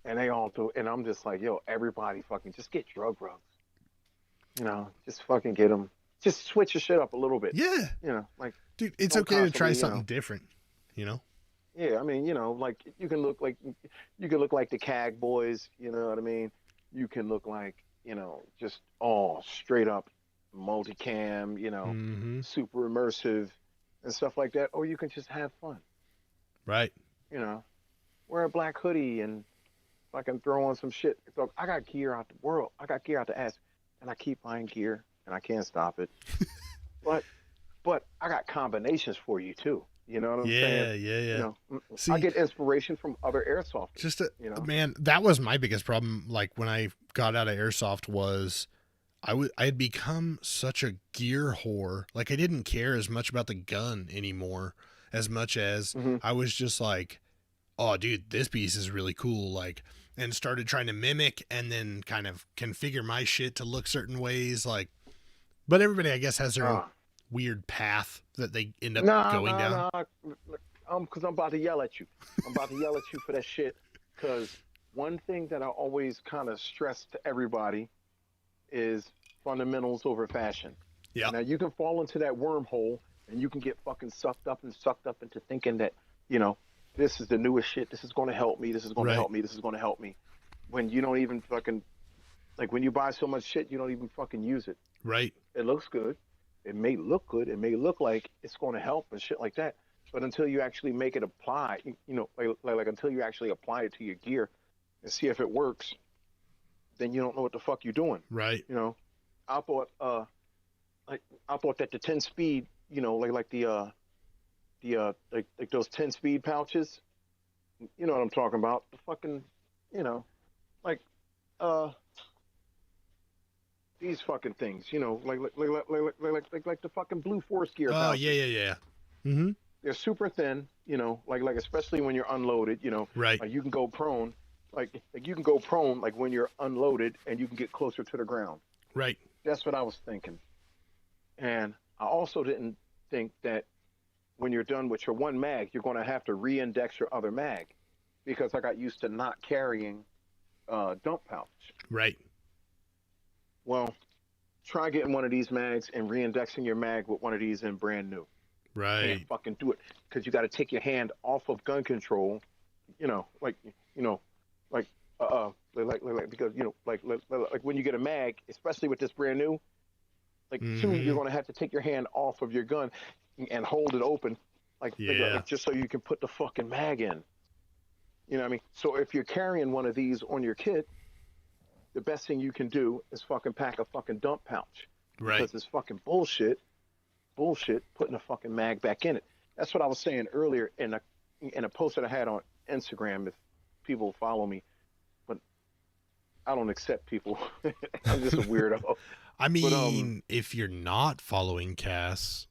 [SPEAKER 4] And they all do, and I'm just like, yo, everybody fucking just get drug rugs. Just fucking get them. Just switch your shit up a little bit.
[SPEAKER 3] Yeah,
[SPEAKER 4] Like
[SPEAKER 3] dude, it's
[SPEAKER 4] don't
[SPEAKER 3] okay to try
[SPEAKER 4] constantly,
[SPEAKER 3] something different. You know?
[SPEAKER 4] Yeah, I mean, like you can look like the CAG boys, you know what I mean? You can look like, just all straight up multicam,
[SPEAKER 3] Mm-hmm.
[SPEAKER 4] super immersive and stuff like that. Or you can just have fun,
[SPEAKER 3] Right.
[SPEAKER 4] you know. Wear a black hoodie and fucking throw on some shit. So I got gear out the world. I got gear out the ass. And I keep buying gear and I can't stop it. But I got combinations for you too. You know what I'm saying?
[SPEAKER 3] Yeah, yeah, yeah.
[SPEAKER 4] I
[SPEAKER 3] See,
[SPEAKER 4] get inspiration from other airsofters.
[SPEAKER 3] just
[SPEAKER 4] You know,
[SPEAKER 3] man, that was my biggest problem. Like when I got out of airsoft, was I had become such a gear whore. Like I didn't care as much about the gun anymore, as much as
[SPEAKER 4] hmm
[SPEAKER 3] I was just like, oh, dude, this piece is really cool. Like, and started trying to mimic and then kind of configure my shit to look certain ways. Like, but everybody, I guess, has their own
[SPEAKER 4] uh,
[SPEAKER 3] weird path that they end up
[SPEAKER 4] nah,
[SPEAKER 3] going
[SPEAKER 4] nah,
[SPEAKER 3] down.
[SPEAKER 4] nah. Cause I'm about to yell at you. I'm about to yell at you for that shit. Cause one thing that I always kind of stress to everybody is fundamentals over fashion.
[SPEAKER 3] Yeah.
[SPEAKER 4] Now you can fall into that wormhole and you can get fucking sucked up into thinking that, you know, this is the newest shit. This is going to help me. This is going to
[SPEAKER 3] Right.
[SPEAKER 4] help me. This is going to help me. When you don't even fucking, like when you buy so much shit, you don't even fucking use it.
[SPEAKER 3] Right.
[SPEAKER 4] It looks good. It may look good. It may look like it's going to help and shit like that. But until you actually make it apply, like until you actually apply it to your gear and see if it works, then you don't know what the fuck you're doing.
[SPEAKER 3] Right.
[SPEAKER 4] You know, I thought, like I thought that the 10 speed, like those 10 speed pouches, you know what I'm talking about? The fucking, you know, like uh these fucking things, like the fucking blue force gear
[SPEAKER 3] Oh, yeah,
[SPEAKER 4] pouches.
[SPEAKER 3] yeah, yeah. Mm-hmm.
[SPEAKER 4] They're super thin, like especially when you're unloaded,
[SPEAKER 3] Right.
[SPEAKER 4] like you can go prone, like you can go prone like when you're unloaded and you can get closer to the ground.
[SPEAKER 3] Right.
[SPEAKER 4] That's what I was thinking. And I also didn't think that when you're done with your one mag, you're going to have to re-index your other mag because I got used to not carrying dump pouch.
[SPEAKER 3] Right.
[SPEAKER 4] Well, try getting one of these mags and re-indexing your mag with one of these in brand new. Can't
[SPEAKER 3] Right.
[SPEAKER 4] fucking do it because you got to take your hand off of gun control. You know, like you know, like because like when you get a mag, especially with this brand new, like two,
[SPEAKER 3] Mm-hmm.
[SPEAKER 4] you're gonna have to take your hand off of your gun and hold it open,
[SPEAKER 3] Yeah.
[SPEAKER 4] like just so you can put the fucking mag in. You know what I mean? So if you're carrying one of these on your kit, the best thing you can do is fucking pack a fucking dump pouch
[SPEAKER 3] Right.
[SPEAKER 4] because it's fucking bullshit putting a fucking mag back in it. That's what I was saying earlier in a post that I had on Instagram. If people follow me, but I don't accept people. I'm just a weirdo.
[SPEAKER 3] I
[SPEAKER 4] But
[SPEAKER 3] mean, if you're not following Cass,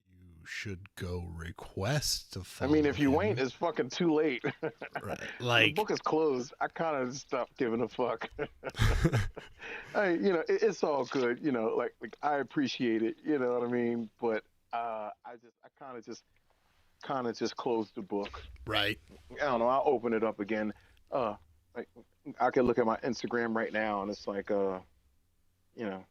[SPEAKER 3] you should go request to
[SPEAKER 4] I
[SPEAKER 3] follow
[SPEAKER 4] mean, if you ain't,
[SPEAKER 3] him.
[SPEAKER 4] it's fucking too late.
[SPEAKER 3] Right.
[SPEAKER 4] The
[SPEAKER 3] Like,
[SPEAKER 4] book is closed. I kind of stopped giving a fuck. It's all good. Like I appreciate it. You know what I mean? But I kind of just closed the book.
[SPEAKER 3] right.
[SPEAKER 4] I don't know. I'll open it up again. Uh, like I can look at my Instagram right now, and it's like, you know,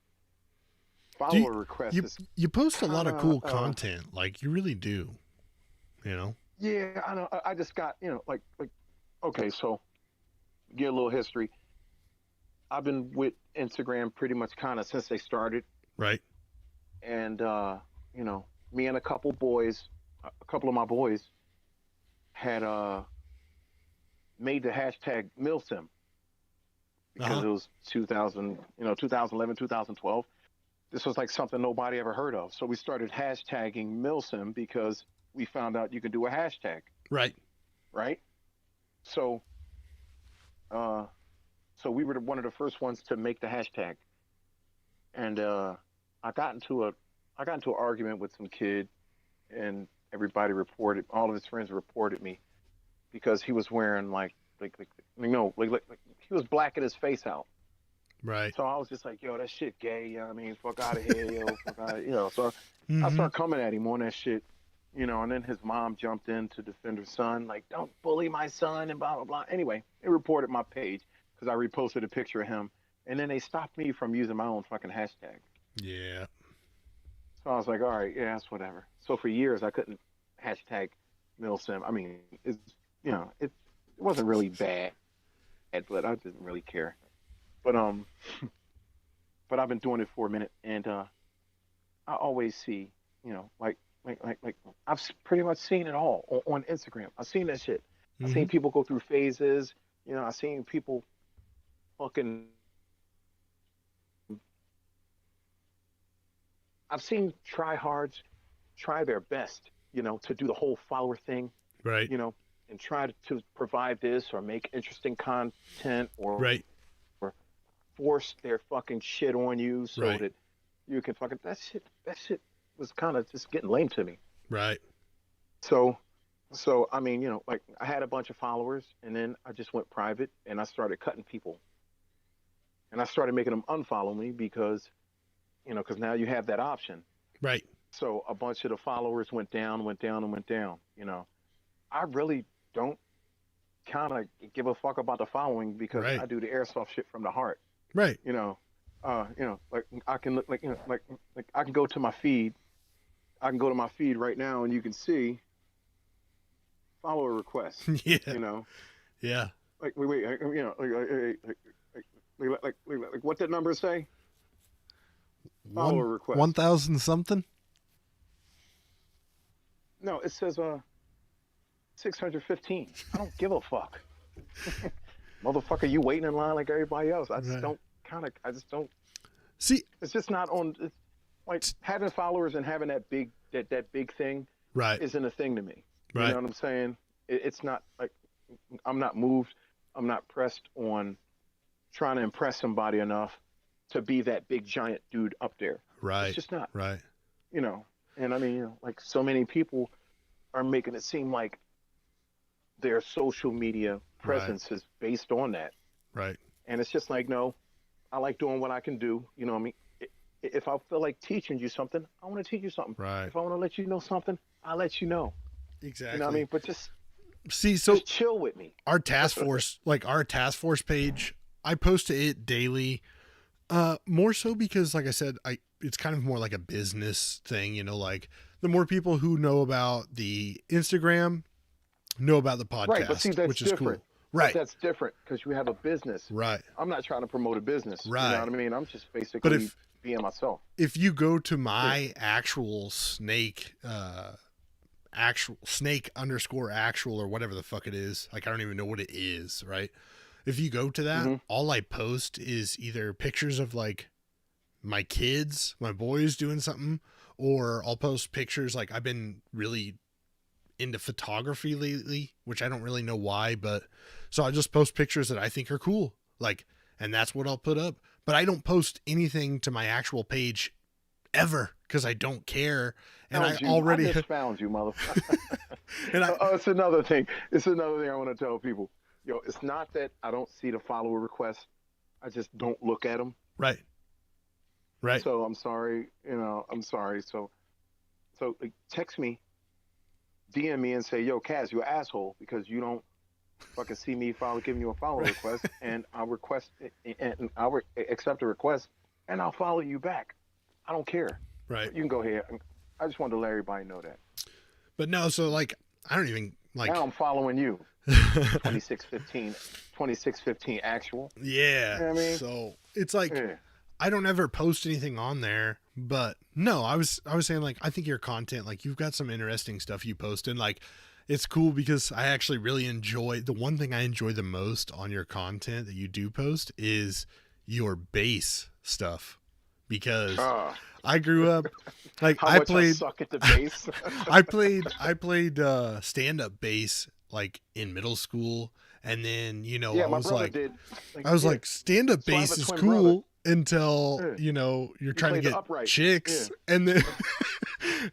[SPEAKER 3] Do you,
[SPEAKER 4] follower requests
[SPEAKER 3] you
[SPEAKER 4] is
[SPEAKER 3] you post a lot
[SPEAKER 4] kind
[SPEAKER 3] of
[SPEAKER 4] of,
[SPEAKER 3] cool content. Like, you really do. You know?
[SPEAKER 4] yeah. I know. I just got, like, okay. So, get a little history. I've been with Instagram pretty much kind of since they started,
[SPEAKER 3] Right.
[SPEAKER 4] and me and a couple of my boys had made the hashtag milsim, because it was 2000, 2011, 2012. This was like something nobody ever heard of. So we started hashtagging Milsim because we found out you can do a hashtag,
[SPEAKER 3] Right.
[SPEAKER 4] right? So, so we were one of the first ones to make the hashtag, and I got into a I got into an argument with some kid, and everybody reported. All of his friends reported me because he was wearing like he was blacking his face out.
[SPEAKER 3] Right.
[SPEAKER 4] So I was just like, yo, that shit gay. You know what I mean, fuck out of here, yo, fuck out of, So I
[SPEAKER 3] Mhm.
[SPEAKER 4] start coming at him on that shit, and then his mom jumped in to defend her son, like, don't bully my son and blah blah blah. Anyway, it reported my page because I reposted a picture of him, and then they stopped me from using my own fucking hashtag.
[SPEAKER 3] Yeah.
[SPEAKER 4] So I was like, all right, yeah, that's whatever. So for years I couldn't hashtag Milsim. I mean, it wasn't really bad, but I didn't really care. But but I've been doing it for a minute, and I always see, like pretty much seen it all on Instagram. I've seen that shit. I've seen
[SPEAKER 3] Mhm.
[SPEAKER 4] people go through phases. I've seen people fucking. I've seen tryhards try their best, to do the whole follower thing,
[SPEAKER 3] Right.
[SPEAKER 4] and try to provide this or make interesting content or
[SPEAKER 3] Right.
[SPEAKER 4] force their fucking shit on you so
[SPEAKER 3] Right.
[SPEAKER 4] that you can fucking that shit was kind of just getting lame to me.
[SPEAKER 3] Right.
[SPEAKER 4] So so I mean, like I had a bunch of followers and then I just went private and I started cutting people. And I started making them unfollow me because now you have that option.
[SPEAKER 3] Right.
[SPEAKER 4] So a bunch of the followers went down, went down, and went down. I really don't kind of give a fuck about the following because
[SPEAKER 3] Right.
[SPEAKER 4] I do the airsoft shit from the heart.
[SPEAKER 3] Right.
[SPEAKER 4] Like I can look like I can go to my feed. I can go to my feed right now and you can see follower requests.
[SPEAKER 3] Yeah.
[SPEAKER 4] You know,
[SPEAKER 3] Yeah.
[SPEAKER 4] like wait, like what that number say? Follower request.
[SPEAKER 3] 1,000 something.
[SPEAKER 4] No, it says 615. I don't give a fuck. Motherfucker, you waiting in line like everybody else. I just
[SPEAKER 3] Right.
[SPEAKER 4] don't
[SPEAKER 3] See.
[SPEAKER 4] it's just not on it's like having followers and having that big thing
[SPEAKER 3] Right.
[SPEAKER 4] isn't a thing to me. You
[SPEAKER 3] Right.
[SPEAKER 4] know what I'm saying? It's not like I'm not moved. I'm not pressed on trying to impress somebody enough to be that big giant dude up there.
[SPEAKER 3] Right.
[SPEAKER 4] It's just not,
[SPEAKER 3] Right.
[SPEAKER 4] you know. And I mean, like so many people are making it seem like their social media presence is based on that.
[SPEAKER 3] Right.
[SPEAKER 4] And it's just like, no, I like doing what I can do. You know what I mean? If I feel like teaching you something, I want to teach you something.
[SPEAKER 3] Right.
[SPEAKER 4] If I want to let you know something, I'll let you know.
[SPEAKER 3] Exactly.
[SPEAKER 4] You know what I mean? But just
[SPEAKER 3] See, so
[SPEAKER 4] just chill with me.
[SPEAKER 3] our task force, like our task force page, I post to it daily. More so because, like I said, it's kind of more like a business thing, like the more people who know about the Instagram know about the podcast,
[SPEAKER 4] Right, but see, that's
[SPEAKER 3] which is
[SPEAKER 4] different.
[SPEAKER 3] cool. Right.
[SPEAKER 4] That's different because you have a business.
[SPEAKER 3] Right.
[SPEAKER 4] I'm not trying to promote a business.
[SPEAKER 3] Right.
[SPEAKER 4] You know what I mean? I'm just basically
[SPEAKER 3] But if
[SPEAKER 4] being myself.
[SPEAKER 3] if you go to my actual snake, actual snake underscore actual or whatever the fuck it is, like I don't even know what it is, right? If you go to that,
[SPEAKER 4] Mhm.
[SPEAKER 3] all I post is either pictures of like my kids, my boys doing something, or I'll post pictures. Like I've been really into photography lately, which I don't really know why, but so I just post pictures that I think are cool. Like, and that's what I'll put up. But I don't post anything to my actual page ever because I don't care. And I already
[SPEAKER 4] just found you, motherfucker.
[SPEAKER 3] and I,
[SPEAKER 4] It's another thing. It's another thing I want to tell people. Yo, it's not that I don't see the follower requests. I just don't look at them.
[SPEAKER 3] right. Right.
[SPEAKER 4] So I'm sorry. I'm sorry. So like, text me, DM me, and say, "Yo, Kaz, you an asshole because you don't fucking see me giving you a follow request, and I'll request and I'll accept the request, and I'll follow you back. I don't care.
[SPEAKER 3] Right.
[SPEAKER 4] You can go ahead. I just wanted to let everybody know that.
[SPEAKER 3] But no, so like I don't even like.
[SPEAKER 4] Now I'm following you. 2615 actual.
[SPEAKER 3] Yeah.
[SPEAKER 4] You know what I mean?
[SPEAKER 3] So it's like
[SPEAKER 4] Yeah.
[SPEAKER 3] I don't ever post anything on there, but no, I was saying like I think your content, like you've got some interesting stuff you post, and like it's cool because I actually really enjoy the one thing I enjoy the most on your content that you do post is your bass stuff because I grew up like
[SPEAKER 4] How
[SPEAKER 3] I
[SPEAKER 4] much I
[SPEAKER 3] played
[SPEAKER 4] suck at the bass.
[SPEAKER 3] I played stand up bass like in middle school and then
[SPEAKER 4] Yeah,
[SPEAKER 3] I
[SPEAKER 4] my
[SPEAKER 3] was
[SPEAKER 4] brother
[SPEAKER 3] like
[SPEAKER 4] did.
[SPEAKER 3] I was like stand up
[SPEAKER 4] So I have
[SPEAKER 3] bass
[SPEAKER 4] a
[SPEAKER 3] is
[SPEAKER 4] twin
[SPEAKER 3] cool until
[SPEAKER 4] brother.
[SPEAKER 3] you're
[SPEAKER 4] He
[SPEAKER 3] trying to
[SPEAKER 4] played the
[SPEAKER 3] get
[SPEAKER 4] upright.
[SPEAKER 3] chicks
[SPEAKER 4] Yeah.
[SPEAKER 3] and then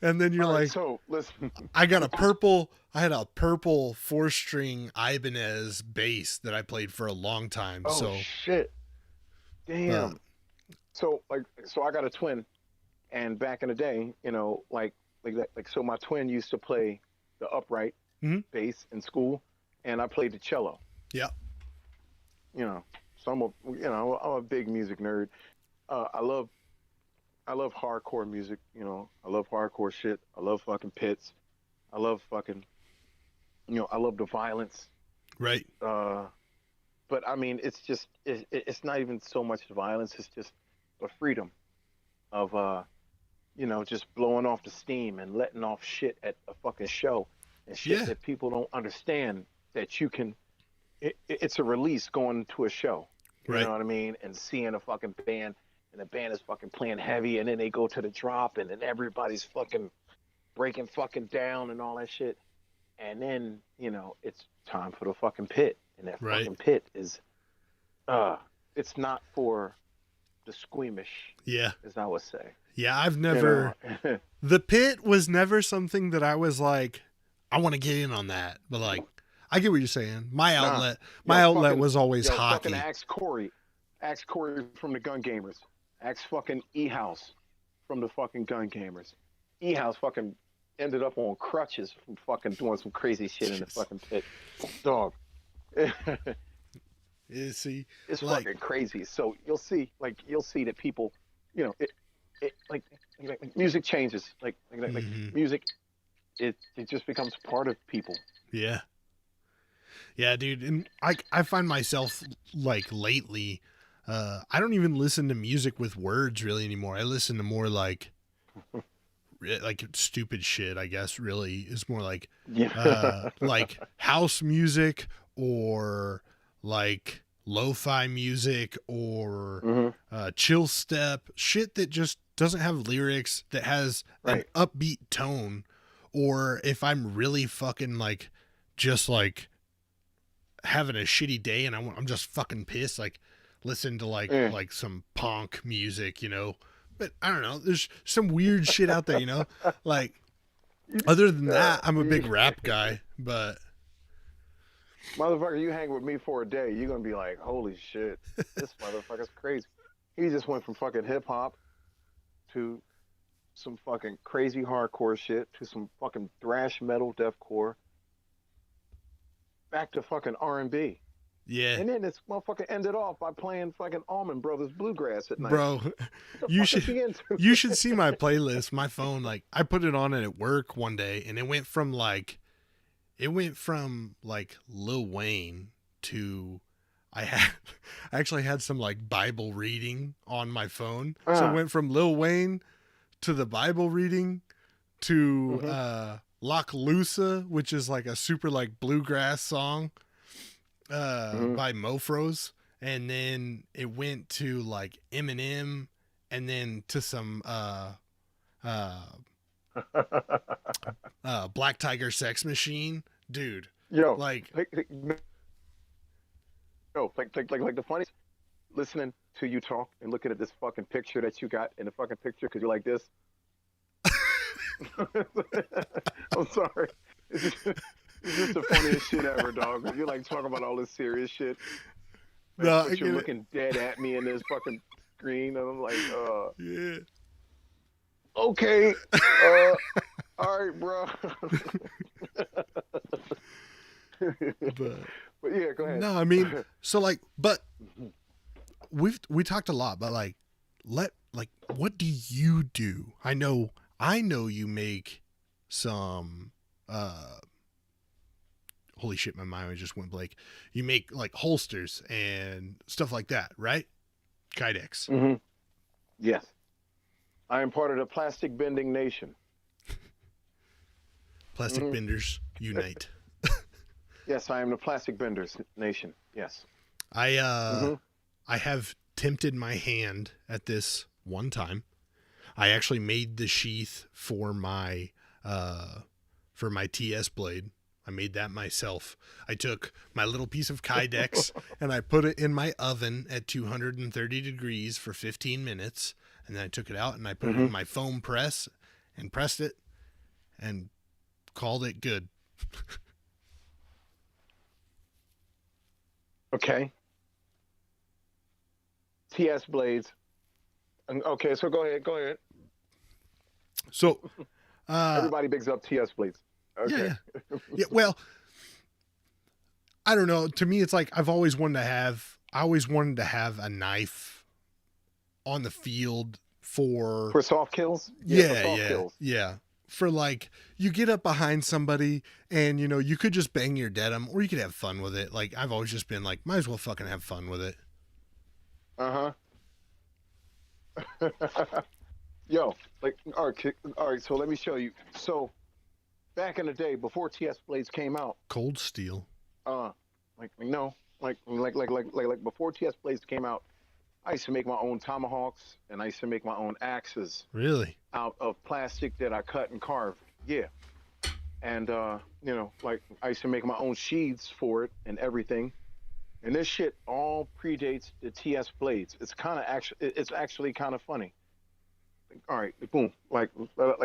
[SPEAKER 3] and then you're
[SPEAKER 4] All right,
[SPEAKER 3] like
[SPEAKER 4] so listen.
[SPEAKER 3] I had a purple 4-string Ibanez bass that I played for a long time.
[SPEAKER 4] Oh
[SPEAKER 3] So,
[SPEAKER 4] shit!
[SPEAKER 3] but
[SPEAKER 4] Damn. So I got a twin, and back in the day, like that, like so my twin used to play the upright
[SPEAKER 3] Mhm.
[SPEAKER 4] bass in school, and I played the cello.
[SPEAKER 3] yeah,
[SPEAKER 4] You know, so I'm a big music nerd. I love hardcore music. I love hardcore shit. I love fucking pits. I love fucking, I love the violence.
[SPEAKER 3] right.
[SPEAKER 4] Uh, but I mean, it's not even so much the violence. It's just the freedom of just blowing off the steam and letting off shit at a fucking show and shit
[SPEAKER 3] Yeah,
[SPEAKER 4] that people don't understand that you can. It's a release going to a show. You
[SPEAKER 3] right.
[SPEAKER 4] know what I mean? And seeing a fucking band and the band is fucking playing heavy and then they go to the drop and then everybody's fucking breaking fucking down and all that shit. And then, it's time for the fucking pit. And that
[SPEAKER 3] Right.
[SPEAKER 4] fucking pit is it's not for the squeamish,
[SPEAKER 3] Yeah.
[SPEAKER 4] as I would say.
[SPEAKER 3] Yeah. I've
[SPEAKER 4] You
[SPEAKER 3] never,
[SPEAKER 4] know?
[SPEAKER 3] the pit was never something that I was like, I want to get in on that. But like, I get what you're saying. My
[SPEAKER 4] Nah.
[SPEAKER 3] outlet,
[SPEAKER 4] Yo,
[SPEAKER 3] my outlet
[SPEAKER 4] fucking-
[SPEAKER 3] was always
[SPEAKER 4] Yo,
[SPEAKER 3] hockey.
[SPEAKER 4] fucking ask Corey from the Gun Gamers. Ask fucking E-House from the fucking Gun Gamers. E-House fucking ended up on crutches from fucking doing some crazy shit in the fucking pit. Dog.
[SPEAKER 3] Yeah, see,
[SPEAKER 4] It's
[SPEAKER 3] like,
[SPEAKER 4] fucking crazy. So you'll see that people, like music changes. Like
[SPEAKER 3] Mhm.
[SPEAKER 4] music, it just becomes part of people.
[SPEAKER 3] yeah. Yeah, dude. And I find myself like lately, I don't even listen to music with words really anymore. I listen to more like stupid shit, I guess, really is more
[SPEAKER 4] Yeah.
[SPEAKER 3] like house music or like lo-fi music or chill step shit that just doesn't have lyrics, that has
[SPEAKER 4] Right.
[SPEAKER 3] an upbeat tone. Or if I'm really fucking like just like having a shitty day and I'm just fucking pissed, like listen to like some punk music, but I don't know, there's some weird shit out there, like other than that, I'm a big rap guy, but
[SPEAKER 4] Motherfucker, you hang with me for a day, you're gonna be like, holy shit, this motherfucker's crazy. He just went from fucking hip hop to some fucking crazy hardcore shit to some fucking thrash metal deathcore back to fucking R&B.
[SPEAKER 3] yeah,
[SPEAKER 4] And then this motherfucker ended off by playing fucking Allman Brothers bluegrass at night.
[SPEAKER 3] bro,
[SPEAKER 4] What the
[SPEAKER 3] you
[SPEAKER 4] fuck is he into?
[SPEAKER 3] you should see my playlist. My phone, like I put it on at work one day and it went from like Lil Wayne to I actually had some like Bible reading on my phone. So it went from Lil Wayne to the Bible reading to Lock Lusa, which is like a super like bluegrass song by Mofros, and then it went to like Eminem, and then to some Black Tiger Sex Machine, dude.
[SPEAKER 4] Yo,
[SPEAKER 3] Like
[SPEAKER 4] the funniest, listening to you talk and looking at this fucking picture that you got in the fucking picture because you're like this. I'm sorry. It's just the funniest shit ever, dog. You're like talking about all this serious shit.
[SPEAKER 3] No,
[SPEAKER 4] But you're looking dead at me in this fucking screen, and I'm like,
[SPEAKER 3] yeah.
[SPEAKER 4] okay, all right, bro. But yeah, go ahead.
[SPEAKER 3] No, I mean, so like, but we talked a lot, but like, what do you do? I know you make some, holy shit, my mind just went blank. You make like holsters and stuff like that, right? Kydex.
[SPEAKER 4] Mm-hmm. Yes. I am part of the plastic bending nation.
[SPEAKER 3] Plastic benders. unite.
[SPEAKER 4] Yes, I am the plastic benders nation. Yes.
[SPEAKER 3] I have tempted my hand at this one time. I actually made the sheath for my TS blade. I made that myself. I took my little piece of Kydex and I put it in my oven at 230 degrees for 15 minutes. And then I took it out and I put it in my foam press and pressed it and called it good.
[SPEAKER 4] Okay. TS blades. Okay, so go ahead.
[SPEAKER 3] So,
[SPEAKER 4] Everybody bigs up TS blades. Okay.
[SPEAKER 3] Yeah. Well, I don't know. To me, it's like I always wanted to have a knife on the field for
[SPEAKER 4] soft kills.
[SPEAKER 3] Kills. Yeah. For like, you get up behind somebody and, you know, you could just bang your dead 'em or you could have fun with it. Like, I've always just been like, might as well fucking have fun with it.
[SPEAKER 4] Yo, like, all right, so let me show you. So, back in the day, before TS blades came out,
[SPEAKER 3] Cold steel.
[SPEAKER 4] like before TS blades came out, I used to make my own tomahawks and I used to make my own axes.
[SPEAKER 3] Really?
[SPEAKER 4] Out of plastic that I cut and carved. Yeah. And you know, like I used to make my own sheaths for it and everything. And this shit all predates the TS blades. It's actually kind of funny. All right, boom. Like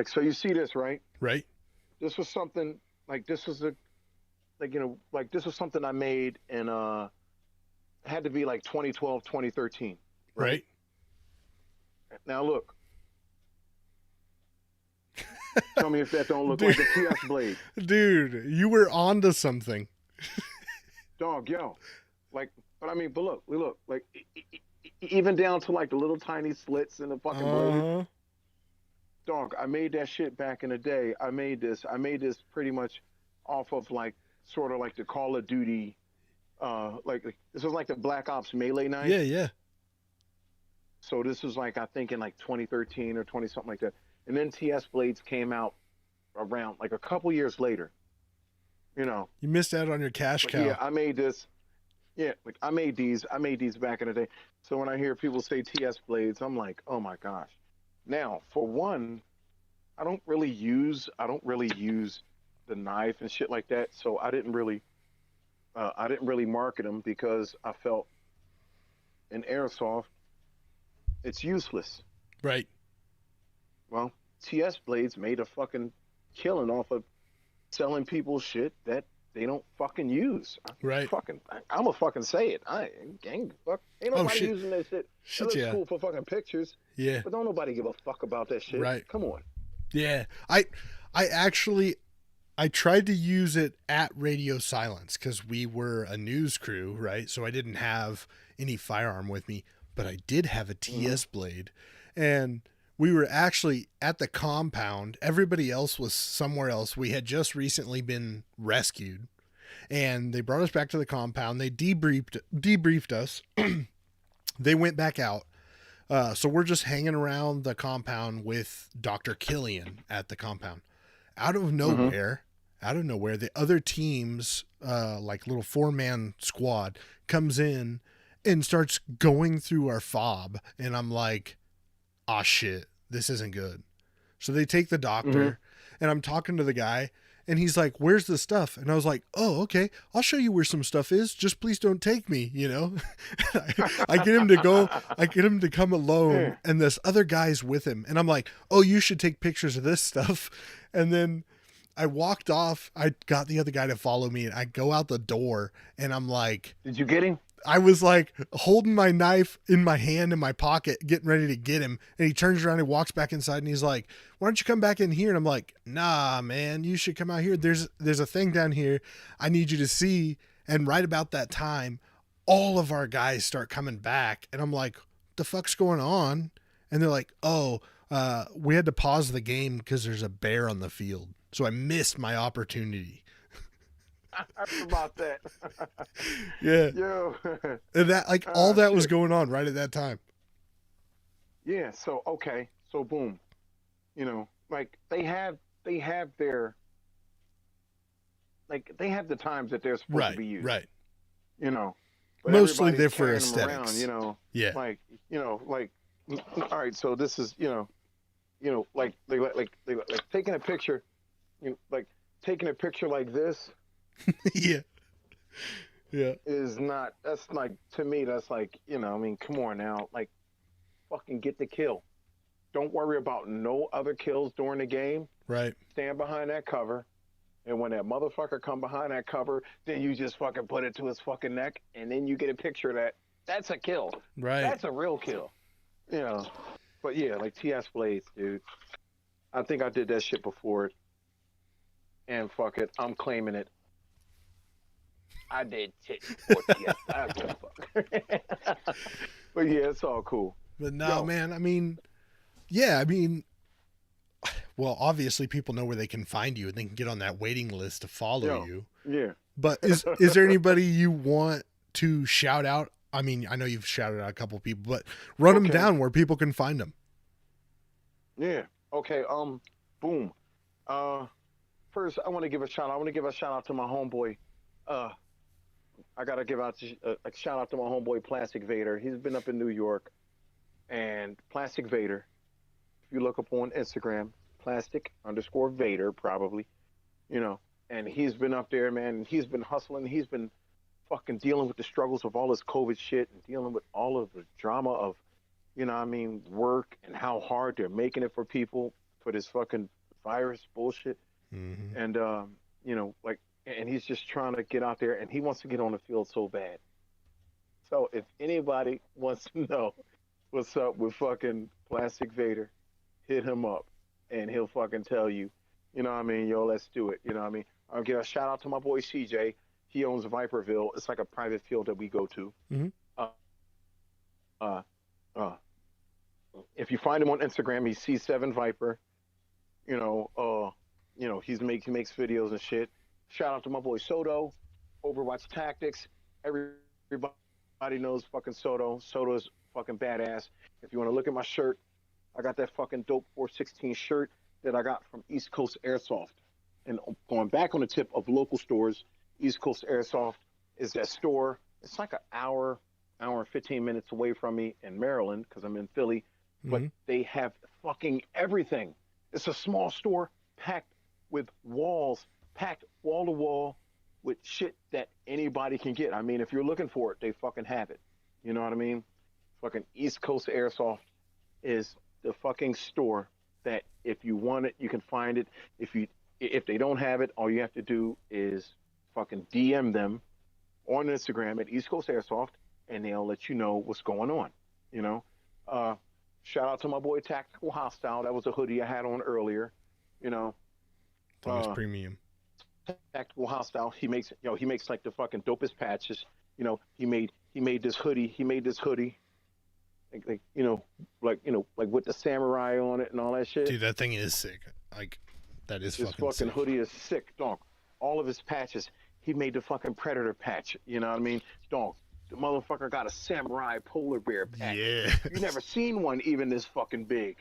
[SPEAKER 4] so you see this, right?
[SPEAKER 3] Right.
[SPEAKER 4] This was something like this was something I made in it had to be like 2012, 2013.
[SPEAKER 3] Right.
[SPEAKER 4] Now look. Tell me if that don't look like a TS blade.
[SPEAKER 3] Dude, you were onto something.
[SPEAKER 4] Dog, yo. Like, but look, like even down to like the little tiny slits in the fucking blade. Dog, I made that shit back in the day. I made this pretty much off of like sort of like the Call of Duty like this was like the Black Ops melee knife.
[SPEAKER 3] Yeah.
[SPEAKER 4] So this was like I think in like 2013 or 20 something like that. And then TS blades came out around like a couple years later. You know.
[SPEAKER 3] You missed out on your cash cow.
[SPEAKER 4] Yeah, I made this. Yeah, like I made these back in the day. So when I hear people say TS blades, I'm like, oh my gosh. Now, for one, I don't really use the knife and shit like that. So I didn't really market them because I felt in airsoft, it's useless.
[SPEAKER 3] Right.
[SPEAKER 4] Well, TS blades made a fucking killing off of selling people shit that they don't fucking use.
[SPEAKER 3] Right.
[SPEAKER 4] I'm gonna fucking say it. Ain't nobody using that shit.
[SPEAKER 3] Shit,
[SPEAKER 4] looks
[SPEAKER 3] yeah.
[SPEAKER 4] cool for fucking pictures.
[SPEAKER 3] Yeah.
[SPEAKER 4] But don't nobody give a fuck about that shit.
[SPEAKER 3] Right.
[SPEAKER 4] Come on.
[SPEAKER 3] Yeah. I tried to use it at Radio Silence because we were a news crew, right? So I didn't have any firearm with me, but I did have a TS blade. And we were actually at the compound. Everybody else was somewhere else. We had just recently been rescued. And they brought us back to the compound. They debriefed us. They went back out. So we're just hanging around the compound with Dr. Killian at the compound. Out of nowhere, the other team's like little 4-man squad comes in and starts going through our fob. And I'm like, ah, shit, this isn't good. So they take the doctor and I'm talking to the guy and he's like, where's the stuff? And I was like, oh, okay, I'll show you where some stuff is. Just please don't take me, you know? I get him to come alone and this other guy's with him. And I'm like, oh, you should take pictures of this stuff. And then I walked off. I got the other guy to follow me and I go out the door and I'm like,
[SPEAKER 4] did you get him?
[SPEAKER 3] I was like holding my knife in my hand in my pocket, getting ready to get him. And he turns around and walks back inside and he's like, why don't you come back in here? And I'm like, nah, man, you should come out here. There's a thing down here I need you to see. And right about that time, all of our guys start coming back. And I'm like, what the fuck's going on? And they're like, oh, we had to pause the game because there's a bear on the field. So I missed my opportunity.
[SPEAKER 4] I heard about that.
[SPEAKER 3] Yeah.
[SPEAKER 4] Yo.
[SPEAKER 3] And that, like, all that was going on right at that time.
[SPEAKER 4] Yeah. So, okay. So, boom. You know, like they have their like they have the times that they're supposed to be used.
[SPEAKER 3] Right.
[SPEAKER 4] You know, but
[SPEAKER 3] Mostly
[SPEAKER 4] everybody's
[SPEAKER 3] they're for
[SPEAKER 4] carrying them around.
[SPEAKER 3] aesthetics.
[SPEAKER 4] You know,
[SPEAKER 3] Yeah.
[SPEAKER 4] like all right. So this is like taking a picture, like taking a picture like this
[SPEAKER 3] Yeah. Yeah.
[SPEAKER 4] is not. That's like to me. That's like I mean, come on now, like fucking get the kill. Don't worry about no other kills during the game.
[SPEAKER 3] Right.
[SPEAKER 4] Stand behind that cover. And when that motherfucker come behind that cover, then you just fucking put it to his fucking neck, and then you get a picture of that. That's a kill.
[SPEAKER 3] Right.
[SPEAKER 4] That's a real kill. But yeah, like TS Blades, dude. I think I did that shit before, and fuck it, I'm claiming it. I did shit before TS. I don't give a fuck. But yeah, it's all cool.
[SPEAKER 3] But no, man, I mean, yeah, I mean, well, obviously people know where they can find you and they can get on that waiting list to follow you.
[SPEAKER 4] Yeah.
[SPEAKER 3] But is there anybody you want to shout out? I mean, I know you've shouted out a couple people, but run them down where people can find them.
[SPEAKER 4] Yeah. Okay. Boom. First, I want to give a shout out. I want to give a shout out to my homeboy. I gotta give out a shout out to my homeboy Plastic Vader. He's been up in New York, and Plastic Vader. If you look up on Instagram, Plastic_Vader probably, and he's been up there, man. And he's been hustling. He's been fucking dealing with the struggles of all this COVID shit and dealing with all of the drama of, work and how hard they're making it for people for this fucking virus bullshit.
[SPEAKER 3] Mm-hmm.
[SPEAKER 4] And, and he's just trying to get out there and he wants to get on the field so bad. So if anybody wants to know what's up with fucking Plastic Vader, hit him up and he'll fucking tell you, yo, let's do it. I'll give a shout out to my boy CJ. He owns Viperville. It's like a private field that we go to.
[SPEAKER 3] Mm-hmm.
[SPEAKER 4] If you find him on Instagram, he's C7 Viper. He makes videos and shit. Shout out to my boy Soto, Overwatch Tactics. Everybody knows fucking Soto. Soto's fucking badass. If you want to look at my shirt, I got that fucking dope 416 shirt that I got from East Coast Airsoft. And going back on the tip of local stores, East Coast Airsoft is that store. It's like an hour and 15 minutes away from me in Maryland because I'm in Philly.
[SPEAKER 3] Mm-hmm.
[SPEAKER 4] But they have fucking everything. It's a small store packed with walls, packed wall to wall with shit that anybody can get. I mean, if you're looking for it, they fucking have it. You know what I mean? Fucking East Coast Airsoft is the fucking store that if you want it, you can find it. If they don't have it, all you have to do is fucking DM them on Instagram at East Coast Airsoft, and they'll let you know what's going on. Shout out to my boy Tactical Hostile. That was a hoodie I had on earlier.
[SPEAKER 3] Always premium.
[SPEAKER 4] Tactical Hostile. He makes like the fucking dopest patches. He made this hoodie. Like with the samurai on it and all that shit.
[SPEAKER 3] Dude, that thing is sick. Like, that is
[SPEAKER 4] this fucking
[SPEAKER 3] sick.
[SPEAKER 4] hoodie is sick, dog. All of his patches. He made the fucking Predator patch. You know what I mean? Dog. The motherfucker got a samurai polar bear patch.
[SPEAKER 3] Yeah.
[SPEAKER 4] You never seen one even this fucking big.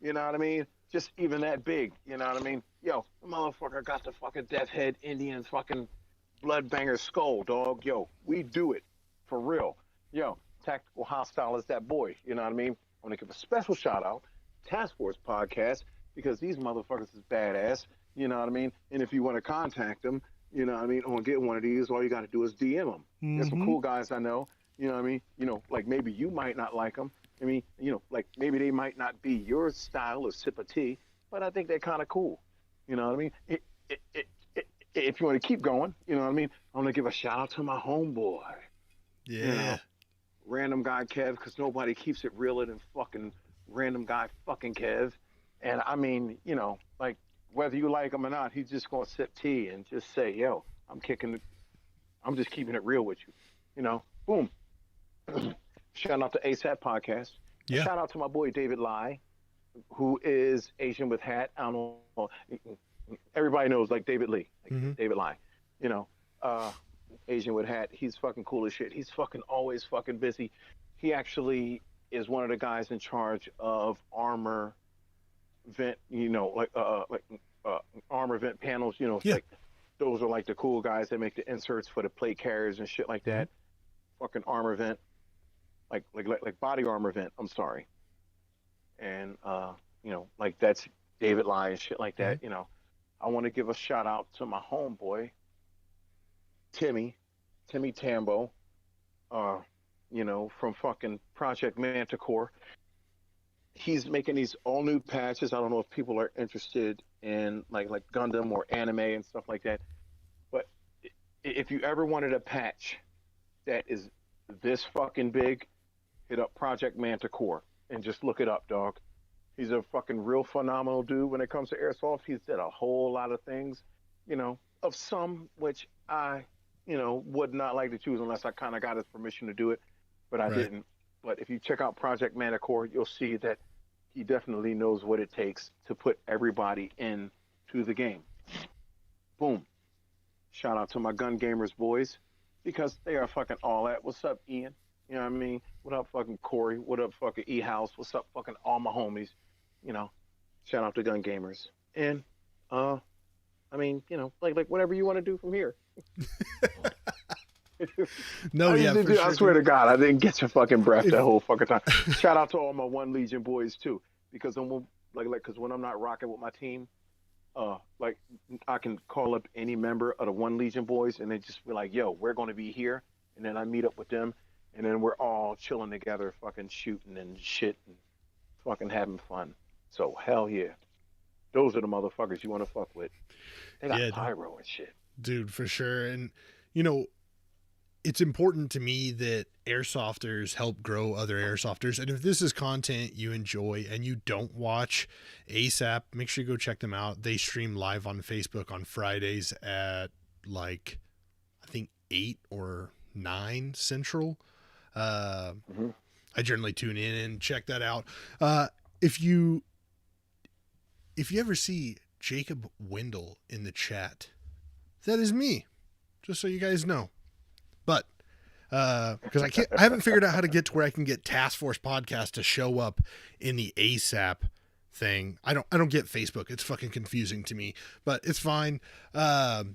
[SPEAKER 4] You know what I mean? Just even that big. You know what I mean? Yo, the motherfucker got the fucking Death Head Indian fucking Bloodbanger skull, dog. Yo, we do it. For real. Yo, Tactical Hostile is that boy. You know what I mean? I want to give a special shout out Task Force Podcast because these motherfuckers is badass. You know what I mean? And if you want to contact them, you know what I mean, or get one of these, all you got to do is DM them.
[SPEAKER 3] Mm-hmm.
[SPEAKER 4] There's some cool guys I know. You know what I mean? Like maybe you might not like them. I mean, like maybe they might not be your style of sip of tea, but I think they're kind of cool. You know what I mean? If you want to keep going, you know what I mean? I want to give a shout out to my homeboy.
[SPEAKER 3] Yeah.
[SPEAKER 4] Random guy Kev, because nobody keeps it realer than fucking random guy fucking Kev. And I mean, like whether you like him or not, he's just gonna sip tea and just say, "Yo, I'm just keeping it real with you." Boom. Shout out to ASAP Podcast.
[SPEAKER 3] Yeah.
[SPEAKER 4] Shout out to my boy David Lai, who is Asian with hat. I don't know. Everybody knows like David Lee, David Lai. Asian with hat. He's fucking cool as shit. He's fucking always fucking busy. He actually is one of the guys in charge of armor vent, armor vent panels,
[SPEAKER 3] Yeah.
[SPEAKER 4] like those are like the cool guys that make the inserts for the plate carriers and shit like that. Fucking armor vent, like body armor vent. I'm sorry. And like that's David Lai and shit like that. I want to give a shout out to my homeboy, Timmy Tambo, from fucking Project Manticore. He's making these all new patches. I don't know if people are interested in like Gundam or anime and stuff like that. But if you ever wanted a patch that is this fucking big, hit up Project Manticore and just look it up, dog. He's a fucking real phenomenal dude when it comes to airsoft. He's did a whole lot of things, of some which I, would not like to choose unless I kind of got his permission to do it, but I didn't. But if you check out Project Manticore, you'll see that he definitely knows what it takes to put everybody into the game. Boom. Shout out to my Gun Gamers boys, because they are fucking all that. What's up, Ian? You know what I mean? What up, fucking Corey? What up, fucking E-House? What's up, fucking all my homies? Shout out to Gun Gamers. And, like whatever you want to do from here.
[SPEAKER 3] No, yeah, for sure.
[SPEAKER 4] I swear to God, I didn't get your fucking breath that whole fucking time. Shout out to all my One Legion boys too, because because when I'm not rocking with my team, I can call up any member of the One Legion boys, and they just be like, "Yo, we're going to be here," and then I meet up with them, and then we're all chilling together, fucking shooting and shit, and fucking having fun. So hell yeah, those are the motherfuckers you want to fuck with. They got pyro and shit,
[SPEAKER 3] dude, for sure. And it's important to me that airsofters help grow other airsofters. And if this is content you enjoy and you don't watch ASAP, make sure you go check them out. They stream live on Facebook on Fridays at I think 8 or 9 Central. I generally tune in and check that out. If you ever see Jacob Wendell in the chat, that is me, just so you guys know. But because I haven't figured out how to get to where I can get Task Force Podcast to show up in the ASAP thing. I don't get Facebook. It's fucking confusing to me, but it's fine. But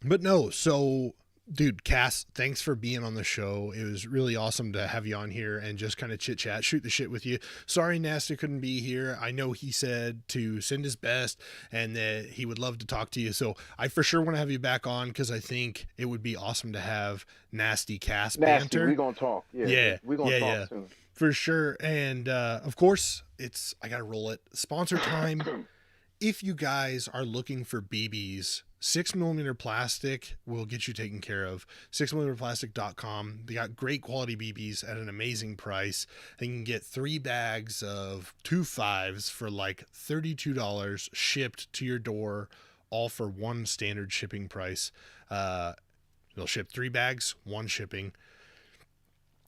[SPEAKER 3] no, so dude, Cass, thanks for being on the show. It was really awesome to have you on here and just kind of chit chat, shoot the shit with you. Sorry Nasty couldn't be here. I know he said to send his best and that he would love to talk to you. So I for sure want to have you back on, because I think it would be awesome to have Nasty Cass banter.
[SPEAKER 4] We're going to talk. Yeah. We're going to talk soon.
[SPEAKER 3] For sure. And of course, I got to roll it. Sponsor time. If you guys are looking for BBs, 6mm plastic will get you taken care of. 6mmplastic.com. They got great quality BBs at an amazing price. And you can get 3 bags of 2 5s for like $32 shipped to your door, all for one standard shipping price. They'll ship 3 bags, 1 shipping.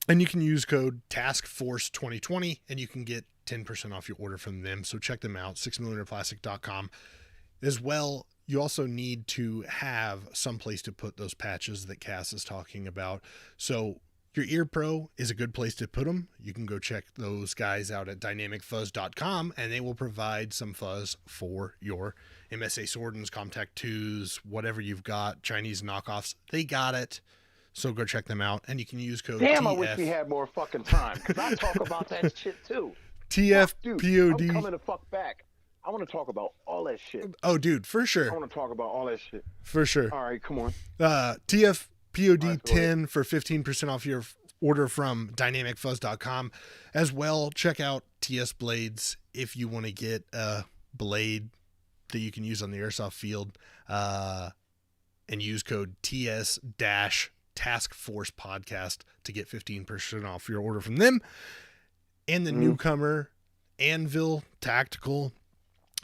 [SPEAKER 3] And you can use code TASKFORCE2020 and you can get 10% off your order from them. So check them out, 6mmplastic.com. As well, you also need to have some place to put those patches that Cass is talking about. So your Ear Pro is a good place to put them. You can go check those guys out at dynamicfuzz.com, and they will provide some fuzz for your MSA Swordens, Comtac 2s, whatever you've got, Chinese knockoffs. They got it. So go check them out, and you can use code
[SPEAKER 4] Damn, I wish we had more fucking time, because I talk about that shit too.
[SPEAKER 3] TFPOD.
[SPEAKER 4] Dude, I'm coming the fuck back. I want to talk about all that shit.
[SPEAKER 3] Oh, dude, for sure.
[SPEAKER 4] I want to talk about all that shit.
[SPEAKER 3] For sure.
[SPEAKER 4] All right, come on.
[SPEAKER 3] TFPOD 10 for 15% off your order from dynamicfuzz.com. As well, check out TS Blades if you want to get a blade that you can use on the airsoft field, and use code TS-Task Force Podcast to get 15% off your order from them. And the newcomer, Anvil Tactical.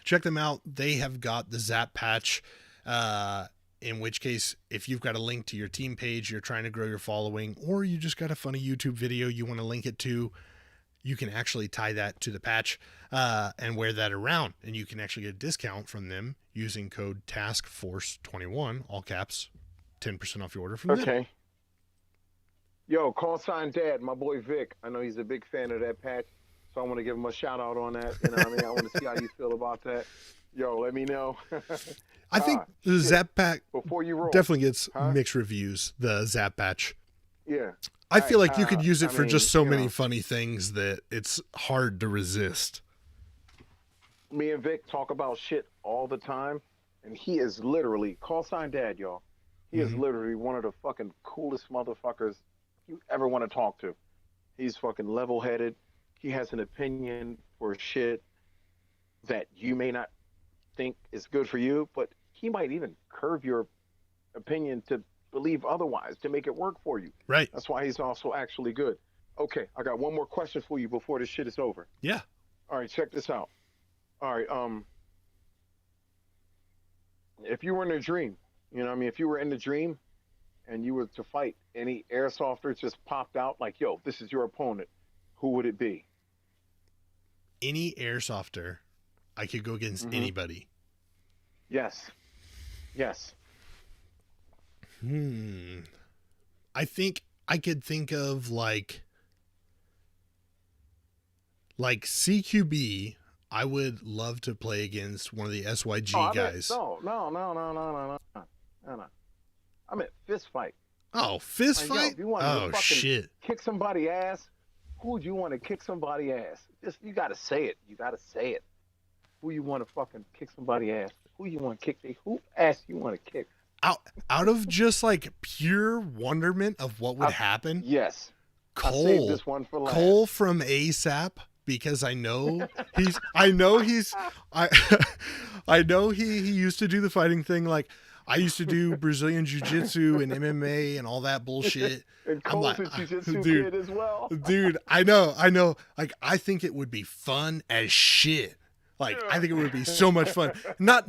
[SPEAKER 3] Check them out. They have got the Zap patch, in which case, if you've got a link to your team page, you're trying to grow your following, or you just got a funny YouTube video you want to link it to, you can actually tie that to the patch and wear that around. And you can actually get a discount from them using code TASKFORCE21, all caps, 10% off your order from them.
[SPEAKER 4] Okay. Yo, call sign Dad, my boy Vic. I know he's a big fan of that patch, so I want to give him a shout out on that. You know what I mean? I want to see how you feel about that.
[SPEAKER 5] Yo, let me know.
[SPEAKER 3] I think the
[SPEAKER 5] shit.
[SPEAKER 3] Zap Pack
[SPEAKER 5] Before you roll.
[SPEAKER 3] definitely gets
[SPEAKER 5] Huh?
[SPEAKER 3] mixed reviews, the Zap Patch.
[SPEAKER 5] Yeah.
[SPEAKER 3] I feel like you could use it
[SPEAKER 5] I
[SPEAKER 3] for
[SPEAKER 5] mean,
[SPEAKER 3] just so
[SPEAKER 5] you
[SPEAKER 3] many
[SPEAKER 5] know,
[SPEAKER 3] funny things that it's hard to resist.
[SPEAKER 5] me and Vic talk about shit all the time, and he is literally, call sign dad, y'all. He is
[SPEAKER 3] Mhm.
[SPEAKER 5] literally one of the fucking coolest motherfuckers you ever want to talk to. He's fucking level headed. He has an opinion for shit that you may not think is good for you, but he might even curve your opinion to believe otherwise to make it work for you.
[SPEAKER 3] Right.
[SPEAKER 5] That's why he's also actually good. Okay, I got one more question for you before this shit is over.
[SPEAKER 3] Yeah.
[SPEAKER 5] All right, check this out. All right, if you were in a dream, you know what I mean? If you were in the dream and you were to fight, any airsofter just popped out like, yo, this is your opponent, who would it be?
[SPEAKER 3] Any airsofter, I could go against
[SPEAKER 5] Mhm.
[SPEAKER 3] anybody.
[SPEAKER 5] Yes. Yes.
[SPEAKER 3] I think I could think of like CQB. I would love to play against one of the SYG
[SPEAKER 5] Oh, I meant,
[SPEAKER 3] guys.
[SPEAKER 5] no. I meant fist fight.
[SPEAKER 3] Oh, fist
[SPEAKER 5] Like, yo,
[SPEAKER 3] fight?
[SPEAKER 5] if you wanted
[SPEAKER 3] Oh,
[SPEAKER 5] to fucking
[SPEAKER 3] shit.
[SPEAKER 5] kick somebody ass, who would you want to kick somebody ass? Just you gotta say it. You gotta say it. Who you want to fucking kick somebody ass? Who you want to kick? Who ass you want to kick?
[SPEAKER 3] Out of just like pure wonderment of what would happen,
[SPEAKER 5] Yes. I saved this
[SPEAKER 3] Cole.
[SPEAKER 5] one for last.
[SPEAKER 3] Cole from ASAP, because I know he's I I know he used to do the fighting thing. Like, I used to do Brazilian Jiu-Jitsu and MMA and all that bullshit.
[SPEAKER 5] And
[SPEAKER 3] I'm
[SPEAKER 5] Cole's
[SPEAKER 3] like,
[SPEAKER 5] a jiu-jitsu
[SPEAKER 3] dude,
[SPEAKER 5] kid as well.
[SPEAKER 3] dude, I know. Like, I think it would be fun as shit. Like, I think it would be so much fun. Not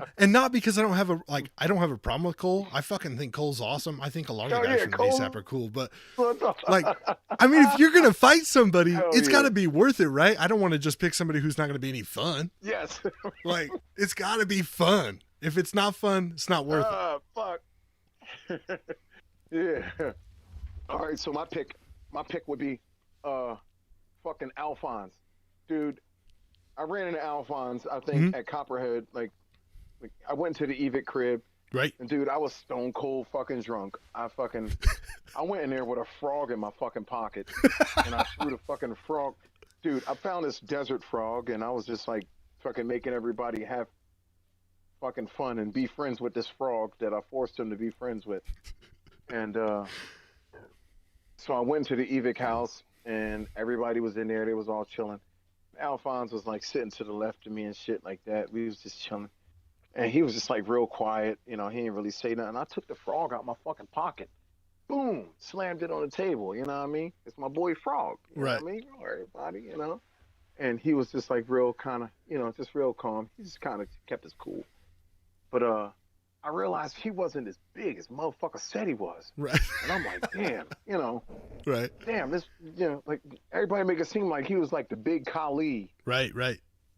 [SPEAKER 3] because I don't have a problem with Cole. I fucking think Cole's awesome. I think a lot of the guys from
[SPEAKER 5] Cole.
[SPEAKER 3] ASAP are cool. But like, I mean, if you're gonna fight somebody,
[SPEAKER 5] Hell
[SPEAKER 3] it's
[SPEAKER 5] yeah.
[SPEAKER 3] got to be worth it, right? I don't want to just pick somebody who's not gonna be any fun.
[SPEAKER 5] Yes.
[SPEAKER 3] Like, it's got to be fun. If it's not fun, it's not worth it.
[SPEAKER 5] Fuck. Yeah. All right, so my pick would be fucking Alphonse. Dude, I ran into Alphonse, I think, at Copperhead. Like, I went to the Evic crib,
[SPEAKER 3] Right?
[SPEAKER 5] and dude, I was stone cold fucking drunk. I went in there with a frog in my fucking pocket, and I threw the fucking frog. Dude, I found this desert frog, and I was just like fucking making everybody have fucking fun and be friends with this frog that I forced him to be friends with. And so I went to the Evic house, and everybody was in there. They was all chilling. Alphonse was like sitting to the left of me and shit like that. We was just chilling. And he was just like real quiet. You know, he didn't really say nothing. I took the frog out my fucking pocket. Boom! Slammed it on the table. You know what I mean? It's my boy Frog. You know what I mean? Everybody, you know? And he was just like real kind of, you know, just real calm. He just kind of kept his cool. But I realized he wasn't as big as motherfucker said he was.
[SPEAKER 3] Right.
[SPEAKER 5] And I'm like, damn, you know.
[SPEAKER 3] Right.
[SPEAKER 5] Damn, this, you know, like, everybody make it seem like he was like the big Kali,
[SPEAKER 3] Right.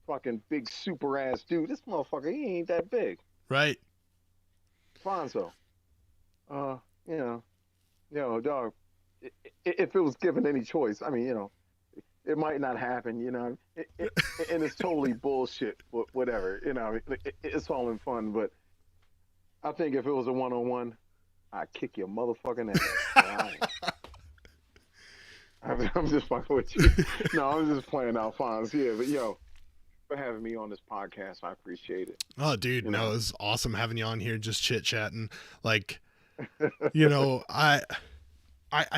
[SPEAKER 5] fucking big super ass dude. This motherfucker, he ain't that big.
[SPEAKER 3] Right.
[SPEAKER 5] Fonzo. You know, dog, if it was given any choice, I mean, you know, it might not happen, you know, and it's totally bullshit, whatever, you know, it's all in fun, but I think if it was a one-on-one, I'd kick your motherfucking ass. I'm just fucking with you. No, I'm just playing Alphonse. Yeah, but yo, for having me on this podcast, I appreciate it.
[SPEAKER 3] Oh, dude,
[SPEAKER 5] You
[SPEAKER 3] no,
[SPEAKER 5] know?
[SPEAKER 3] it was awesome having you on here, just chit chatting. Like, you know, I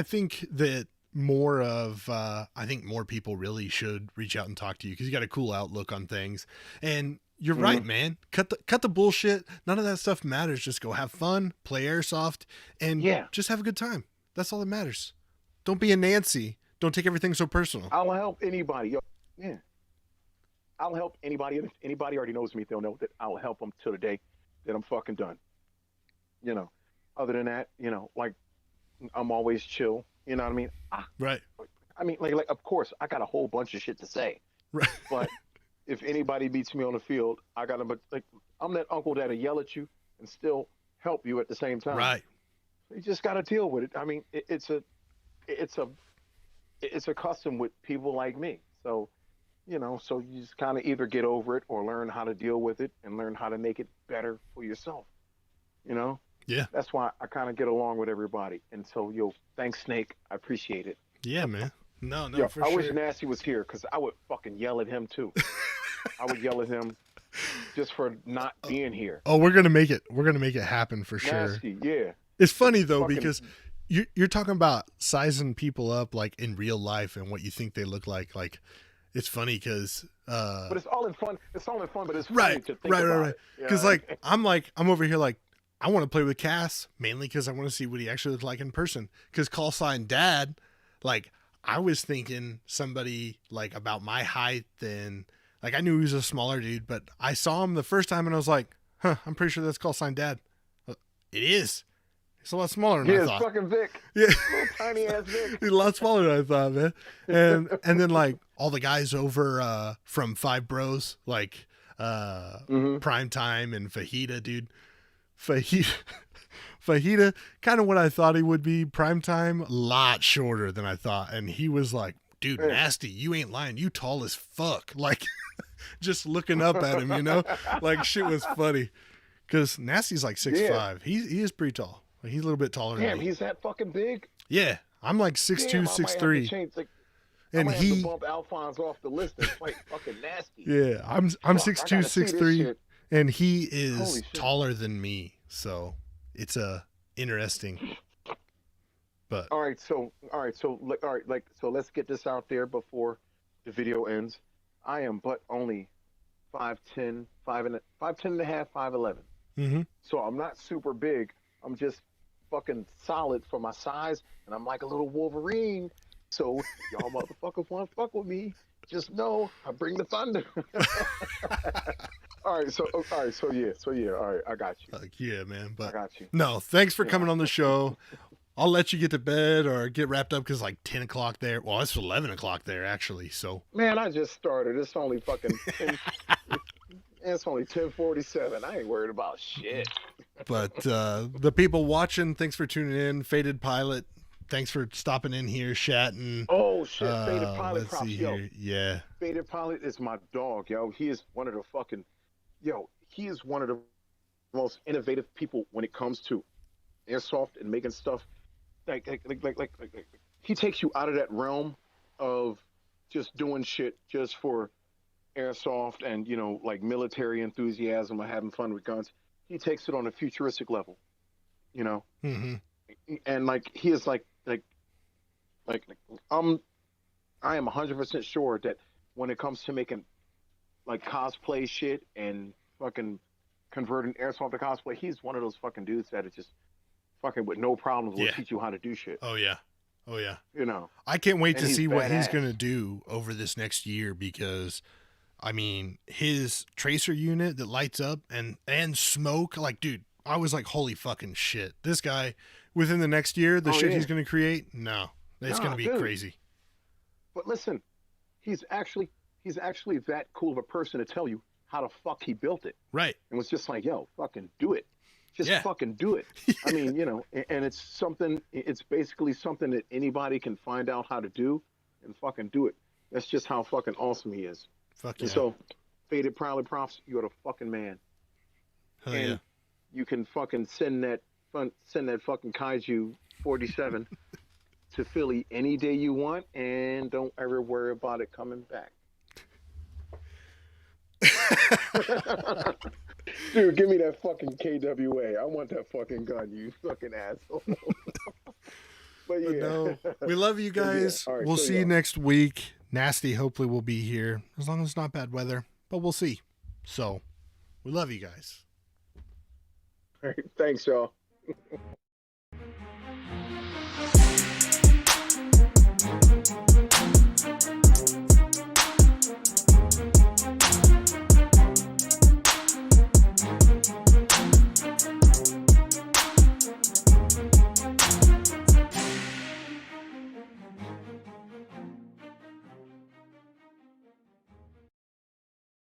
[SPEAKER 3] think that I think more people really should reach out and talk to you because you got a cool outlook on things. And you're right, man. Cut the bullshit. None of that stuff matters. Just go have fun, play airsoft, and just have a good time. That's all that matters. Don't be a Nancy. Don't take everything so personal.
[SPEAKER 5] I'll help anybody. Yo, yeah. I'll help anybody. If anybody already knows me, they'll know that I'll help them till the day that I'm fucking done. You know, other than that, you know, like, I'm always chill. You know what I mean?
[SPEAKER 3] Right.
[SPEAKER 5] I mean, like, of course, I got a whole bunch of shit to say.
[SPEAKER 3] Right.
[SPEAKER 5] But if anybody beats me on the field, I got to, like, I'm that uncle that'll yell at you and still help you at the same time.
[SPEAKER 3] Right.
[SPEAKER 5] You just got to deal with it. I mean, it's a custom with people like me. So, so you just kind of either get over it or learn how to deal with it and learn how to make it better for yourself. You know,
[SPEAKER 3] Yeah.
[SPEAKER 5] that's why I kind of get along with everybody. And so, thanks, Snake. I appreciate it.
[SPEAKER 3] Yeah, man. No,
[SPEAKER 5] Yo,
[SPEAKER 3] for
[SPEAKER 5] I
[SPEAKER 3] sure.
[SPEAKER 5] wish Nasty was here because I would fucking yell at him too. I would yell at him just for not being here.
[SPEAKER 3] Oh, we're gonna make it. We're gonna make it happen for sure.
[SPEAKER 5] Nasty, yeah.
[SPEAKER 3] It's funny though
[SPEAKER 5] Fucking-
[SPEAKER 3] because you're talking about sizing people up like in real life and what you think they look like. Like, it's funny because.
[SPEAKER 5] But it's all in fun. It's all in fun, but it's funny
[SPEAKER 3] Right,
[SPEAKER 5] to think about
[SPEAKER 3] right.
[SPEAKER 5] it. You know
[SPEAKER 3] Because
[SPEAKER 5] what I mean?
[SPEAKER 3] I'm over here like I want to play with Cass mainly because I want to see what he actually looks like in person. Because call sign Dad, like I was thinking somebody like about my height and like I knew he was a smaller dude, but I saw him the first time and I was like, huh, I'm pretty sure that's call sign Dad. It is. It's a lot smaller than I
[SPEAKER 5] Yeah, it's
[SPEAKER 3] thought.
[SPEAKER 5] fucking Vic.
[SPEAKER 3] Yeah.
[SPEAKER 5] Little tiny ass Vic.
[SPEAKER 3] He's a lot smaller than I thought, man. And then like all the guys over from Five Bros, like Prime Time and Fajita, dude. Fajita, kind of what I thought he would be. Prime Time, a lot shorter than I thought. And he was like, dude, Nasty, you ain't lying. You tall as fuck. Like, just looking up at him, Like, shit was funny. Because Nasty's like 6'5".
[SPEAKER 5] Yeah.
[SPEAKER 3] He is pretty tall. Like, he's a little bit taller
[SPEAKER 5] Damn,
[SPEAKER 3] than me.
[SPEAKER 5] he's that fucking big.
[SPEAKER 3] Yeah, I'm like 6'2",
[SPEAKER 5] Damn, I might have to
[SPEAKER 3] 6'3".
[SPEAKER 5] change, like,
[SPEAKER 3] And
[SPEAKER 5] I might have
[SPEAKER 3] he,
[SPEAKER 5] to bump Alphonse off the list and fight fucking Nasty.
[SPEAKER 3] yeah, I'm
[SPEAKER 5] Fuck, I
[SPEAKER 3] 6'2",
[SPEAKER 5] gotta see this
[SPEAKER 3] 6'3",
[SPEAKER 5] shit.
[SPEAKER 3] and he
[SPEAKER 5] Holy
[SPEAKER 3] is
[SPEAKER 5] shit.
[SPEAKER 3] taller than me. So it's interesting. But
[SPEAKER 5] All right, so let's get this out there before the video ends. I am but only 5'10", 5'10" and a half, 5'11".
[SPEAKER 3] mhm.
[SPEAKER 5] So I'm not super big. I'm just fucking solid for my size, and I'm like a little Wolverine. So y'all motherfuckers want to fuck with me? Just know I bring the thunder. All right, so yeah. All right, I got you.
[SPEAKER 3] Like, yeah, man.
[SPEAKER 5] I
[SPEAKER 3] But
[SPEAKER 5] got you.
[SPEAKER 3] no, thanks for coming on the show. I'll let you get to bed or get wrapped up because like 10 o'clock there. Well, it's 11 o'clock there actually. So
[SPEAKER 5] Man, I just started. It's only fucking. It's only 10:47. I ain't worried about shit.
[SPEAKER 3] but the people watching, thanks for tuning in. Faded Pilot, thanks for stopping in here, chatting.
[SPEAKER 5] Oh shit, Faded Pilot
[SPEAKER 3] Let's
[SPEAKER 5] props,
[SPEAKER 3] see
[SPEAKER 5] yo.
[SPEAKER 3] here. Yeah.
[SPEAKER 5] Faded Pilot is my dog, yo. He is one of the fucking, he is one of the most innovative people when it comes to airsoft and making stuff. Like, he takes you out of that realm of just doing shit just for airsoft and like military enthusiasm or having fun with guns. He takes it on a futuristic level,
[SPEAKER 3] Mm-hmm.
[SPEAKER 5] and like he is like I am 100% sure that when it comes to making like cosplay shit and fucking converting airsoft to cosplay, he's one of those fucking dudes that are just fucking with no problems will
[SPEAKER 3] Yeah.
[SPEAKER 5] teach you how to do shit.
[SPEAKER 3] Oh yeah. Oh yeah.
[SPEAKER 5] I
[SPEAKER 3] I can't wait
[SPEAKER 5] And
[SPEAKER 3] to
[SPEAKER 5] he's
[SPEAKER 3] see what he's
[SPEAKER 5] badass.
[SPEAKER 3] going to do over this next year because, I mean, his tracer unit that lights up and smoke, like, dude, I was like, holy fucking shit. This guy, within the next year, the
[SPEAKER 5] Oh,
[SPEAKER 3] shit
[SPEAKER 5] yeah.
[SPEAKER 3] he's going to create, no, it's
[SPEAKER 5] Nah,
[SPEAKER 3] going to be
[SPEAKER 5] dude.
[SPEAKER 3] crazy.
[SPEAKER 5] But listen, he's actually that cool of a person to tell you how the fuck he built it.
[SPEAKER 3] Right.
[SPEAKER 5] And was just like, yo, fucking do it. Just
[SPEAKER 3] Yeah.
[SPEAKER 5] fucking do it. I mean, and it's basically something that anybody can find out how to do and fucking do it. That's just how fucking awesome he is.
[SPEAKER 3] Fuck yeah.
[SPEAKER 5] And so, Faded Proudly Props, you're the fucking man.
[SPEAKER 3] Hell
[SPEAKER 5] and
[SPEAKER 3] yeah.
[SPEAKER 5] you can fucking send that fucking Kaiju 47 to Philly any day you want, and don't ever worry about it coming back. Dude, give me that fucking KWA. I want that fucking gun, you fucking asshole. But yeah.
[SPEAKER 3] But no, we love you guys.
[SPEAKER 5] All right,
[SPEAKER 3] We'll
[SPEAKER 5] so
[SPEAKER 3] see you
[SPEAKER 5] yeah.
[SPEAKER 3] next week. Nasty hopefully will be here as long as it's not bad weather, but we'll see. So, we love you guys.
[SPEAKER 5] All right, thanks, y'all.